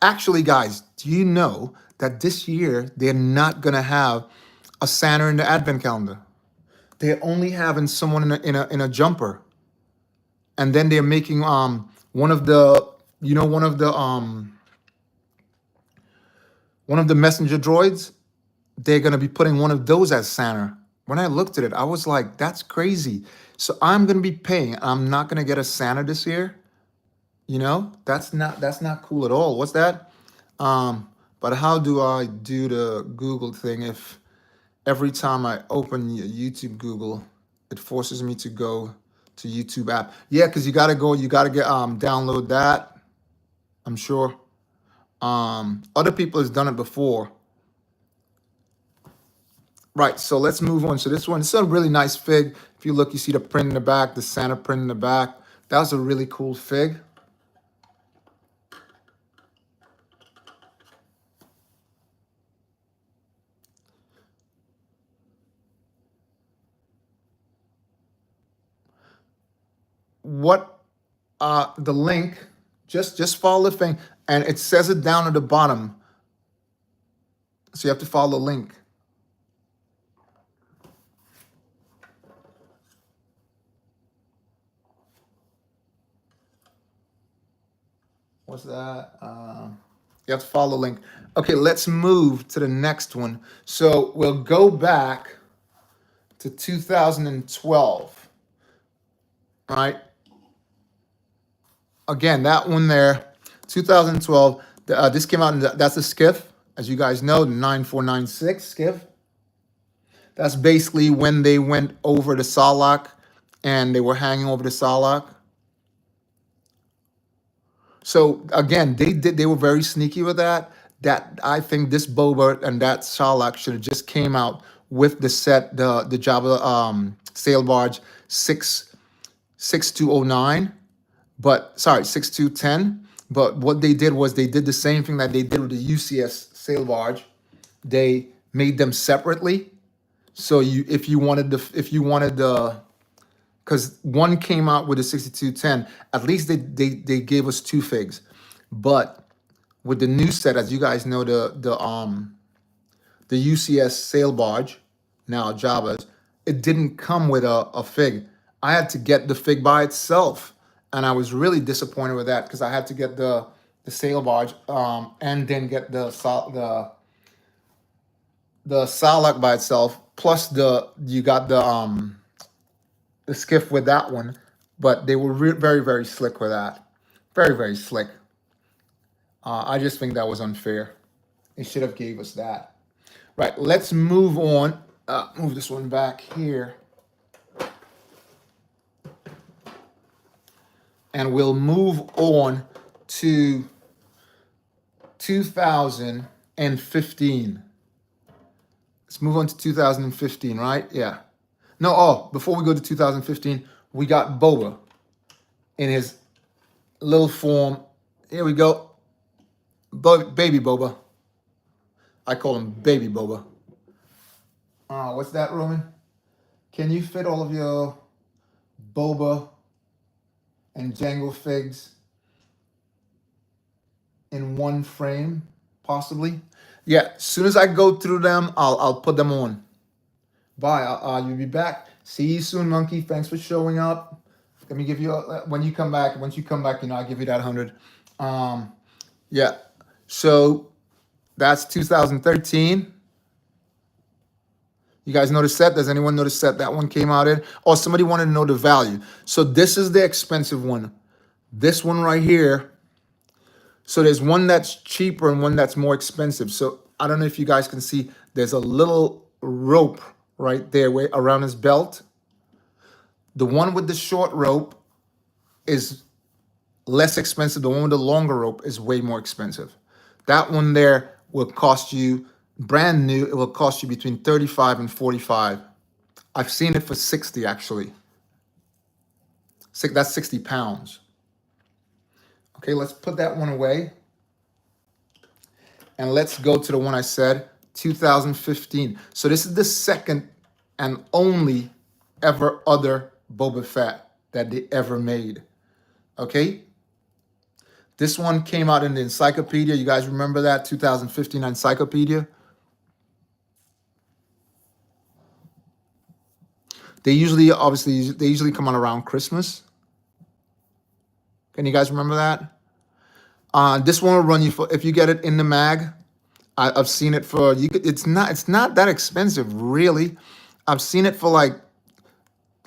Actually, guys, do you know that this year they're not going to have a Santa in the advent calendar? They're only having someone in a jumper. And then they're making one of the messenger droids. They're gonna be putting one of those as Santa. When I looked at it, I was like, that's crazy. So I'm gonna be paying. I'm not gonna get a Santa this year. You know, that's not cool at all. What's that? But how do I do the Google thing if every time I open YouTube Google, it forces me to go to YouTube app? Yeah, because you gotta get download that, I'm sure. Other people has done it before. Right, so let's move on. So this one, it's a really nice fig. If you look, you see the print in the back, the Santa print in the back. That was a really cool fig. What the link, just follow the thing, and it says it down at the bottom. So you have to follow the link. What's that? You have to follow the link. Okay, let's move to the next one. So we'll go back to 2012. All right. Again, that one there, 2012. This came out, that's a skiff. As you guys know, the 9496 skiff. That's basically when they went over the Sarlacc and they were hanging over the Sarlacc. So again, they were very sneaky with that. That I think this Boba and that Sarlacc should have just came out with the set, the Java sail barge 6209, but sorry, 6210. But what they did was they did the same thing that they did with the UCS sail barge. They made them separately. So if you wanted the, because one came out with a 6210, at least they gave us two figs. But with the new set, as you guys know, the UCS sail barge, now Java's, it didn't come with a fig. I had to get the fig by itself, and I was really disappointed with that because I had to get the sail barge and then get the Salak by itself. Plus you got the skiff with that one, but they were very, very slick with that. Very, very slick. I just think that was unfair. They should have gave us that. Right, let's move on. Move this one back here. And we'll move on to 2015. Let's move on to 2015, right? Yeah. No, before we go to 2015, we got Boba in his little form. Here we go. Baby Boba. I call him Baby Boba. What's that, Roman? Can you fit all of your Boba and Django figs in one frame, possibly? Yeah, as soon as I go through them, I'll put them on. Bye. You'll be back. See you soon, Monkey. Thanks for showing up. Let me give you when you come back. Once you come back, I'll give you that 100. Yeah. So that's 2013. You guys know the set? Does anyone know the set that one came out in? Or somebody wanted to know the value. So this is the expensive one. This one right here. So there's one that's cheaper and one that's more expensive. So I don't know if you guys can see. There's a little rope right there around his belt. The one with the short rope is less expensive. The one with the longer rope is way more expensive. That one there will cost you, brand new, it will cost you between 35 and 45. I've seen it for 60 actually. That's 60 pounds. Okay, let's put that one away. And let's go to the one I said, 2015. So this is the second and only ever other Boba Fett that they ever made. Okay? This one came out in the encyclopedia. You guys remember that? 2015 encyclopedia. They usually come out around Christmas. Can you guys remember that? This one will run you for, if you get it in the mag, I've seen it for, it's not that expensive, really. I've seen it for like,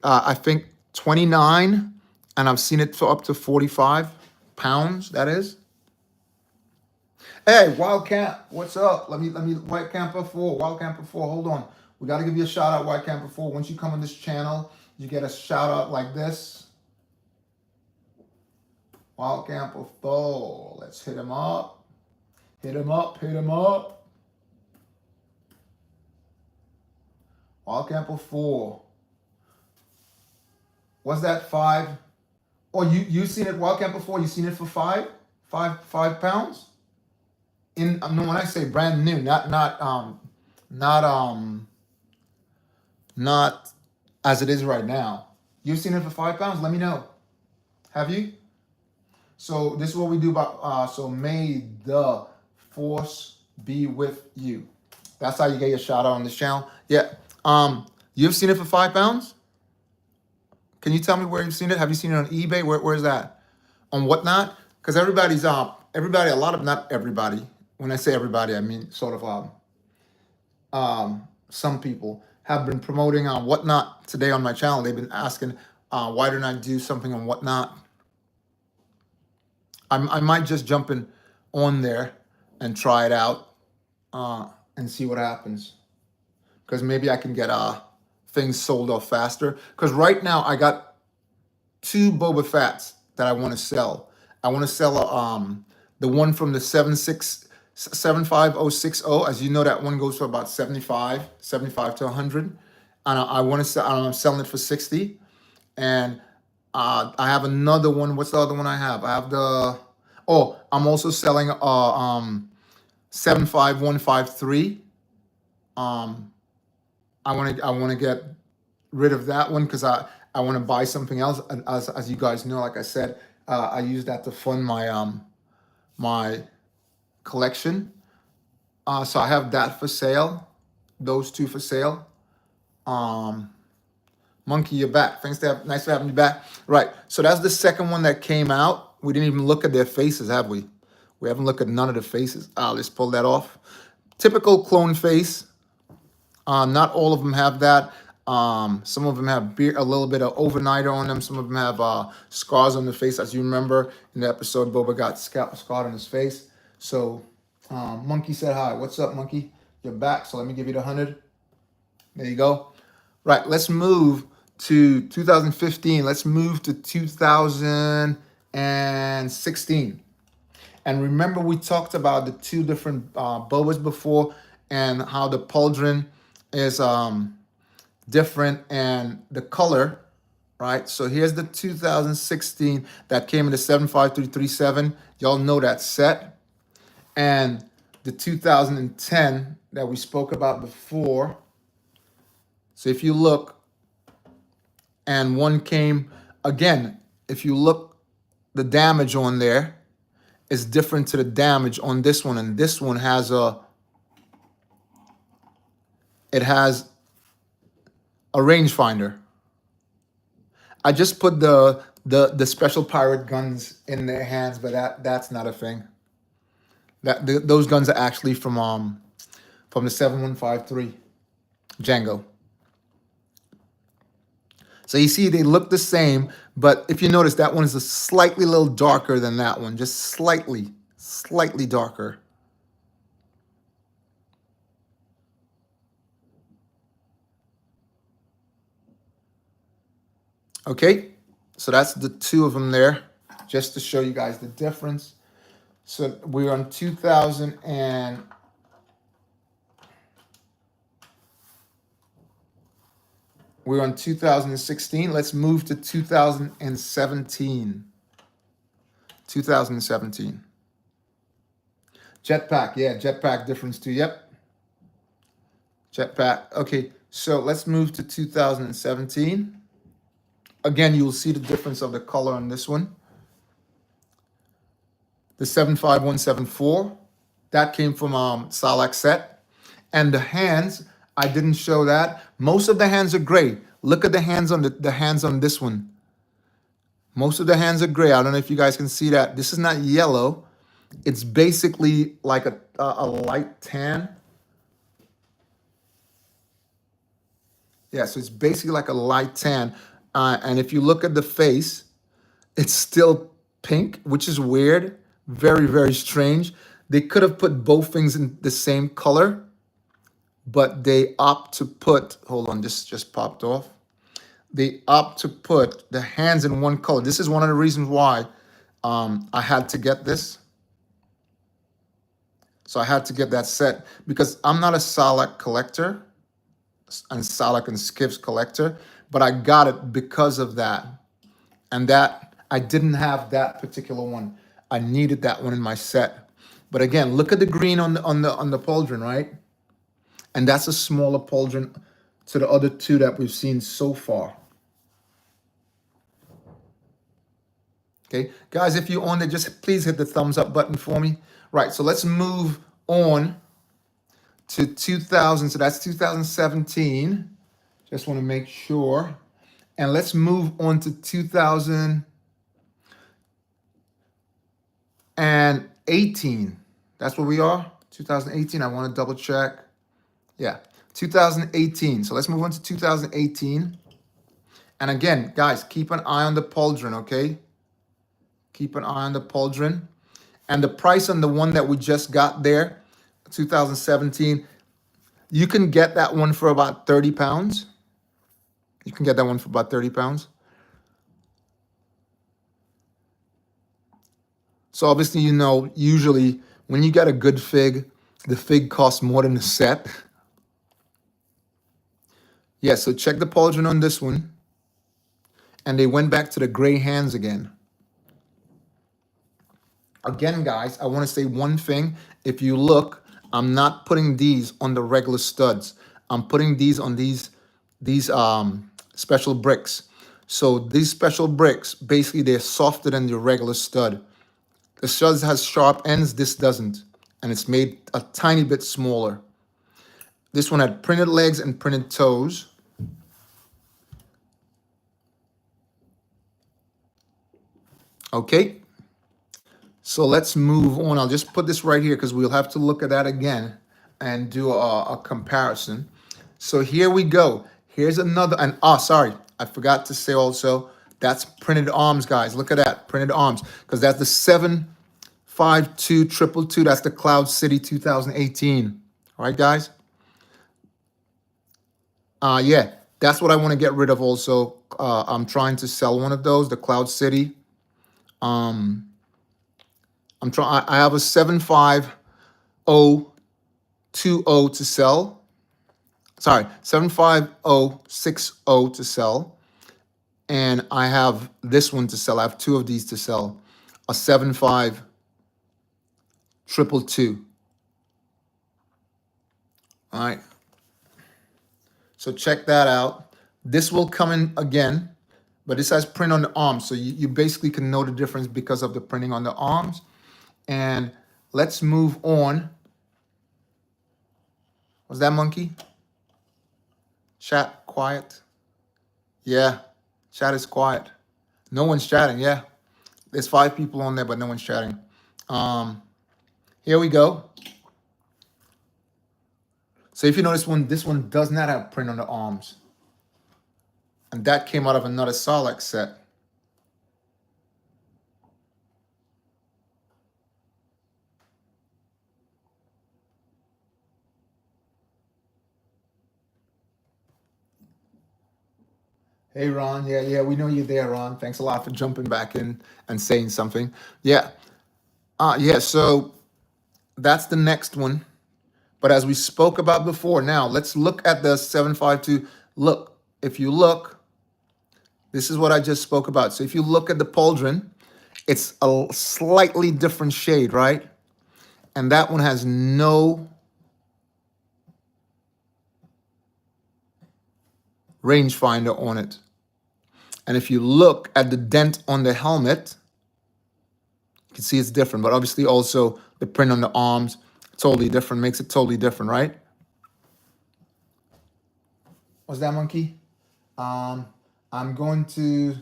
I think 29, and I've seen it for up to 45 pounds, that is. Hey, Wildcat, what's up? Let me, White Camper 4, Wild Camper 4, hold on. We got to give you a shout out, White Camper 4. Once you come on this channel, you get a shout out like this. Wild Camper 4, let's hit him up. Hit him up, hit him up. Wild Camper 4. What's that, 5? Oh, you seen it, Wild Camper 4, you seen it for 5 pounds? No, when I say brand new, not as it is right now. You've seen it for 5 pounds? Let me know. Have you? So this is what we do about, so may the force be with you. That's how you get your shout out on this channel. Yeah. You've seen it for 5 pounds? Can you tell me where you've seen it? Have you seen it on eBay? Where's that? On Whatnot? Because not everybody. When I say everybody, I mean sort of some people have been promoting on Whatnot today on my channel. They've been asking, why don't I do something on Whatnot? I might just jump in on there and try it out and see what happens. Because maybe I can get things sold off faster. Because right now I got 2 Boba Fett's that I want to sell. I want to sell the one from the 7.6 75060. As you know, that one goes for about 75 to 100. And I want to sell, I'm selling it for 60. And I have another one. What's the other one I have? I have I'm also selling 75153. I want to get rid of that one because I want to buy something else. And as you guys know, like I said, I use that to fund my my collection. So I have that for sale. Those two for sale. Monkey, you're back. Nice for having you back. Right. So that's the second one that came out. We didn't even look at their faces, have we? We haven't looked at none of the faces. Let's pull that off. Typical clone face. Not all of them have that. Some of them have a little bit of overnighter on them. Some of them have scars on the face. As you remember in the episode, Boba got scarred on his face. So Monkey said hi. What's up, Monkey? You're back. So let me give you the 100. There you go. Right. Let's move to 2015. Let's move to 2016. And remember, we talked about the two different Bobas before and how the pauldron is different and the color, right? So here's the 2016 that came in the 75337. Y'all know that set. And the 2010 that we spoke about before. So if you look, and one came, again, if you look, the damage on there is different to the damage on this one. And this one has it has a rangefinder. I just put the special pirate guns in their hands, but that's not a thing. Those guns are actually from the 7153 Django. So you see, they look the same, but if you notice, that one is a slightly little darker than that one, just slightly darker. Okay, so that's the two of them there, just to show you guys the difference. So we're on 2000 and we're on 2016. Let's move to 2017. 2017. Jetpack, yeah, jetpack difference too. Yep. Jetpack. Okay, so let's move to 2017. Again, you'll see the difference of the color on this one. The 75174, that came from Salak set. And the hands, I didn't show that. Most of the hands are gray. Look at the hands on the hands on this one. Most of the hands are gray. I don't know if you guys can see that. This is not yellow. It's basically like a light tan. Yeah, so it's basically like a light tan. And if you look at the face, it's still pink, which is weird. Very, very strange. They could have put both things in the same color, but they opt to put, hold on, this just popped off. They opt to put the hands in one color. This is one of the reasons why I had to get this. So I had to get that set because I'm not a Salak collector and Salak and Skiffs collector, but I got it because of that. And that, I didn't have that particular one. I needed that one in my set. But again, look at the green on the pauldron, right? And that's a smaller pauldron to the other two that we've seen so far. Okay, guys, if you're on there, just please hit the thumbs up button for me. Right, so let's move on to 2000. So that's 2017. Just want to make sure. And let's move on to 2018. That's where we are. 2018. I want to double check. Yeah, 2018. So let's move on to 2018. And again, guys, keep an eye on the pauldron, okay? Keep an eye on the pauldron. And the price on the one that we just got there, 2017, you can get that one for about 30 pounds. You can get that one for about 30 pounds. So obviously, you know, usually when you got a good fig, the fig costs more than the set. Yeah, so check the pauldron on this one. And they went back to the gray hands again. Again, guys, I want to say one thing. If you look, I'm not putting these on the regular studs. I'm putting these on these special bricks. So these special bricks, basically they're softer than the regular stud. The stud has sharp ends, this doesn't. And it's made a tiny bit smaller. This one had printed legs and printed toes. Okay. So let's move on. I'll just put this right here because we'll have to look at that again and do a comparison. So here we go. Here's another, and sorry, I forgot to say also, that's printed arms, guys. Look at that, printed arms, because that's the 75222. That's the Cloud City 2018. All right, guys? Yeah, that's what I want to get rid of also. I'm trying to sell one of those, the Cloud City. I have a 75020 to sell. Sorry, 75060 to sell. And I have this one to sell. I have two of these to sell. A 75222. All right. So check that out. This will come in again, but this has print on the arms. So you basically can know the difference because of the printing on the arms. And let's move on. Was that monkey? Chat quiet? Yeah, chat is quiet. No one's chatting, yeah. There's 5 people on there, but no one's chatting. Here we go. So if you notice, this one does not have print on the arms. And that came out of another Solex set. Hey, Ron. Yeah, we know you're there, Ron. Thanks a lot for jumping back in and saying something. Yeah. Yeah, so that's the next one. But as we spoke about before, now let's look at the 752. Look, if you look, this is what I just spoke about. So if you look at the pauldron, it's a slightly different shade, right? And that one has no rangefinder on it. And if you look at the dent on the helmet, you can see it's different, but obviously also the print on the arms, totally different, makes it totally different, right? What's that, monkey? I'm going to,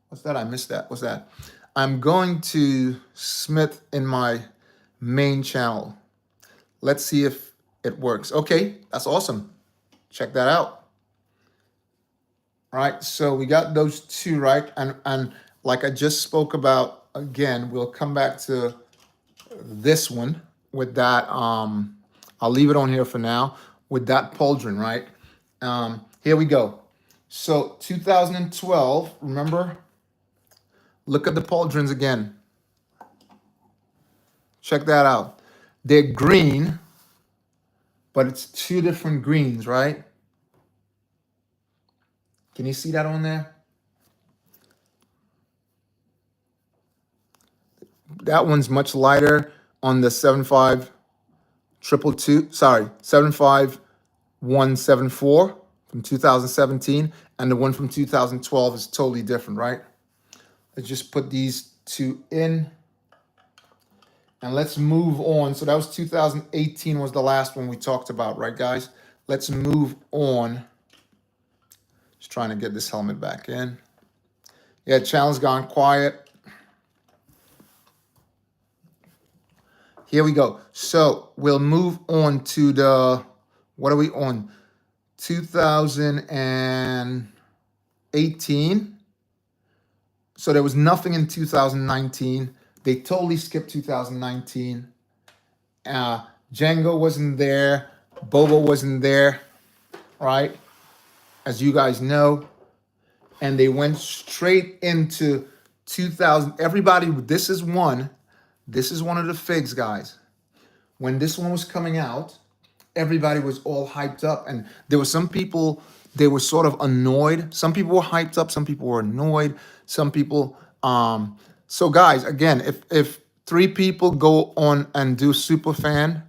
what's that? I missed that. What's that? I'm going to Smith in my main channel. Let's see if it works. Okay, that's awesome. Check that out. All right, so we got those two, right? And like I just spoke about, again, we'll come back to this one with that. I'll leave it on here for now with that pauldron, right? Here we go. So 2012, remember? Look at the pauldrons again. Check that out. They're green, but it's 2 different greens, right? Can you see that on there? That one's much lighter on the 75174 from 2017, and the one from 2012 is totally different, right? Let's just put these 2 in. And let's move on. So that was 2018 was the last one we talked about, right, guys? Let's move on. Just trying to get this helmet back in. Yeah, channel's gone quiet. Here we go. So we'll move on to the, what are we on? 2018. So there was nothing in 2019. They totally skipped 2019. Django wasn't there. Boba wasn't there, right? As you guys know. And they went straight into 2000. Everybody, this is one This is one of the figs, guys. When this one was coming out, everybody was all hyped up, and there were some people, they were sort of annoyed. Some people were hyped up, some people were annoyed, some people so guys, again, if 3 people go on and do Superfan,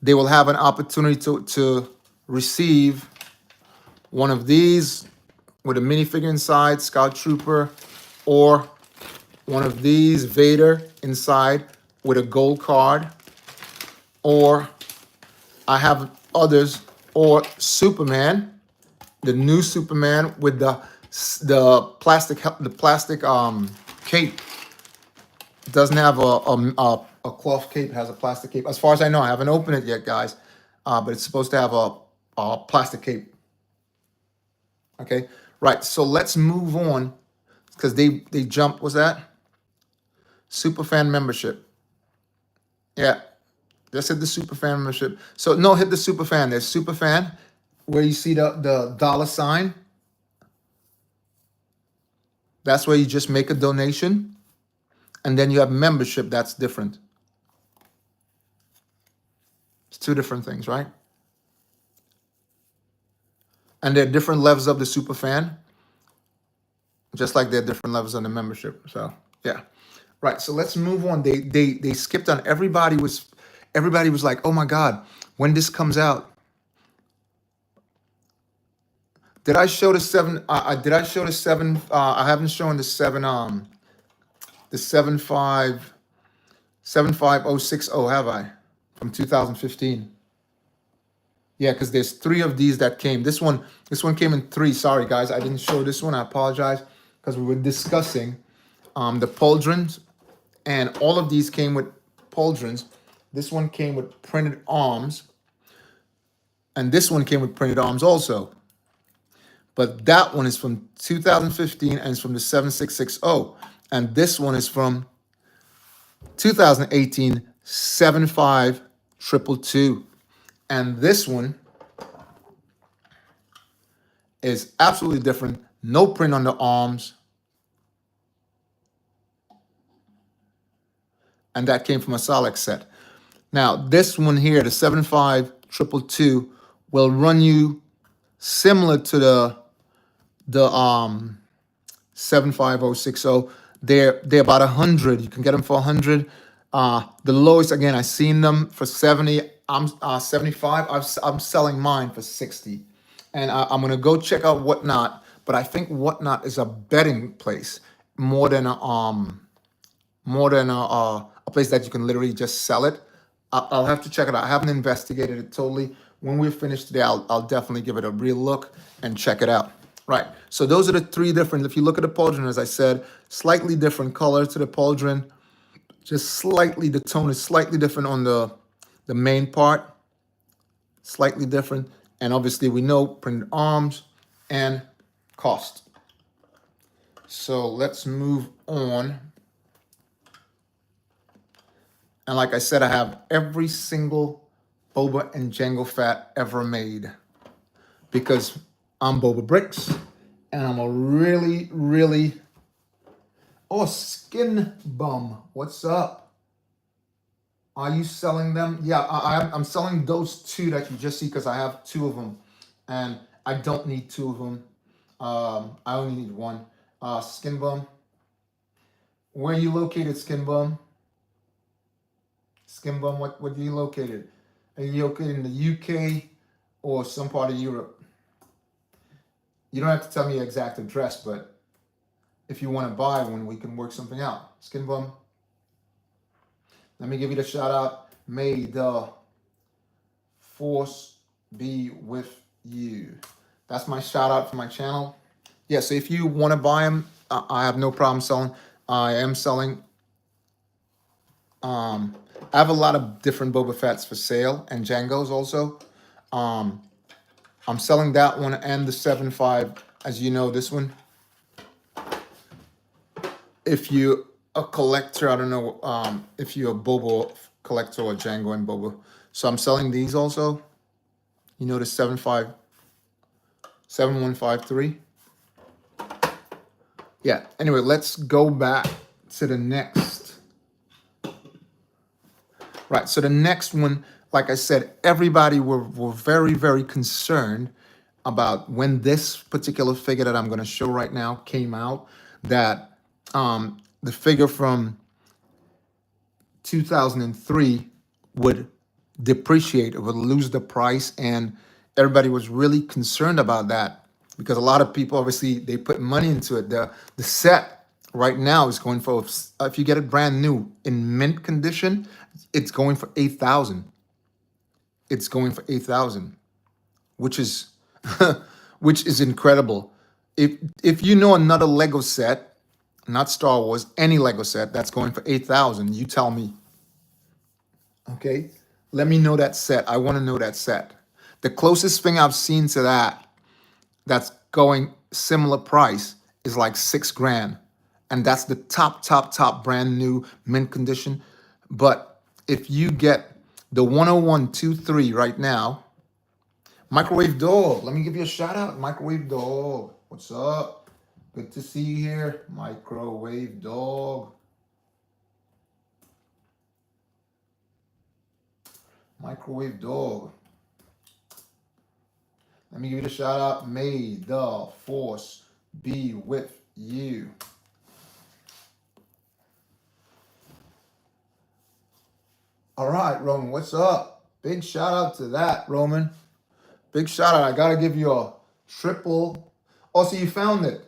they will have an opportunity to receive one of these with a minifigure inside, Scout Trooper, or one of these, Vader, inside with a gold card, or I have others, or Superman, the new Superman with the plastic cape. It doesn't have a cloth cape, it has a plastic cape. As far as I know, I haven't opened it yet, guys, but it's supposed to have a plastic cape. Okay, right, so let's move on, because they jumped, what's that? Superfan membership. Yeah, just hit the Superfan membership. So no, hit the Superfan. There's Superfan, where you see the dollar sign. That's where you just make a donation. And then you have membership, that's different. It's 2 different things, right? And there are different levels of the Superfan, just like there are different levels of the membership. So yeah. Right. So let's move on. They skipped on. Everybody was like, oh my God, when this comes out. Did I show the 7? Did I show the 7? I haven't shown the 7. The 75060, have I? From 2015. Yeah, because there's 3 of these that came. This one came in 3. Sorry guys, I didn't show this one. I apologize, because we were discussing the pauldrons, and all of these came with pauldrons. This one came with printed arms, and this one came with printed arms also. But that one is from 2015, and it's from the 7660. And this one is from 2018, 75222. And this one is absolutely different. No print on the arms. And that came from a Solex set. Now, this one here, the 75222, will run you similar to the 75060. They're about 100. You can get them for 100. The lowest, again, I've seen them for 70. I'm 75. I'm selling mine for 60. And I'm gonna go check out Whatnot. But I think Whatnot is a betting place more than a place that you can literally just sell it. I'll have to check it out. I haven't investigated it totally. When we're finished today, I'll definitely give it a real look and check it out. Right, so those are the 3 different, if you look at the pauldron, as I said, slightly different color to the pauldron, just slightly, the tone is slightly different on the main part, slightly different, and obviously we know printed arms and cost. So let's move on. And like I said, I have every single Boba and Jango Fett ever made, because I'm BOBAbrickz, and I'm a really, oh, Skin Bum, what's up? Are you selling them? Yeah, I'm selling those 2 that you just see, because I have 2 of them, and I don't need 2 of them. I only need 1. Skin Bum, where are you located, Skin Bum? Skin Bum, what are you located? Are you located in the UK or some part of Europe? You don't have to tell me your exact address, but if you want to buy one, we can work something out. Skin Bum, let me give you the shout out. May the force be with you. That's my shout out for my channel. Yeah, so if you want to buy them, I have no problem selling. I am selling. I have a lot of different Boba Fett's for sale, and Jango's also. I'm selling that one and the 7.5, as you know, this one. If you're a collector, I don't know if you're a Boba collector or Jango and Boba. So I'm selling these also. You know, the 7153. Yeah, anyway, let's go back to the next Right. So the next one, like I said, everybody were very, very concerned about when this particular figure that I'm going to show right now came out, that the figure from 2003 would depreciate, it would lose the price, and everybody was really concerned about that because a lot of people obviously they put money into it. The set right now is going for, if you get it brand new in mint condition, it's going for 8,000. It's going for 8,000, which is which is incredible. If you know another Lego set, not Star Wars, any Lego set that's going for 8,000, you tell me. Okay, let me know that set. I want to know that set. The closest thing I've seen to that that's going similar price is like 6 grand, and that's the top brand new mint condition. But if you get the 10123 right now, Microwave Dog, let me give you a shout out. Microwave Dog, what's up? Good to see you here, Microwave Dog. Microwave Dog. Let me give you the shout out. May the force be with you. All right, Roman, what's up? Big shout out to that, Roman. Big shout out. I got to give you a triple. Oh, so you found it.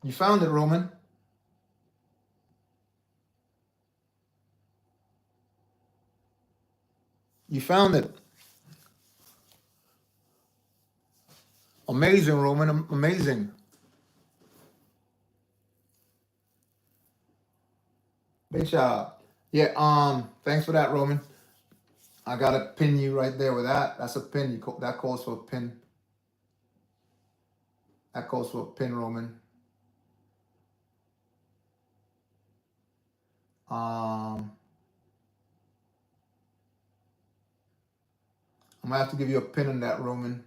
You found it, Roman. You found it. Amazing, Roman. Amazing. Big shout out. Yeah, thanks for that, Roman. I gotta pin you right there with that. That's a pin. That calls for a pin. That calls for a pin, Roman. I'm gonna have to give you a pin on that, Roman,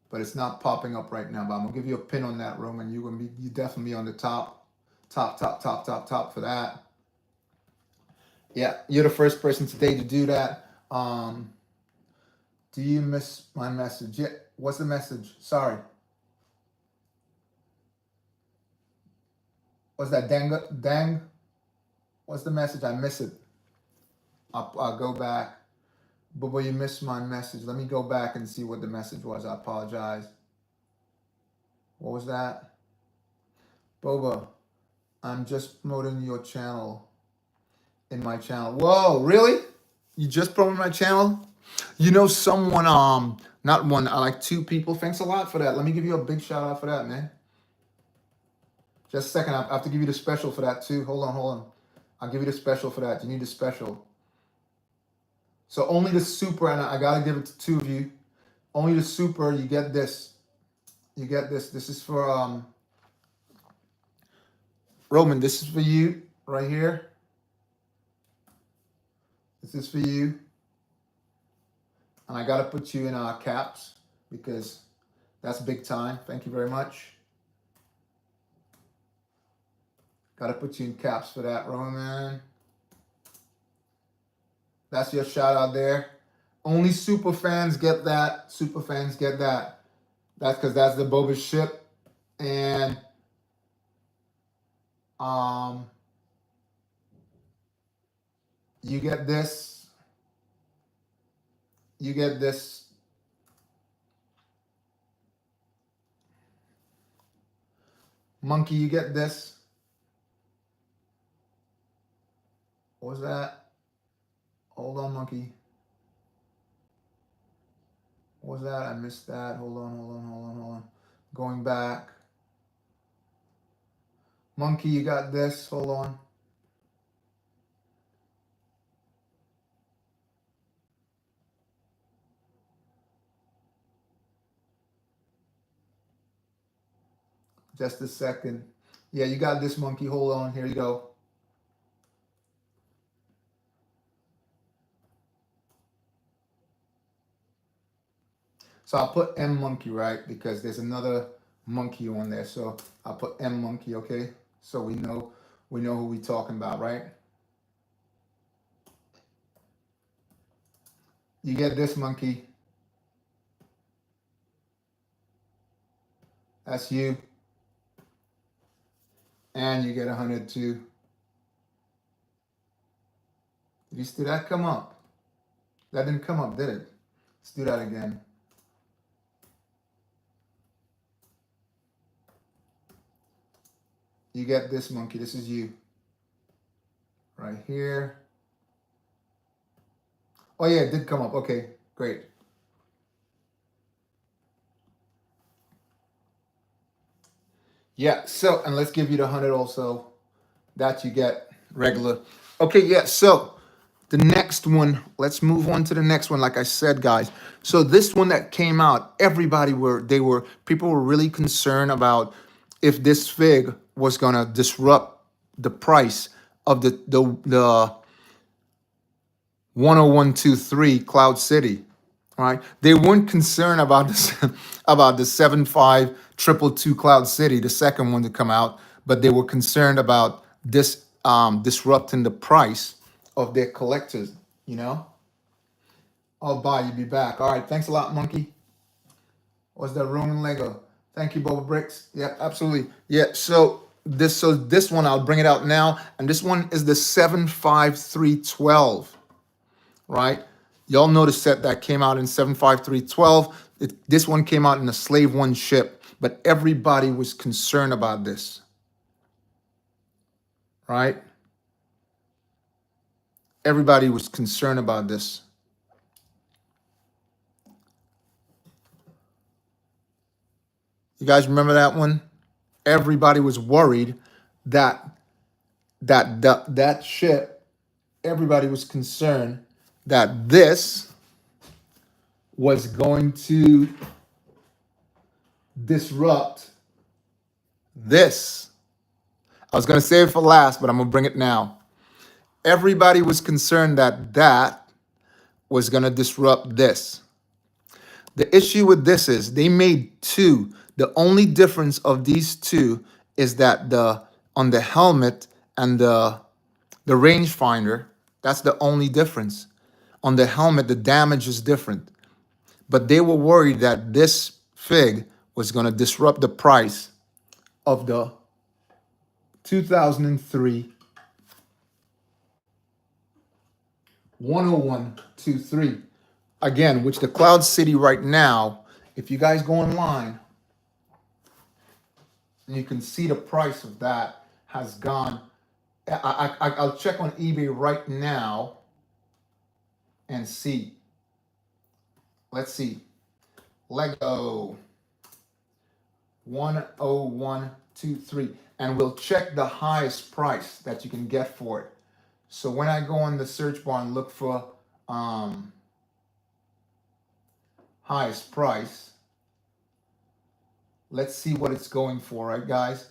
but it's not popping up right now. But I'm gonna give you a pin on that, Roman. You definitely on the top for that. Yeah, you're the first person today to do that. Do you miss my message? Yeah. What's the message? Sorry. What's that? Dang. What's the message? I miss it. I'll go back. But you missed my message. Let me go back and see what the message was. I apologize. What was that? Boba, I'm just promoting your channel in my channel. Whoa, really? You just promoted my channel? You know someone, not one, I like 2 people. Thanks a lot for that. Let me give you a big shout out for that, man. Just a second, I have to give you the special for that too. Hold on. I'll give you the special for that. You need the special. So only the super, and I gotta give it to 2 of you. Only the super, you get this. You get this. This is for Roman, this is for you right here. This is for you. And I gotta put you in caps because that's big time. Thank you very much. Gotta put you in caps for that, Roman. That's your shout out there. Only super fans get that. Super fans get that. That's because that's the Boba ship. And you get this. You get this. Monkey, you get this. What was that? Hold on, Monkey. What was that? I missed that. Hold on. Going back. Monkey, you got this. Hold on. Just a second. Yeah, you got this, Monkey. Hold on. Here you go. So I'll put M Monkey, right? Because there's another monkey on there. So I'll put M Monkey, okay? So we know who we talking about, right? You get this monkey. That's you. And you get 100 too. Did you see that come up? That didn't come up, did it? Let's do that again. You get this monkey. This is you. Right here. Oh yeah, it did come up. Okay, great. Yeah, so, and let's give you the 100 also. That you get regular. Okay, yeah, so the next one, let's move on to the next one. Like I said, guys. So this one that came out, people were really concerned about if this fig was gonna disrupt the price of the 10123 Cloud City. Right? They weren't concerned about this about the 75222 Cloud City, the second one to come out, but they were concerned about this disrupting the price of their collectors, you know? Oh, bye, you be back. All right, thanks a lot, monkey. What's that Roman Lego? Thank you, BOBAbrickz. Yeah, absolutely. Yeah, so this one, I'll bring it out now, and this one is the 75312, right? Y'all know the set that came out in 75312. This one came out in a Slave One ship, but everybody was concerned about this, right? Everybody was concerned about this. You guys remember that one? Everybody was worried that ship, everybody was concerned that this was going to disrupt this. I was going to save it for last, but I'm going to bring it now. Everybody was concerned that was going to disrupt this. The issue with this is they made two. The only difference of these two is that on the helmet and the rangefinder, that's the only difference. On the helmet, the damage is different. But they were worried that this fig was going to disrupt the price of the 2003 10123. Again, which the Cloud City right now, if you guys go online, you can see the price of that has gone. I'll check on eBay right now and see. Let's see. Lego 10123. And we'll check the highest price that you can get for it. So when I go on the search bar and look for highest price, let's see what it's going for, right, guys?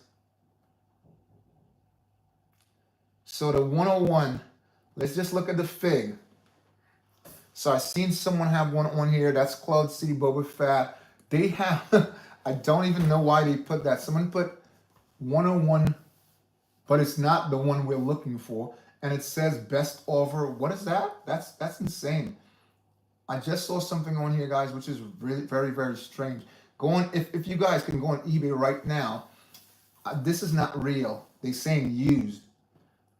So the 101, let's just look at the fig. So I've seen someone have one here. That's Cloud City Boba Fett. They have, I don't even know why they put that. Someone put 101, but it's not the one we're looking for. And it says best offer. What is that? That's insane. I just saw something on here, guys, which is really very, very strange. Go on, if you guys can go on eBay right now. This is not real. They're saying used.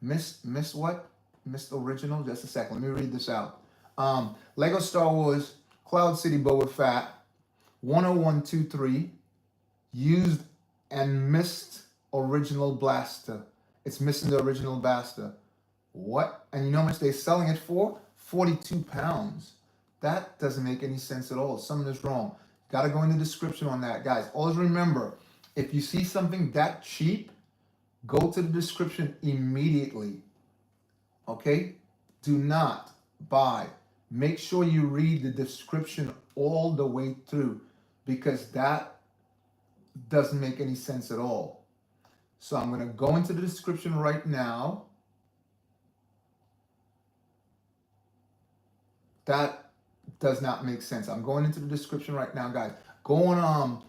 Miss what? Miss original? Just a second. Let me read this out. Lego Star Wars Cloud City Boba Fett 10123 used and missed original blaster. It's missing the original blaster. What? And you know how much they're selling it for? 42 pounds. That doesn't make any sense at all. Something is wrong. Got to go in the description on that. Guys, always remember, if you see something that cheap, go to the description immediately. Okay? Do not buy. Make sure you read the description all the way through, because that doesn't make any sense at all. So I'm going to go into the description right now. That does not make sense. I'm going into the description right now, guys. Go on,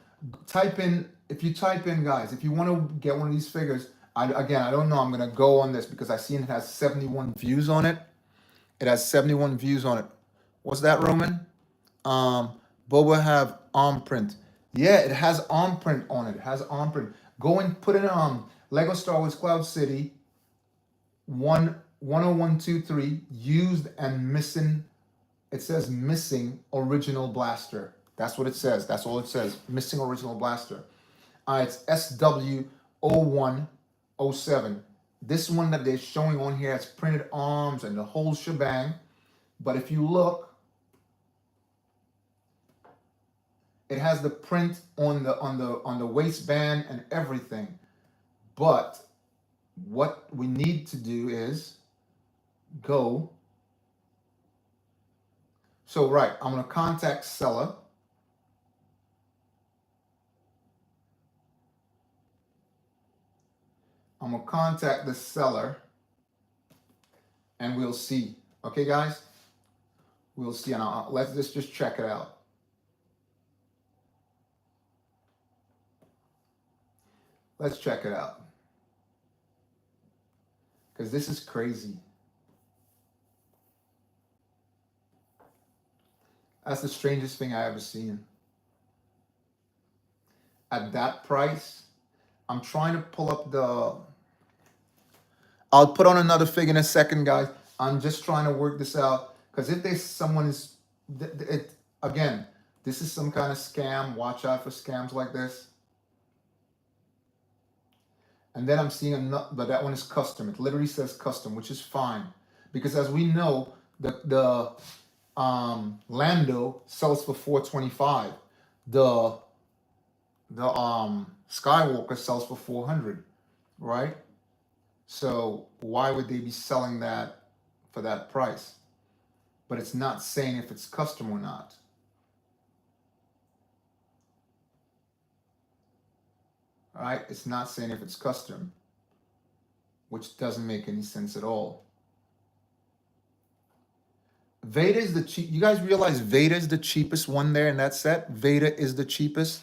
type in, if you type in, guys, if you want to get one of these figures, I don't know. I'm going to go on this because I seen it has 71 views on it. It has 71 views on it. What's that, Roman? Boba have arm print. Yeah, it has arm print on it. It has arm print. Go and put in Lego Star Wars Cloud City 10123 used and missing. It says missing original blaster. That's what it says. That's all it says. Missing original blaster. It's SW0107. This one that they're showing on here has printed arms and the whole shebang. But if you look, it has the print on the waistband and everything. But what we need to do is go. So right, I'm gonna contact seller. I'm gonna contact the seller and we'll see. Okay, guys? We'll see. And let's just check it out. Let's check it out. Because this is crazy. That's the strangest thing I ever seen. At that price, I'm trying to pull up the... I'll put on another fig in a second, guys. I'm just trying to work this out. Because if there's someone is... Again, this is some kind of scam. Watch out for scams like this. And then I'm seeing another, but that one is custom. It literally says custom, which is fine. Because as we know, the Lando sells for $425. The Skywalker sells for $400, right? So why would they be selling that for that price? But it's not saying if it's custom or not. All right, it's not saying if it's custom, which doesn't make any sense at all. Vader is the cheap. You guys realize Vader is the cheapest one there in that set? Vader is the cheapest.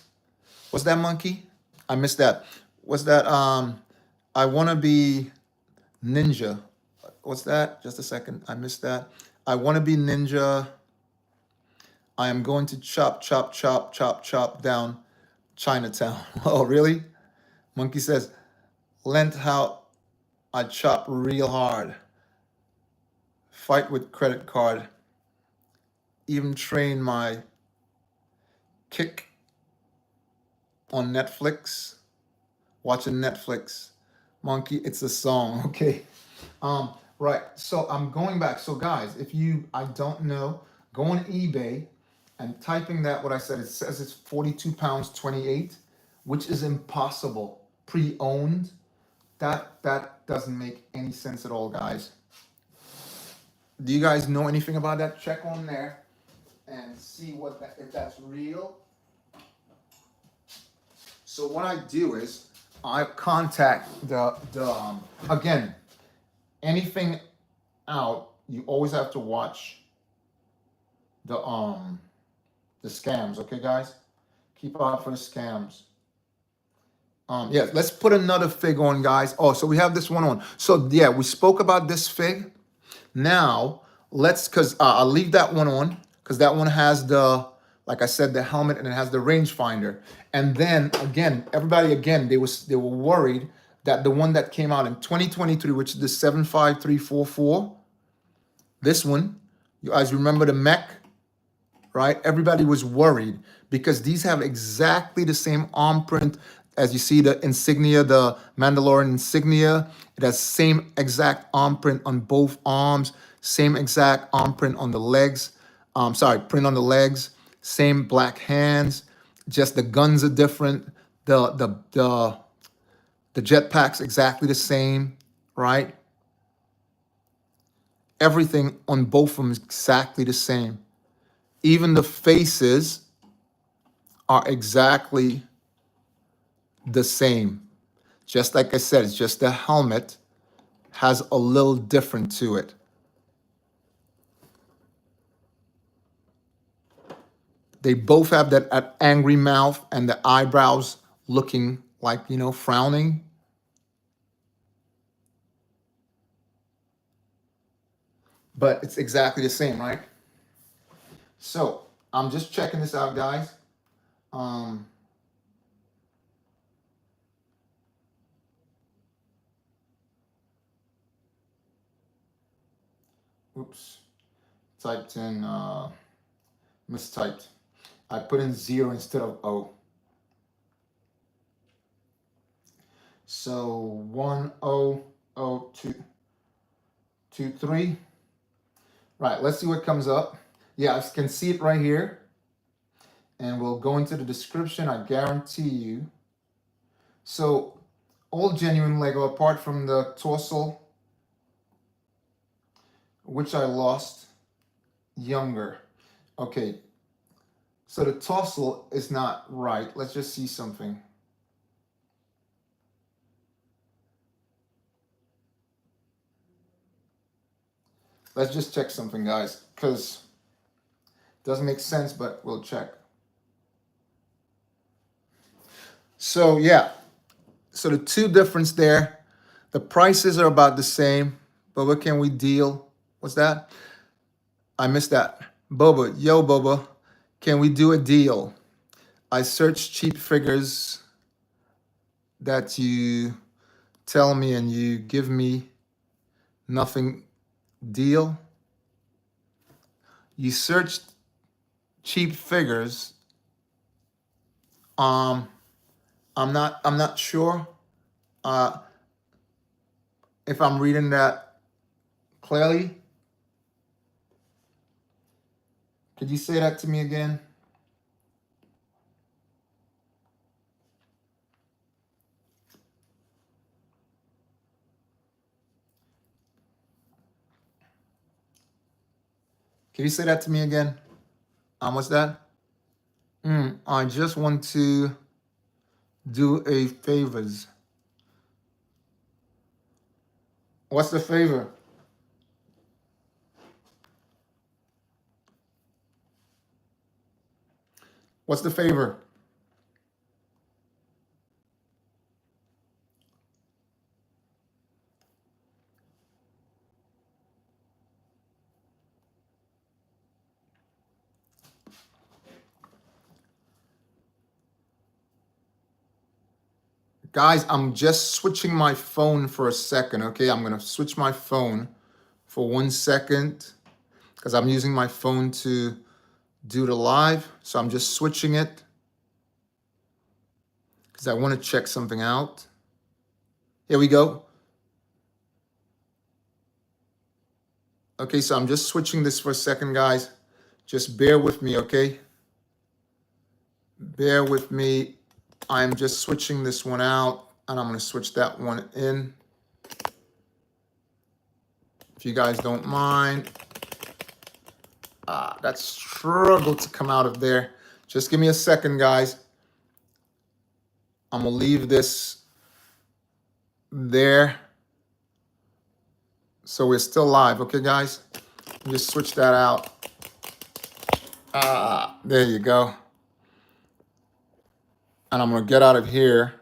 What's that, Monkey? I missed that. What's that? I want to be ninja. What's that? Just a second. I missed that. I want to be ninja. I am going to chop, chop, chop, chop, chop down Chinatown. Oh, really? Monkey says, lent how I chop real hard. Fight with credit card. Even train my kick on Netflix. Watching Netflix. Monkey, it's a song, okay? Right, so I'm going back. So guys, if you, I don't know, go on eBay and typing that, what I said, it says it's 42 pounds 28, which is impossible. Pre-owned, that doesn't make any sense at all, guys. Do you guys know anything about that? Check on there and see what that, if that's real. So what I do is I contact the again, anything out, you always have to watch the scams, okay, guys? Keep out for the scams. Yeah, let's put another fig on, guys. Oh, so we have this one on. So yeah, we spoke about this fig. Now let's, because I'll leave that one on because that one has the, like I said, the helmet and it has the rangefinder. And then again, everybody again, they were worried that the one that came out in 2023, which is the 75344, this one, you guys remember the mech, right? Everybody was worried because these have exactly the same arm print as you see the insignia, the Mandalorian insignia. It has same exact arm print on both arms, same exact arm print on the legs. Print on the legs, same black hands, just the guns are different. The jetpack's exactly the same, right? Everything on both of them is exactly the same. Even the faces are exactly the same. Just like I said, it's just the helmet has a little different to it. They both have that angry mouth and the eyebrows looking like, you know, frowning. But it's exactly the same, right? So I'm just checking this out, guys. Oops, typed in, mistyped. I put in 0 instead of O. So 100223. Right, let's see what comes up. Yeah, I can see it right here. And we'll go into the description, I guarantee you. So, all genuine Lego apart from the torso, which I lost younger. Okay, so the torso is not right. Let's just see something. Let's just check something, guys, because it doesn't make sense, but we'll check. So yeah, so the two difference there, the prices are about the same, but what can we deal? What's that? I missed that. Boba, yo Boba, can we do a deal? I search cheap figures that you tell me and you give me nothing deal. You searched cheap figures. I'm not sure if I'm reading that clearly. Could you say that to me again? Can you say that to me again? What's that? I just want to do a favors. What's the favor? What's the favor? Guys, I'm just switching my phone for a second, okay? I'm going to switch my phone for 1 second because I'm using my phone to do the live. So I'm just switching it because I want to check something out. Here we go. Okay, so I'm just switching this for a second, guys. Just bear with me, okay? Bear with me. I'm just switching this one out, and I'm going to switch that one in. If you guys don't mind. That struggled to come out of there. Just give me a second, guys. I'm going to leave this there. So we're still live, okay, guys? Just switch that out. There you go. And I'm going to get out of here.